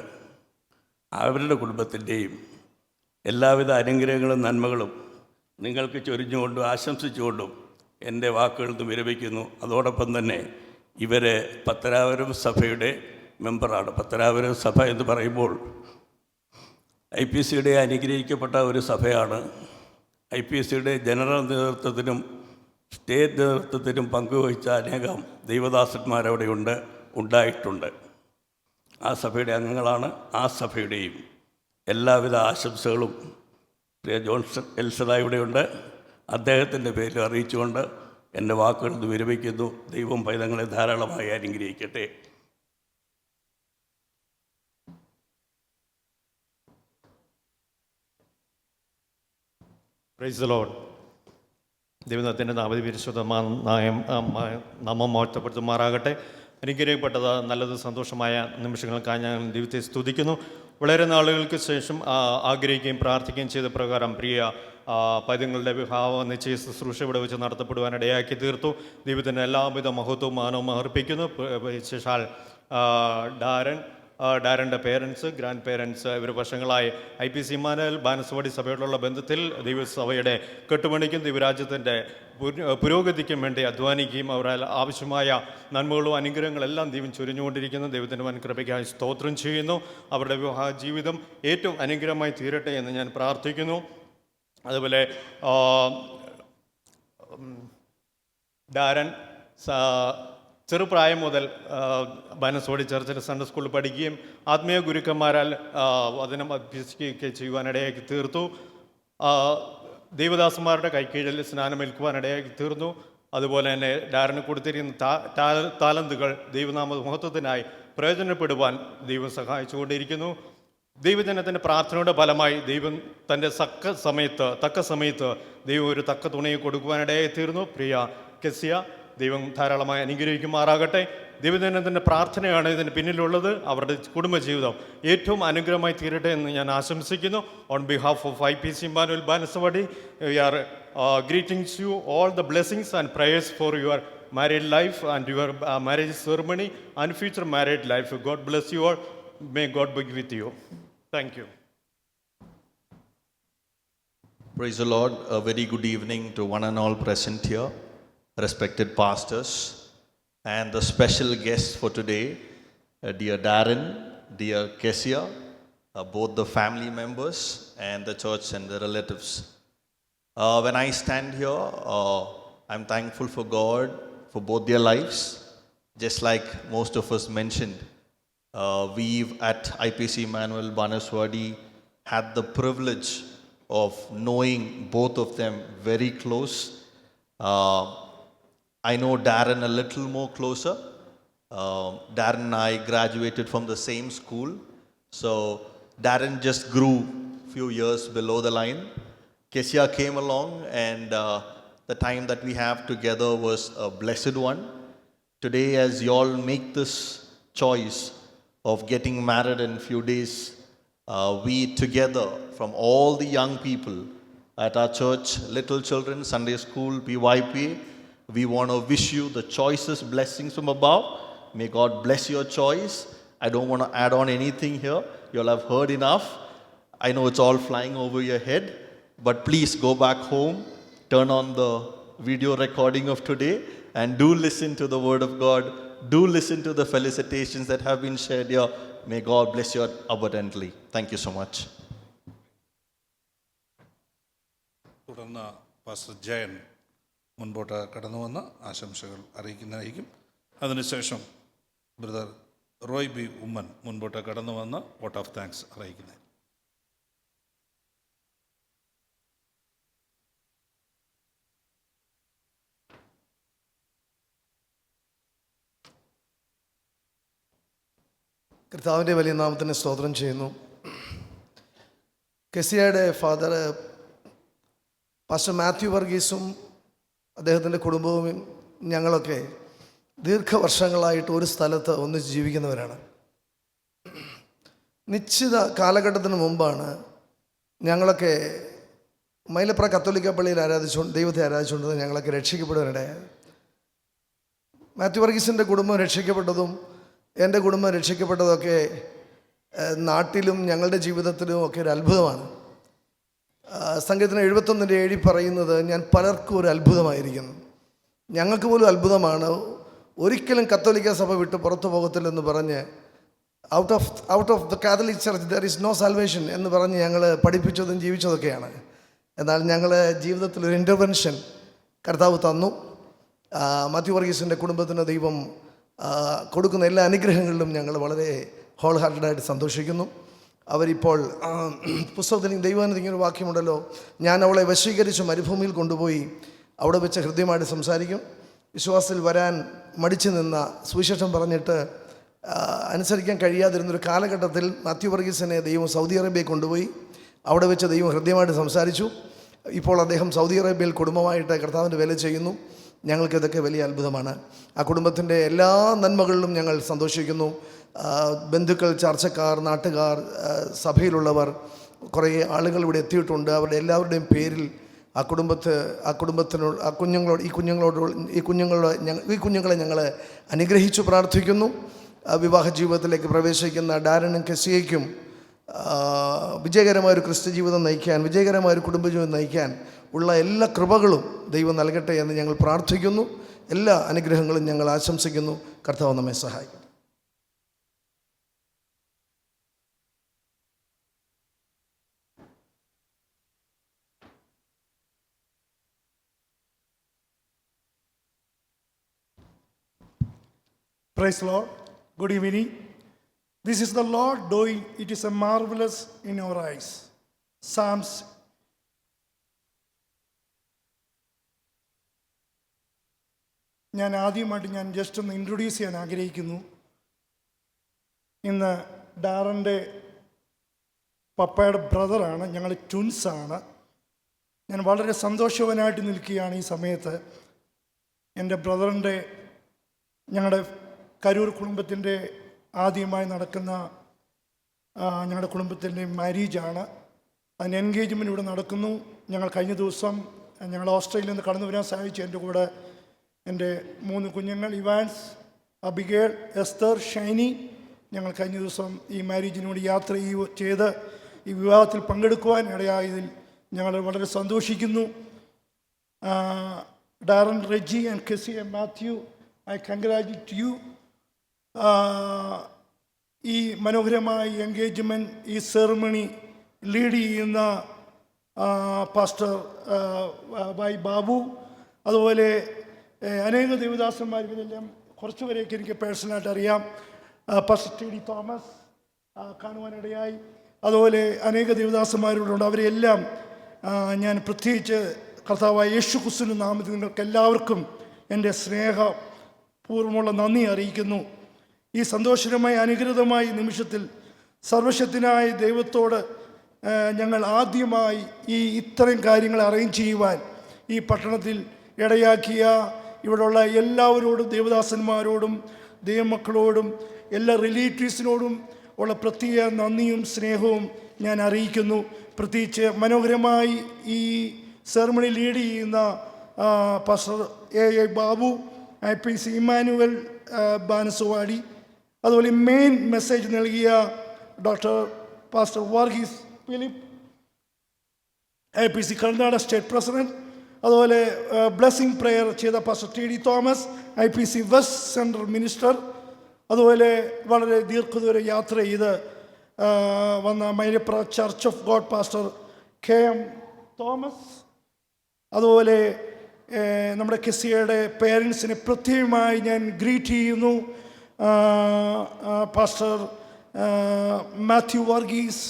അവരുടെ കുടുംബത്തിൻ്റെയും എല്ലാവിധ അനുഗ്രഹങ്ങളും നന്മകളും നിങ്ങൾക്ക് ചൊരിഞ്ഞുകൊണ്ടും ആശംസിച്ചുകൊണ്ടും എൻ്റെ വാക്കുകളിൽ നിന്ന് വിരമിക്കുന്നു. അതോടൊപ്പം തന്നെ ഇവർ പത്തനാപുരം സഭയുടെ മെമ്പറാണ്. പത്തനാപുരം സഭ എന്ന് പറയുമ്പോൾ IPCയുടെ അനുഗ്രഹിക്കപ്പെട്ട ഒരു സഭയാണ്. IPCയുടെ ജനറൽ നേതൃത്വത്തിനും സ്റ്റേറ്റ് നേതൃത്വത്തിനും പങ്കുവഹിച്ച അനേകം ദൈവദാസന്മാരവിടെ ഉണ്ടായിട്ടുണ്ട്. ആ സഭയുടെ അംഗങ്ങളാണ്. ആ സഭയുടെയും എല്ലാവിധ ആശംസകളും പ്രിയ ജോൺസൺ എൽസദ ഇവിടെയുണ്ട്. അദ്ദേഹത്തിൻ്റെ പേരിൽ അറിയിച്ചുകൊണ്ട് എൻ്റെ വാക്കുകൾ നിന്ന് വിരമിക്കുന്നു. ദൈവം പൈതങ്ങളെ ധാരാളമായി അനുഗ്രഹിക്കട്ടെ. Price the Lord. ദൈവത്തിൻ്റെ നാമം മഹത്വപ്പെടുത്തുമാറാകട്ടെ. അനുഗ്രഹിക്കപ്പെട്ടത് നല്ലത് സന്തോഷമായ നിമിഷങ്ങൾക്കായി ഞാൻ ദൈവത്തെ സ്തുതിക്കുന്നു. വളരെ നാളുകൾക്ക് ശേഷം ആഗ്രഹിക്കുകയും പ്രാർത്ഥിക്കുകയും ചെയ്ത പ്രകാരം പ്രിയ പൈതങ്ങളുടെ വിവാഹ നിശ്ചയ ശുശ്രൂഷ ഇവിടെ വെച്ച് നടത്തപ്പെടുവാൻ ഇടയാക്കി തീർത്തു. ദൈവത്തിൻ്റെ എല്ലാവിധ മഹത്വവും മാനവും അർപ്പിക്കുന്നു. വിശേഷാൽ ഡാരൻ്റെ പേരൻസ്, ഗ്രാൻഡ് പേരൻസ് ഇവർ വർഷങ്ങളായി IPC ഇമ്മാനുവേൽ ബാനസവാടി സഭയോടുള്ള ബന്ധത്തിൽ ദൈവസഭയുടെ കെട്ടുപണിക്കും ദൈവരാജ്യത്തിൻ്റെ പുരോഗതിക്കും വേണ്ടി അധ്വാനിക്കുകയും അവരാൽ ആവശ്യമായ നന്മകളും അനുഗ്രഹങ്ങളെല്ലാം ദൈവം ചൊരിഞ്ഞുകൊണ്ടിരിക്കുന്നു. ദൈവത്തിൻ്റെ വൻകൃപയ്ക്കായി സ്തോത്രം ചെയ്യുന്നു. അവരുടെ വിവാഹ ജീവിതം ഏറ്റവും അനുഗ്രഹമായി തീരട്ടെ എന്ന് ഞാൻ പ്രാർത്ഥിക്കുന്നു. അതുപോലെ ഡാരൻ ചെറുപ്രായം മുതൽ ബാനസവാടി ചർച്ചിലെ സൺഡേ സ്കൂളിൽ പഠിക്കുകയും ആത്മീയ ഗുരുക്കന്മാരാൽ വചനം അഭ്യസിക്കുകയൊക്കെ ചെയ്യുവാനിടയാക്കി തീർത്തു. ദൈവദാസന്മാരുടെ കൈക്കീഴിൽ സ്നാനമേൽക്കുവാനിടയാക്കി തീർന്നു. അതുപോലെ തന്നെ ഡാരന് കൊടുത്തിരിക്കുന്ന താലന്തുകൾ ദൈവനാമ മഹത്വത്തിനായി പ്രയോജനപ്പെടുവാൻ ദൈവം സഹായിച്ചുകൊണ്ടിരിക്കുന്നു. ദൈവജനത്തിൻ്റെ പ്രാർത്ഥനയുടെ ഫലമായി ദൈവം തൻ്റെ തക്ക സമയത്ത് ദൈവം ഒരു തക്ക തുണയെ കൊടുക്കുവാനിടയായി തീർന്നു. പ്രിയ കെസിയ, ദൈവം ധാരാളമായി അനുഗ്രഹിക്കുമാറാകട്ടെ. ദൈവജനത്തിൻ്റെ പ്രാർത്ഥനയാണ് ഇതിന് പിന്നിലുള്ളത്. അവരുടെ കുടുംബജീവിതം ഏറ്റവും അനുഗ്രഹമായി തീരട്ടെ എന്ന് ഞാൻ ആശംസിക്കുന്നു. On behalf of IPC Emmanuel Banaswadi, we are greetings you all the blessings and prayers for your married life and your marriage ceremony and future married life. God bless you all. May God be with you. Thank you. Praise the Lord. A very good evening to one and all present here, respected pastors, and the special guests for today, dear Darren, dear Kesia, both the family members and the church and the relatives. When I stand here, I'm thankful for God for both their lives. Just like most of us mentioned, we've at IPC Emmanuel Banaswadi had the privilege of knowing both of them very close. I know Darren a little more closer. Darren and I graduated from the same school. So Darren just grew few years below the line. Kesia came along, and the time that we have together was a blessed one. Today, as you all make this choice of getting married in a few days, we together from all the young people at our church, Little Children, Sunday School, PYP, we want to wish you the choicest blessings from above. May God bless your choice. I don't want to add on anything here. You all have heard enough. I know it's all flying over your head, but please go back home, turn on the video recording of today, and do listen to the word of God. Do listen to the felicitations that have been shared here. May God bless you abundantly. Thank you so much. തുടർന്ന് pastor Jayan മുൻപോട്ട് കടന്നു വന്ന് ആശംസകൾ അറിയിക്കുന്നതായിരിക്കും. അതിനുശേഷം brother Roy B Oommen മുൻപോട്ട് കടന്നു വന്ന് vote of thanks അറിയിക്കുന്നത്. കർത്താവിൻ്റെ വലിയ നാമത്തിന് സ്തോത്രം ചെയ്യുന്നു. കെസിയയുടെ ഫാദർ പാസ്റ്റർ മാത്യു വർഗീസും അദ്ദേഹത്തിൻ്റെ കുടുംബവും ഞങ്ങളൊക്കെ ദീർഘവർഷങ്ങളായിട്ട് ഒരു സ്ഥലത്ത് ഒന്നിച്ച് ജീവിക്കുന്നവരാണ്. നിശ്ചിത കാലഘട്ടത്തിന് മുമ്പാണ് ഞങ്ങളൊക്കെ മൈലപ്ര കത്തോലിക്ക പള്ളിയിൽ ദൈവത്തെ ആരാധിച്ചുകൊണ്ടിരുന്നത് ഞങ്ങളൊക്കെ രക്ഷിക്കപ്പെടുവാനിടയായത്. മാത്യു വർഗീസിൻ്റെ കുടുംബം രക്ഷിക്കപ്പെട്ടതും എൻ്റെ കുടുംബം രക്ഷിക്കപ്പെട്ടതൊക്കെ നാട്ടിലും ഞങ്ങളുടെ ജീവിതത്തിലും ഒക്കെ ഒരു അത്ഭുതമാണ്. സങ്കീർത്തനം 71:7 പറയുന്നത്, ഞാൻ പലർക്കും ഒരു അത്ഭുതമായിരിക്കുന്നു. ഞങ്ങൾക്ക് പോലും അത്ഭുതമാണ്. ഒരിക്കലും കത്തോലിക്ക സഭ വിട്ട് പുറത്തു പോകത്തില്ലെന്ന് പറഞ്ഞ് out of the Catholic church there is no salvation എന്ന് പറഞ്ഞ് ഞങ്ങൾ പഠിപ്പിച്ചതും ജീവിച്ചതൊക്കെയാണ്. എന്നാൽ ഞങ്ങൾ ജീവിതത്തിൽ ഒരു ഇൻ്റർവെൻഷൻ കർത്താവ് തന്നു. മാത്യു വർഗീസിൻ്റെ കുടുംബത്തിന് ദൈവം കൊടുക്കുന്ന എല്ലാ അനുഗ്രഹങ്ങളിലും ഞങ്ങൾ വളരെ ഹോൾ ഹാർട്ടഡായിട്ട് സന്തോഷിക്കുന്നു. അവരിപ്പോൾ പുസ്തകത്തിൽ ദൈവത്തിന് ഇങ്ങനൊരു വാക്യമുണ്ടല്ലോ, ഞാൻ അവളെ വശീകരിച്ച് മരുഭൂമിയിൽ കൊണ്ടുപോയി അവിടെ വെച്ച് ഹൃദ്യമായിട്ട് സംസാരിക്കും. വിശ്വാസത്തിൽ വരാൻ മടിച്ചു നിന്ന സുവിശേഷം പറഞ്ഞിട്ട് അനുസരിക്കാൻ കഴിയാതിരുന്നൊരു കാലഘട്ടത്തിൽ മാത്യു വർഗീസിനെ ദൈവം സൗദി അറേബ്യയിൽ കൊണ്ടുപോയി അവിടെ വെച്ച് ദൈവം ഹൃദ്യമായിട്ട് സംസാരിച്ചു. ഇപ്പോൾ അദ്ദേഹം സൗദി അറേബ്യയിൽ കുടുംബമായിട്ട് കർത്താവിൻ്റെ വേല ചെയ്യുന്നു. ഞങ്ങൾക്കിതൊക്കെ വലിയ അത്ഭുതമാണ്. ആ കുടുംബത്തിൻ്റെ എല്ലാ നന്മകളിലും ഞങ്ങൾ സന്തോഷിക്കുന്നു. ബന്ധുക്കൾ, ചർച്ചക്കാർ, നാട്ടുകാർ, സഭയിലുള്ളവർ, കുറേ ആളുകൾ ഇവിടെ എത്തിയിട്ടുണ്ട്. അവരുടെ എല്ലാവരുടെയും പേരിൽ ഈ കുഞ്ഞുങ്ങളെ ഞങ്ങൾ അനുഗ്രഹിച്ചു പ്രാർത്ഥിക്കുന്നു. വിവാഹ ജീവിതത്തിലേക്ക് പ്രവേശിക്കുന്ന ഡാരനും കെസിയയ്ക്കും വിജയകരമായൊരു ക്രിസ്തു ജീവിതം നയിക്കാൻ, വിജയകരമായൊരു കുടുംബജീവിതം നയിക്കാൻ ഉള്ള എല്ലാ കൃപകളും ദൈവം നൽകട്ടെ എന്ന് ഞങ്ങൾ പ്രാർത്ഥിക്കുന്നു. എല്ലാ അനുഗ്രഹങ്ങളും ഞങ്ങൾ ആശംസിക്കുന്നു. കർത്താവ് നമ്മെ സഹായിക്കും. Praise the Lord. Good evening. This is the Lord doing. It is a marvelous in our eyes. Psalms. ഞാൻ ജസ്റ്റ് ഒന്ന് ഇൻട്രൊഡ്യൂസ് ചെയ്യാൻ ആഗ്രഹിക്കുന്നു. ഇന്ന് ഡാറൻ്റെ പപ്പയുടെ ബ്രദറാണ്, ഞങ്ങൾ ട്വിൻസാണ്. ഞാൻ വളരെ സന്തോഷവാനായിട്ട് നിൽക്കുകയാണ് ഈ സമയത്ത്. എൻ്റെ ബ്രദറിൻ്റെ, ഞങ്ങളുടെ കരൂർ കുടുംബത്തിൻ്റെ ആദ്യമായി നടക്കുന്ന ഞങ്ങളുടെ കുടുംബത്തിൻ്റെ മാരേജാണ്. അതിന് എൻഗേജ്മെൻറ്റ് ഇവിടെ നടക്കുന്നു. ഞങ്ങൾ കഴിഞ്ഞ ദിവസം ഞങ്ങൾ ഓസ്ട്രേലിയയിൽ നിന്ന് കടന്നു വരാൻ സാധിച്ചു. എൻ്റെ കൂടെ എൻ്റെ 3 കുഞ്ഞുങ്ങൾ ഇവാൻസ്, അബിഗേൽ, എസ്തർ, ഷൈനി. ഞങ്ങൾ കഴിഞ്ഞ ദിവസം ഈ മാരേജിനോട് യാത്ര ചെയ്ത് ഈ വിവാഹത്തിൽ പങ്കെടുക്കുവാൻ ഇടയായതിൽ ഞങ്ങൾ വളരെ സന്തോഷിക്കുന്നു. Darren, Reji and Kezi and Mathew, I congratulate you. ഈ മനോഹരമായ എൻഗേജ്മെൻറ്റ്, ഈ സെറിമണി ലീഡ് ചെയ്യുന്ന പാസ്റ്റർ വൈ ബാബു, അതുപോലെ അനേക ദേവദാസന്മാർ, ഇതെല്ലാം കുറച്ചുപേരെയൊക്കെ എനിക്ക് പേഴ്സണലായിട്ട് അറിയാം. പാസ്റ്റർ ടി ഡി തോമസ് കാണുവാനിടയായി. അതുപോലെ അനേക ദേവദാസന്മാരോടുണ്ട്. അവരെല്ലാം ഞാൻ പ്രത്യേകിച്ച് കർത്താവായ യേശു ക്രിസ്തുവിൻ്റെ നാമത്തിൽ നിങ്ങൾക്ക് എല്ലാവർക്കും എൻ്റെ സ്നേഹപൂർവ്വമുള്ള നന്ദി അറിയിക്കുന്നു. ഈ സന്തോഷകരമായ അനുഗ്രഹീതമായ നിമിഷത്തിൽ സർവശക്തനായ ദൈവത്തോട് ഞങ്ങൾ ആദ്യമായി ഇത്തരം കാര്യങ്ങൾ അറേഞ്ച് ചെയ്യുവാൻ ഈ പട്ടണത്തിൽ ഇടയാക്കിയ ഇവിടെയുള്ള എല്ലാവരോടും, ദേവദാസന്മാരോടും ദൈവമക്കളോടും എല്ലാ റിലേറ്റീവ്സിനോടും ഉള്ള പ്രത്യേക നന്ദിയും സ്നേഹവും ഞാൻ അറിയിക്കുന്നു. പ്രത്യേകിച്ച് മനോഹരമായി ഈ സെറമണി ലീഡ് ചെയ്യുന്ന pastor A Babu, IPC Immanuel Banaswadi, അതുപോലെ മെയിൻ മെസ്സേജ് നൽകിയ doctor pastor Varghese Philip, IPC Karnataka state president, അതുപോലെ ബ്ലെസ്സിങ് പ്രെയർ ചെയ്ത pastor TD Thomas, IPC west central minister, അതുപോലെ വളരെ ദീർഘദൂര യാത്ര ചെയ്ത് വന്ന Mylapra church of God pastor KM Thomas, അതുപോലെ നമ്മുടെ കെസിയുടെ പേരൻസിനെ പ്രത്യേകമായി ഞാൻ ഗ്രീറ്റ് ചെയ്യുന്നു. Pastor Mathew Varghese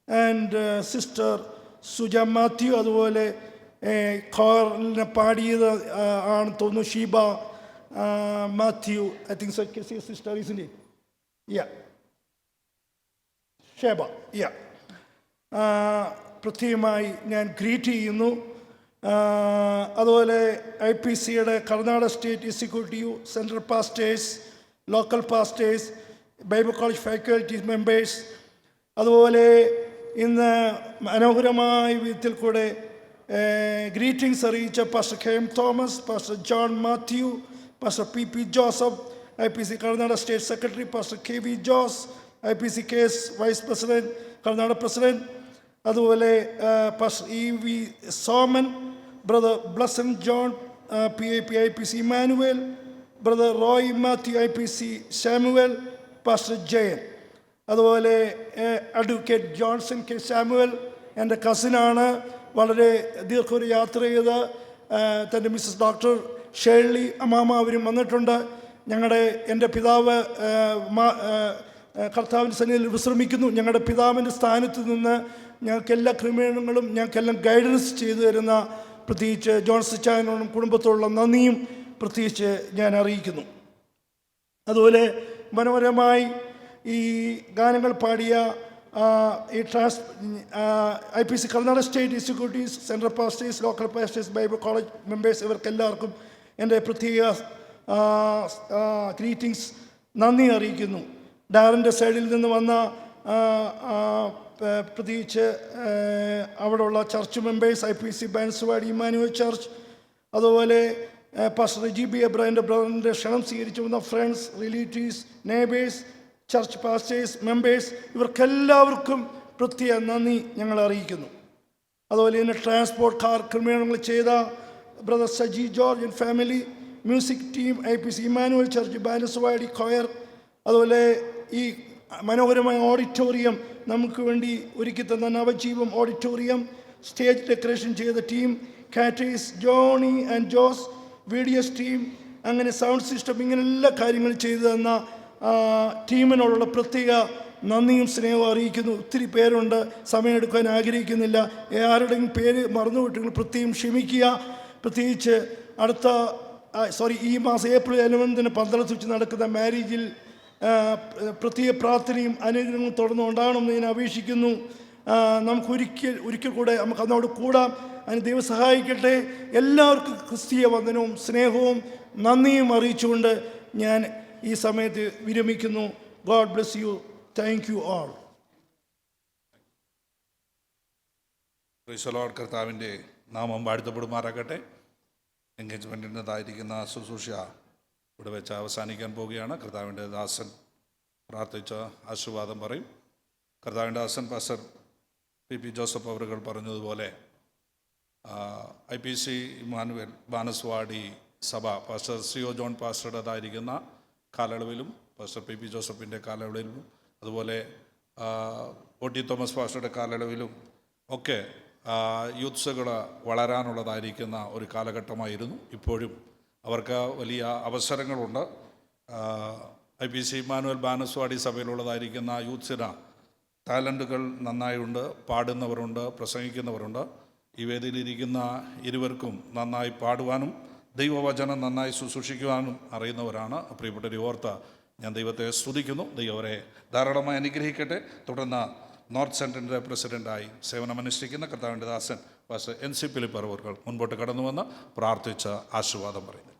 and sister Suja Mathew, അതുപോലെ കോറിനെ പാടിയത് ആണെന്ന് തോന്നുന്നു Sheeba Mathew, I think so Kezi sister ഇസിൻ്റെ ഷേബ. പ്രത്യേകമായി ഞാൻ ഗ്രീറ്റ് ചെയ്യുന്നു. അതുപോലെ IPCയുടെ Karnataka state executive, central pastors, local pastors, bible college faculty members, അതുപോലെ ഇന്ന് മനോഹരമായ വിധത്തിൽ കൂടെ ഗ്രീറ്റിംഗ്സ് അറിയിച്ച pastor KM Thomas, pastor John Mathew, pastor PP Joseph, IPC Karnataka state secretary, pastor KV Jose, IPC കേസ് വൈസ് പ്രസിഡന്റ്, കർണാടക പ്രസിഡന്റ്, അതുപോലെ pastor EV Soman, brother Blessen John, PAP IPC Immanuel, brother Roy Mathew, IPC Samuel, pastor Jayan, അതുപോലെ advocate Johnson K Samuel എൻ്റെ കസിനാണ്. വളരെ ദീർഘ യാത്ര ചെയ്ത് തൻ്റെ Mrs doctor Shirley അമ്മാമ അവരും വന്നിട്ടുണ്ട്. എൻ്റെ പിതാവ് കർത്താവിൻ്റെ സന്നിധിയിൽ വിശ്രമിക്കുന്നു. ഞങ്ങളുടെ പിതാവിൻ്റെ സ്ഥാനത്ത് നിന്ന് ഞങ്ങൾക്കെല്ലാ ക്രമീകരണങ്ങളും ഞങ്ങൾക്കെല്ലാം ഗൈഡൻസ് ചെയ്തു തരുന്ന പ്രത്യേകിച്ച് ജോൺസൺ ചായനോടും കുടുംബത്തോടുള്ള നന്ദിയും പ്രത്യേകിച്ച് ഞാൻ അറിയിക്കുന്നു. അതുപോലെ മനോഹരമായി ഈ ഗാനങ്ങൾ പാടിയ ഈ IPC Karnataka state executives, central pastors, local pastors, bible college members, ഇവർക്കെല്ലാവർക്കും എൻ്റെ പ്രത്യേക ഗ്രീറ്റിംഗ്സ് നന്ദി അറിയിക്കുന്നു. ഡാറിൻ്റെ സൈഡിൽ നിന്ന് വന്ന പ്രത്യേകിച്ച് അവിടെയുള്ള church members, IPC Banaswadi Immanuel church, അതുപോലെ പാസ്റ്റർ GB എബ്രഹാമിൻ്റെ ബ്രദറിൻ്റെ ക്ഷണം സ്വീകരിച്ചു വന്ന friends, relatives, neighbours, church pastors, members, ഇവർക്കെല്ലാവർക്കും പ്രത്യേക നന്ദി ഞങ്ങൾ അറിയിക്കുന്നു. അതുപോലെ തന്നെ ട്രാൻസ്പോർട്ട് കാർ ക്രമീകരണങ്ങൾ ചെയ്ത brother Saji George and family, music team, IPC Immanuel church Banaswadi choir, അതുപോലെ ഈ മനോഹരമായ ഓഡിറ്റോറിയം നമുക്ക് വേണ്ടി ഒരുക്കി തന്ന നവജീവം ഓഡിറ്റോറിയം, സ്റ്റേജ് ഡെക്കറേഷൻ ചെയ്ത team, caterers Johny and Jose, VDS team, അങ്ങനെ സൗണ്ട് സിസ്റ്റം, ഇങ്ങനെ എല്ലാ കാര്യങ്ങളും ചെയ്തു തന്ന ടീമിനോടുള്ള പ്രത്യേക നന്ദിയും സ്നേഹവും അറിയിക്കുന്നു. ഒത്തിരി പേരുണ്ട്, സമയമെടുക്കാൻ ആഗ്രഹിക്കുന്നില്ല. ആരുടെയും പേര് മറന്നുവിട്ടെങ്കിൽ പ്രത്യേകം ക്ഷമിക്കുക. പ്രത്യേകിച്ച് ഈ മാസം April 11 പന്തളത്ത് വെച്ച് നടക്കുന്ന മാരേജിൽ പ്രത്യേക പ്രാർത്ഥനയും അനുഗ്രഹങ്ങളും തുടർന്ന് ഉണ്ടാകണമെന്ന് ഞാൻ അപേക്ഷിക്കുന്നു. നമുക്ക് ഒരിക്കൽ കൂടെ നമുക്ക് അതിനോട് കൂടാം. അതിന് ദൈവം സഹായിക്കട്ടെ. എല്ലാവർക്കും ക്രിസ്തീയ വന്ദനവും സ്നേഹവും നന്ദിയും അറിയിച്ചുകൊണ്ട് ഞാൻ ഈ സമയത്ത് വിരമിക്കുന്നു. God bless you. Thank you all. Praise the lord. കർത്താവിൻ്റെ നാമം വാഴ്ത്തപ്പെടുമാറാകട്ടെ. എൻഗേജ്മെൻറ്റിൻ്റെതായിരിക്കുന്ന ശുശ്രൂഷ ഇവിടെ വെച്ച് അവസാനിക്കാൻ പോവുകയാണ്. കർത്താവിൻ്റെ ദാസൻ പ്രാർത്ഥിച്ച ആശീർവാദം പറയും. കർത്താവിൻ്റെ ദാസൻ പാസ്റ്റർ PP ജോസഫ് അവറുകൾ പറഞ്ഞതുപോലെ IPC ഇമ്മാനുവൽ ബാനസ്വാടി സഭ പാസ്റ്റർ CO ജോൺ പാസ്റ്ററുടേതായിരിക്കുന്ന കാലയളവിലും പാസ്റ്റർ PP ജോസഫിൻ്റെ കാലയളവിലും അതുപോലെ OT തോമസ് പാസ്റ്ററുടെ കാലയളവിലും ഒക്കെ യൂത്ത്സുകൾ വളരാനുള്ളതായിരിക്കുന്ന ഒരു കാലഘട്ടമായിരുന്നു. ഇപ്പോഴും അവർക്ക് വലിയ അവസരങ്ങളുണ്ട്. IPC ഇമ്മാനുവൽ ബാനസ്വാടി സഭയിലുള്ളതായിരിക്കുന്ന യൂത്ത്സിന് ടാലൻറ്റുകൾ നന്നായുണ്ട്. പാടുന്നവരുണ്ട്, പ്രസംഗിക്കുന്നവരുണ്ട്. ഈ വേദിയിലിരിക്കുന്ന ഇരുവർക്കും നന്നായി പാടുവാനും ദൈവവചനം നന്നായി ശുശ്രൂഷിക്കുവാനും അറിയുന്നവരാണ്. പ്രിയപ്പെട്ടവരെ ഓർത്ത് ഞാൻ ദൈവത്തെ സ്തുതിക്കുന്നു. ദൈവം അവരെ ധാരാളമായി അനുഗ്രഹിക്കട്ടെ. തുടർന്ന് നോർത്ത് സെൻറ്ററിൻ്റെ പ്രസിഡൻ്റായി സേവനമനുഷ്ഠിക്കുന്ന കർത്താവിൻ്റെ ദാസൻ പാസ്റ്റർ NC ഫിലിപ്പ് അവർ മുൻപോട്ട് കടന്നു വന്ന് പ്രാർത്ഥിച്ച ആശീർവാദം പറയുന്നു.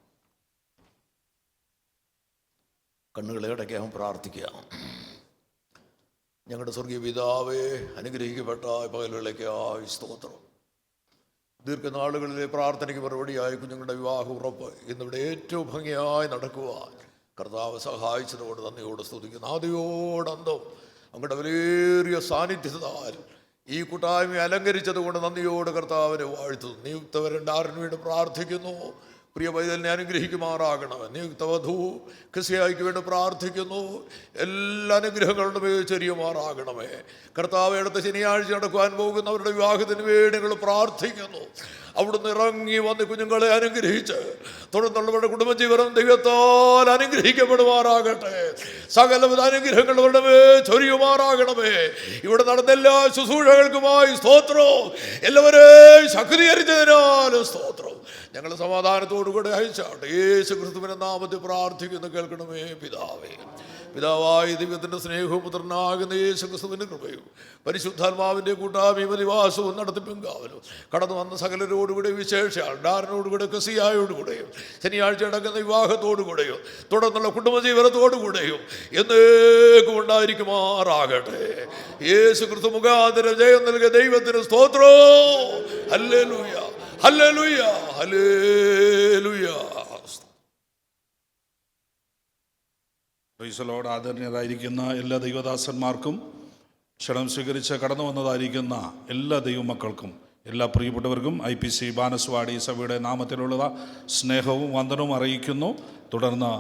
കണ്ണുകളെ അടയ്ക്കാൻ പ്രാർത്ഥിക്കുക. ഞങ്ങളുടെ സ്വർഗീയ പിതാവേ, അനുഗ്രഹിക്കപ്പെട്ട പകലുകളിലേക്കായി സ്തോത്രം. ദീർഘനാളുകളിലെ പ്രാർത്ഥനയ്ക്ക് മറുപടിയായി കുഞ്ഞുങ്ങളുടെ വിവാഹ ഉറപ്പ് ഇന്നിവിടെ ഏറ്റവും ഭംഗിയായി നടക്കുവാൻ കർത്താവ് സഹായിച്ചതോട് നന്ദിയോട് സ്തുതിക്കുന്നു. ആദ്യോടന്തം അങ്ങയുടെ വിലയേറിയ സാന്നിധ്യത്താൽ ഈ കൂട്ടായ്മ അലങ്കരിച്ചത് കൊണ്ട് നന്ദിയോട് കർത്താവിനെ വാഴ്ത്തുന്നു. നിയുക്തവരണ്ടാറിന് വേണ്ടി പ്രാർത്ഥിക്കുന്നു. പ്രിയ പൈതലിനെ അനുഗ്രഹിക്കുമാറാകണമേ. നിയുക്ത വധു ക്രിസ്യായിക്ക് വേണ്ടി പ്രാർത്ഥിക്കുന്നു. എല്ലാ അനുഗ്രഹങ്ങളുടെ ചെറിയുമാറാകണമേ. കർത്താവ് അടുത്ത ശനിയാഴ്ച നടക്കുവാൻ പോകുന്നവരുടെ വിവാഹത്തിന് വേണ്ടി നിങ്ങൾ പ്രാർത്ഥിക്കുന്നു. അവിടുന്ന് ഇറങ്ങി വന്ന് കുഞ്ഞുങ്ങളെ അനുഗ്രഹിച്ച് തുടർന്നുള്ളവരുടെ കുടുംബജീവനം ദൈവത്താൽ അനുഗ്രഹിക്കപ്പെടുമാറാകട്ടെ. സകലവിധ അനുഗ്രഹങ്ങളുടെ ചൊരിയുമാറാകണമേ. ഇവിടെ നടന്ന എല്ലാ ശുശ്രൂഷകൾക്കുമായി സ്തോത്രം. എല്ലാവരെയും ശക്തീകരിച്ചതിനാലും സ്തോത്രം. ഞങ്ങൾ സമാധാനത്തോടുകൂടെ അയച്ചാട്ടെ. യേശു ക്രിസ്തുവിന്റെ നാമത്തിൽ പ്രാർത്ഥിക്കുന്നു, കേൾക്കണമേ പിതാവേ. പിതാവായ ദൈവത്തിൻ്റെ സ്നേഹവും പുത്രനാകുന്ന യേശു ക്രിസ്തുവിൻ്റെ കൃപയും പരിശുദ്ധാത്മാവിൻ്റെ കൂട്ടായ്മയും നിവാസവും നടത്തിപ്പും കാവലും കടന്നു വന്ന സകലരോടുകൂടെ വിശേഷാൽ ഡാരനോടുകൂടെ കസിയായോടുകൂടെയും ശനിയാഴ്ച നടക്കുന്ന വിവാഹത്തോടുകൂടെയും തുടർന്നുള്ള കുടുംബജീവനത്തോടുകൂടെയും എന്നേക്കും ഉണ്ടായിരിക്കുമാറാകട്ടെ. യേശു ക്രിസ്തു മുഖാന്തരം ജയം നൽകിയ ദൈവത്തിന് സ്തോത്രം. ഹല്ലേലൂയ, ഹല്ലേലൂയ, ഹല്ലേലൂയ. പ്രൈസലോട് ആദരണീയരായിരിക്കുന്ന എല്ലാ ദൈവദാസന്മാർക്കും ക്ഷണം സ്വീകരിച്ച് കടന്നു വന്നതായിരിക്കുന്ന എല്ലാ ദൈവമക്കൾക്കും എല്ലാ പ്രിയപ്പെട്ടവർക്കും IPC ബാനസ്വാടി സഭയുടെ നാമത്തിലുള്ള സ്നേഹവും വന്ദനവും അറിയിക്കുന്നു. തുടർന്ന്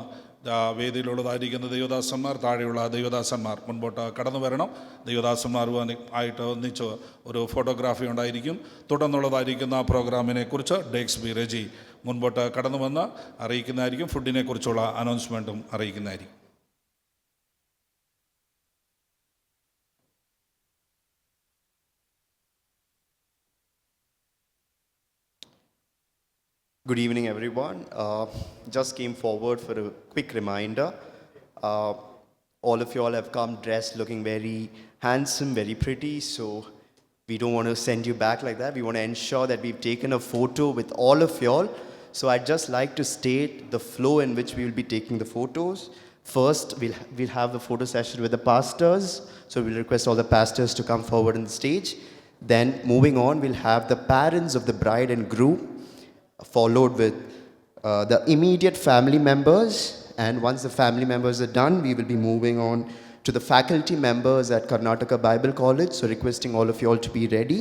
വേദിയിലുള്ളതായിരിക്കുന്ന ദൈവദാസന്മാർ, താഴെയുള്ള ദൈവദാസന്മാർ മുൻപോട്ട് കടന്നു വരണം. ദൈവദാസന്മാരുമായിട്ട് ഒന്നിച്ച് ഒരു ഫോട്ടോഗ്രാഫി ഉണ്ടായിരിക്കും. തുടർന്നുള്ളതായിരിക്കുന്ന പ്രോഗ്രാമിനെ കുറിച്ച് ഡെക്സ് ബി റെജി മുൻപോട്ട് കടന്നു വന്ന് അറിയിക്കുന്നതായിരിക്കും. ഫുഡിനെ കുറിച്ചുള്ള അനൗൺസ്മെൻറ്റും അറിയിക്കുന്നതായിരിക്കും. Good evening, everyone. Just came forward for a quick reminder. All of you all have come dressed looking very handsome, very pretty, so we don't want to send you back like that. We want to ensure that we've taken a photo with all of you all. So I'd just like to state the flow in which we will be taking the photos. First, we'll have the photo session with the pastors. So we'll request all the pastors to come forward on the stage. Then moving on, we'll have the parents of the bride and groom, followed with the immediate family members. And once the family members are done, we will be moving on to the faculty members at Karnataka Bible College. So requesting all of you all to be ready.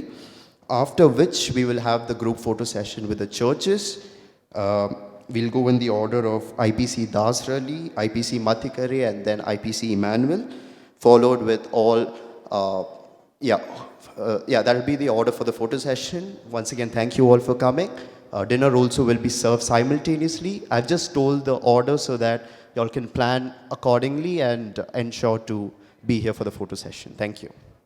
After which we will have the group photo session with the churches. We'll go in the order of IPC Dasrali, IPC Mathikare, and then IPC Emmanuel, followed with all, that will be the order for the photo session. Once again, thank you all for coming. Dinner also will be served simultaneously. I've just told the order so that you all can plan accordingly and ensure to be here for the photo session. Thank you.